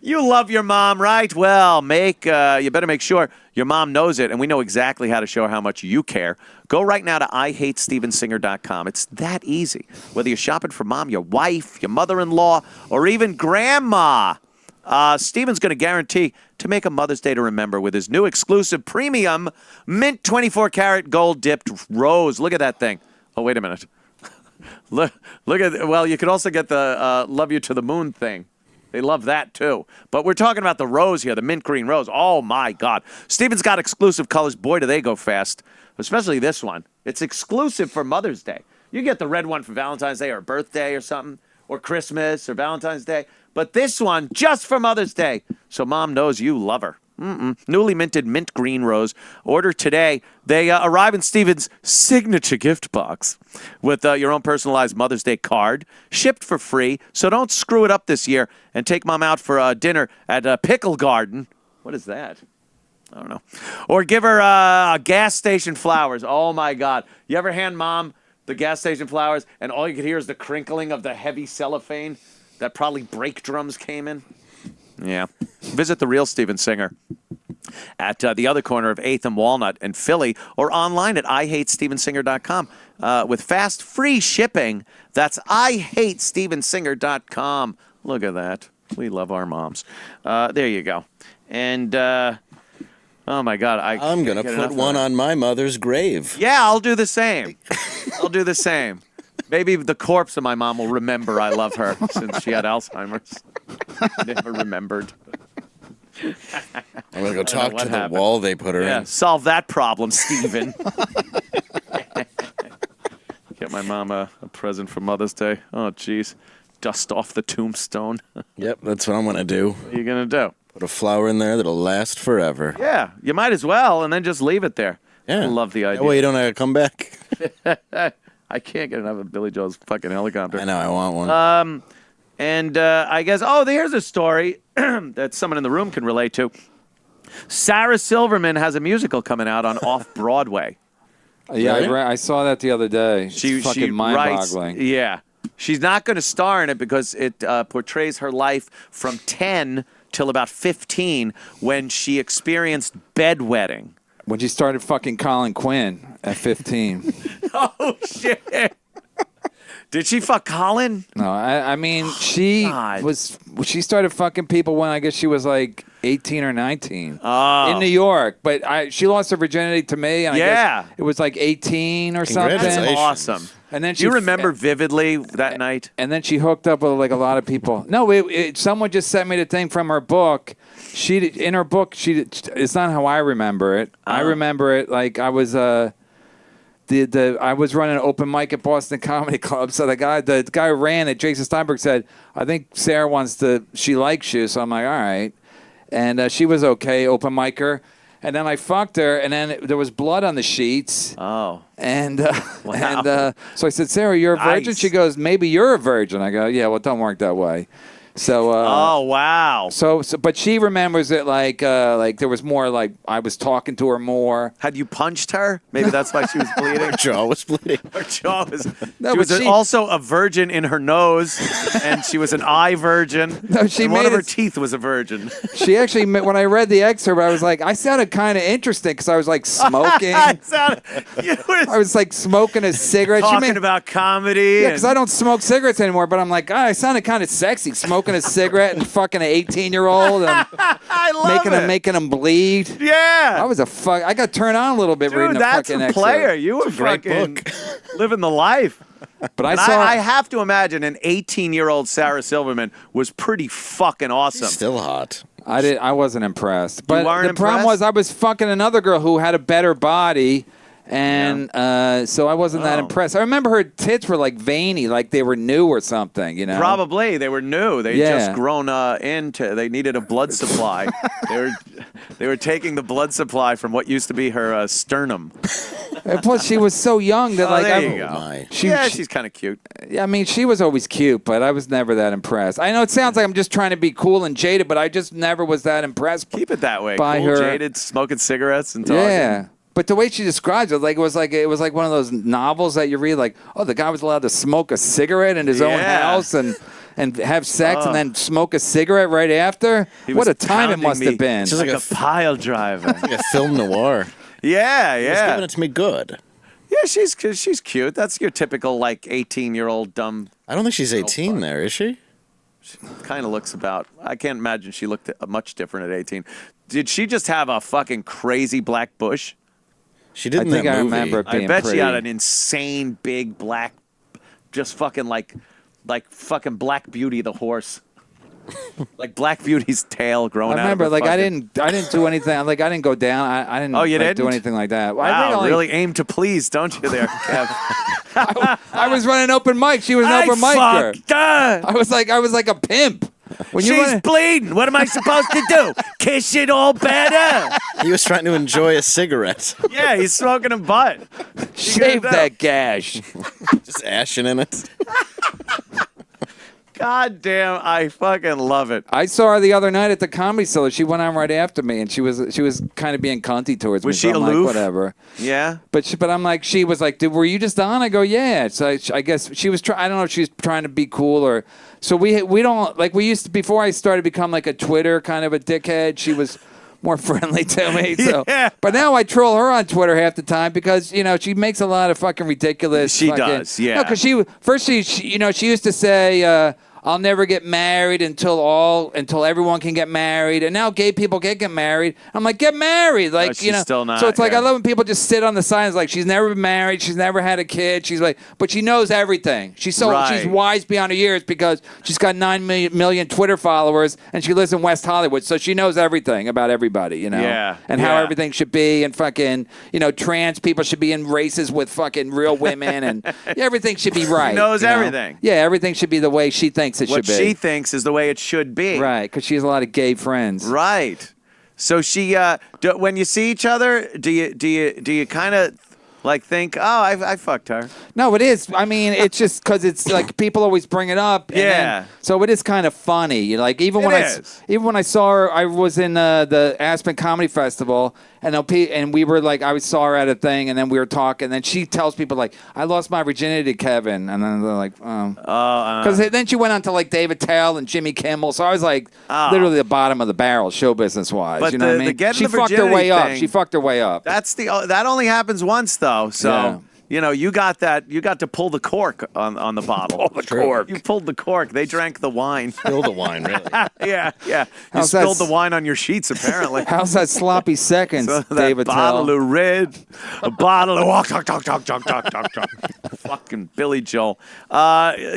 You love your mom, right? Well, you better make sure your mom knows it, and we know exactly how to show her how much you care. Go right now to IHateStevenSinger.com. It's that easy. Whether you're shopping for mom, your wife, your mother-in-law, or even grandma, Steven's going to guarantee to make a Mother's Day to remember with his new exclusive premium mint 24-karat gold-dipped rose. Look at that thing. Oh, wait a minute. Look at. Well, you could also get the Love You to the Moon thing. They love that, too. But we're talking about the rose here, the mint green rose. Oh, my God. Steven's got exclusive colors. Boy, do they go fast, especially this one. It's exclusive for Mother's Day. You get the red one for Valentine's Day or birthday or something, or Christmas or Valentine's Day. But this one, just for Mother's Day, so Mom knows you love her. Newly minted mint green rose. Order today. They arrive in Steven's signature gift box with your own personalized Mother's Day card, shipped for free. So don't screw it up this year and take Mom out for dinner at Pickle Garden. What is that? I don't know. Or give her gas station flowers. Oh, my God. You ever hand Mom the gas station flowers and all you could hear is the crinkling of the heavy cellophane that probably brake drums came in? Yeah. Visit the real Steven Singer at the other corner of 8th and Walnut in Philly or online at IHateStevenSinger.com with fast, free shipping. That's IHateStevenSinger.com. Look at that. We love our moms. There you go. And, oh, my God. I'm going to put one on my mother's grave. Yeah, I'll do the same. I'll do the same. Maybe the corpse of my mom will remember I love her since she had Alzheimer's. Never remembered. I'm going to go talk to the wall they put her in. Solve that problem, Steven. Get my mom a present for Mother's Day. Oh, jeez. Dust off the tombstone. Yep, that's what I'm going to do. What are you going to do? Put a flower in there that'll last forever. Yeah, you might as well, and then just leave it there. Yeah. I love the idea. That way you don't have to come back. I can't get enough of Billy Joel's fucking helicopter. I know, I want one. And I guess, here's a story that someone in the room can relate to. Sarah Silverman has a musical coming out on Off-Broadway. Yeah, really? I saw that the other day. It's fucking mind-boggling. Yeah. She's not going to star in it because it portrays her life from 10 till about 15 when she experienced bedwetting. When she started fucking Colin Quinn at 15. Oh, shit. Did she fuck Colin? No, I mean, she started fucking people when I guess she was like 18 or 19 in New York. But she lost her virginity to me, and I guess it was like 18 or something. That's awesome. And then you remember vividly that night? And then she hooked up with like a lot of people. No, someone just sent me the thing from her book. In her book, it's not how I remember it. I remember it like I was I was running an open mic at Boston Comedy Club. So the guy who ran it, Jason Steinberg, said, "I think Sarah she likes you." So I'm like, all right. And she was okay, open micer. And then I fucked her, and then there was blood on the sheets. Oh. And so I said, "Sarah, you're a virgin?" She goes, "Maybe you're a virgin." I go, "Yeah, well, it don't work that way." So. Oh, wow. So, but she remembers it like there was more like I was talking to her more. Had you punched her? Maybe that's why she was bleeding. Her jaw was bleeding. Her jaw was. She was also a virgin in her nose, and she was an eye virgin. No, one of her teeth was a virgin. She actually, when I read the excerpt, I was like, I sounded kind of interesting because I was like smoking. I was like smoking a cigarette. Talking about comedy. Yeah, because I don't smoke cigarettes anymore. But I'm like, I sounded kind of sexy smoking a cigarette and fucking an 18-year-old and making him bleed. Yeah, I was I got turned on a little bit reading the fucking excerpt. Player. You were fucking living the life. But I have to imagine an 18-year-old Sarah Silverman was pretty fucking awesome. Still hot. I wasn't impressed. But the impressed? problem was I was fucking another girl who had a better body. And so I wasn't that impressed. I remember her tits were like veiny, like they were new or something, you know? Probably. They were new. They'd just grown they needed a blood supply. They were taking the blood supply from what used to be her sternum. And plus, she was so young that there you go. She's kind of cute. Yeah, I mean, she was always cute, but I was never that impressed. I know it sounds like I'm just trying to be cool and jaded, but I just never was that impressed. Keep it that way. By cool, her. Jaded, smoking cigarettes and talking. Yeah. But the way she describes it, it was like one of those novels that you read, like, the guy was allowed to smoke a cigarette in his own house and have sex and then smoke a cigarette right after. What a time it must have been! She's like a pile driver, like a film noir. Yeah. He's giving it to me good. Yeah, she's cute. That's your typical 18-year-old dumb. I don't think she's 18 there, is she? She kind of looks about. I can't imagine she looked much different at 18. Did she just have a fucking crazy black bush? She did in that movie. I remember it being I bet pretty. she had an insane big black, just fucking like fucking Black Beauty the horse, like Black Beauty's tail growing out. I remember, of her I didn't do anything. Like I didn't go down. I didn't. Oh, you do didn't anything like that. Wow, really aim to please, don't you, there, Kev? I was running open mic. She was an open micer. I was like a pimp. She's bleeding. What am I supposed to do? Kiss it all better? He was trying to enjoy a cigarette. Yeah, he's smoking a butt. Shave that gash. Just ashing in it. God damn, I fucking love it. I saw her the other night at the Comedy Cellar. She went on right after me, and she was kind of being cunty towards me. Was she so I'm aloof? like, whatever. Yeah. But I'm like, she was like, were you just on? I go, yeah. So I guess she was I don't know if she was trying to be cool or. So we don't like we used to before I started to become like a Twitter kind of a dickhead. She was more friendly to me. So. Yeah. But now I troll her on Twitter half the time because she makes a lot of fucking ridiculous. She does, yeah. No, because she she used to say. I'll never get married until everyone can get married, and now gay people can get married. I'm like, get married, like she's still not, So it's like yeah. I love when people just sit on the signs like she's never been married, she's never had a kid. She's like, but she knows everything. She's Right. wise beyond her years because she's got 9 million Twitter followers and she lives in West Hollywood, so she knows everything about everybody, Yeah, and how yeah. everything should be, and fucking trans people should be in races with fucking real women, and everything should be right. She knows everything. Yeah, everything should be the way she thinks it What should be. she thinks is the way it should be. Right, because she has a lot of gay friends. Right. So she, when you see each other, do you kind of like think, oh, I fucked her? No, it is. I mean, it's just because it's like people always bring it up. And Yeah. then- so it is kind of funny. Like even It when is. even when I saw her, I was in the Aspen Comedy Festival, and we were like, I saw her at a thing, and then we were talking, and then she tells people like, I lost my virginity to Kevin, and then they're like, oh, because then she went on to like David Tell and Jimmy Kimmel, so I was like, literally the bottom of the barrel, show business wise. But You know what I mean? getting She the fucked her way virginity up. thing- She fucked her way up. That only happens once though. So. Yeah. You got that. You got to pull the cork on the bottle. Pull the cork. You pulled the cork. They drank the wine. Spill the wine, really. Yeah. You How's that spilled the wine on your sheets, apparently. How's that sloppy seconds, So that David bottle Tell? of red, a bottle of talk. Fucking Billy Joel.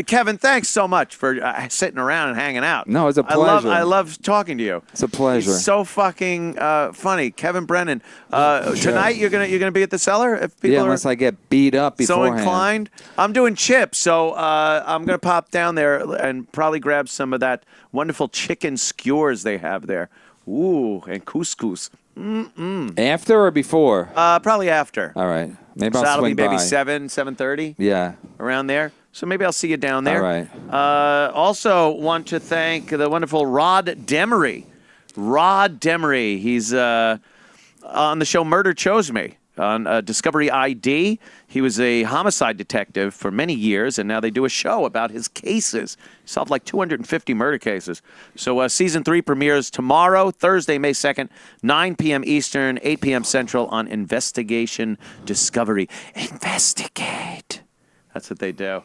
Kevin, thanks so much for sitting around and hanging out. No, it's a pleasure. I love talking to you. It's a pleasure. He's so fucking funny, Kevin Brennan. Tonight you're gonna be at the Cellar if people Yeah, are unless I get beat up so beforehand. inclined. I'm doing chips, so I'm gonna pop down there and probably grab some of that wonderful chicken skewers they have there. Ooh, and couscous. After or before? Probably after. All right. Maybe So I'll that'll swing be maybe by. 7:30 Yeah. around there. So maybe I'll see you down there. All right. Also want to thank the wonderful Rod Demery. Rod Demery. He's on the show Murder Chose Me on Discovery ID. He was a homicide detective for many years, and now they do a show about his cases. He solved like 250 murder cases. So season 3 premieres tomorrow, Thursday, May 2nd, 9 p.m. Eastern, 8 p.m. Central on Investigation Discovery. Investigate. That's what they do.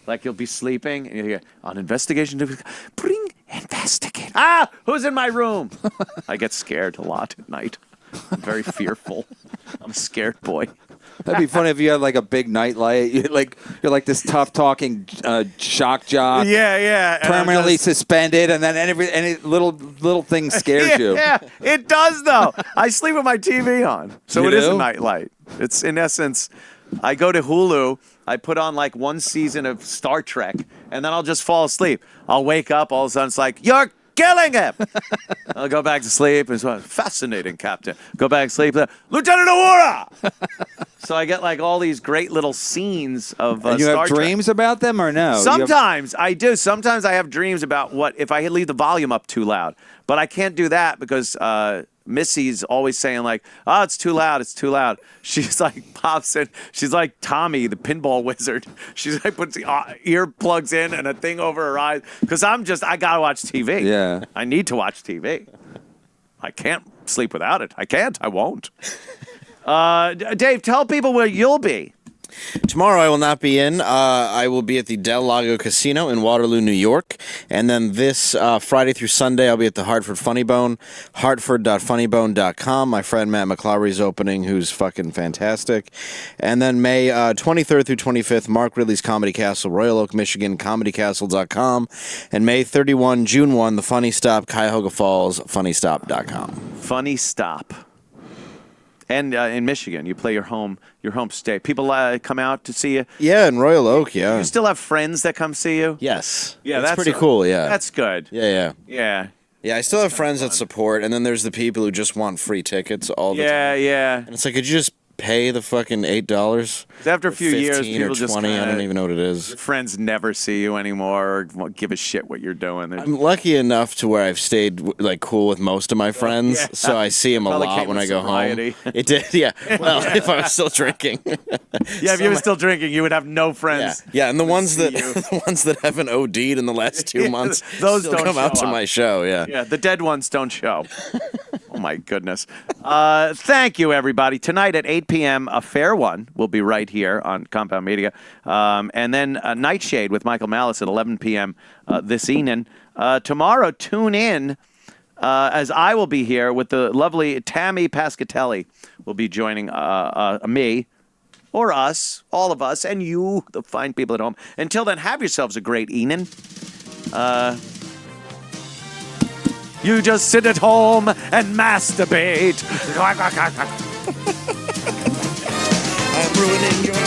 Like you'll be sleeping, and you hear, on Investigation Discovery, bring investigate. Ah, who's in my room? I get scared a lot at night. I'm very fearful. I'm a scared boy. That'd be funny if you had like a big nightlight. You're like this tough talking shock jock. Yeah. And I'm Permanently just- suspended, and then any little thing scares you. Yeah, it does though. I sleep with my TV on, so You it is a do? nightlight. It's in essence, I go to Hulu. I put on like one season of Star Trek, and then I'll just fall asleep. I'll wake up, all of a sudden it's like, you're killing him. I'll go back to sleep. It's fascinating, Captain. Go back to sleep. Lieutenant Uhura. So I get like all these great little scenes of And you Star have Trek. dreams about them or no? You have- Sometimes I do. Sometimes I have dreams about what if I leave the volume up too loud. But I can't do that because Missy's always saying like, "Oh, it's too loud. It's too loud." She's like pops in. She's like Tommy, the pinball wizard. She's like puts the earplugs in and a thing over her eyes because I gotta watch TV. Yeah. I need to watch TV. I can't sleep without it. I can't. I won't. Dave, tell people where you'll be. Tomorrow I will not be in. I will be at the Del Lago Casino in Waterloo, New York. And then this Friday through Sunday, I'll be at the Hartford Funny Bone, hartford.funnybone.com. My friend Matt McClowry's opening, who's fucking fantastic. And then May 23rd through 25th, Mark Ridley's Comedy Castle, Royal Oak, Michigan, comedycastle.com. And May 31, June 1, the Funny Stop, Cuyahoga Falls, funnystop.com. Funny Stop. And in Michigan, you play your home state. People come out to see you. Yeah, in Royal Oak, yeah. You still have friends that come see you? Yes. Yeah, that's pretty cool, yeah. That's good. Yeah. Yeah, I still have friends that support, and then there's the people who just want free tickets all the time. Yeah. And it's like, could you just pay the fucking $8? After a few years, 15 people or just 20, I don't even know what it is. Your friends never see you anymore or won't give a shit what you're doing. I'm lucky enough to where I've stayed like cool with most of my friends, so I see them a Probably lot came when with I go sobriety. home. It did, yeah. Well, if I was still drinking. Yeah, if you were still drinking, you would have no friends. Yeah, and the ones that haven't OD'd in the last 2 months, those still don't come out show to up. my show. Yeah. Yeah, the dead ones don't show. Oh my goodness. Thank you, everybody. Tonight at 8 p.m., a fair one will be right here on Compound Media. And then Nightshade with Michael Malice at 11 p.m. This evening. Tomorrow, tune in as I will be here with the lovely Tammy Pascatelli will be joining me or us, all of us, and you, the fine people at home. Until then, have yourselves a great evening. You just sit at home and masturbate. I'm ruining your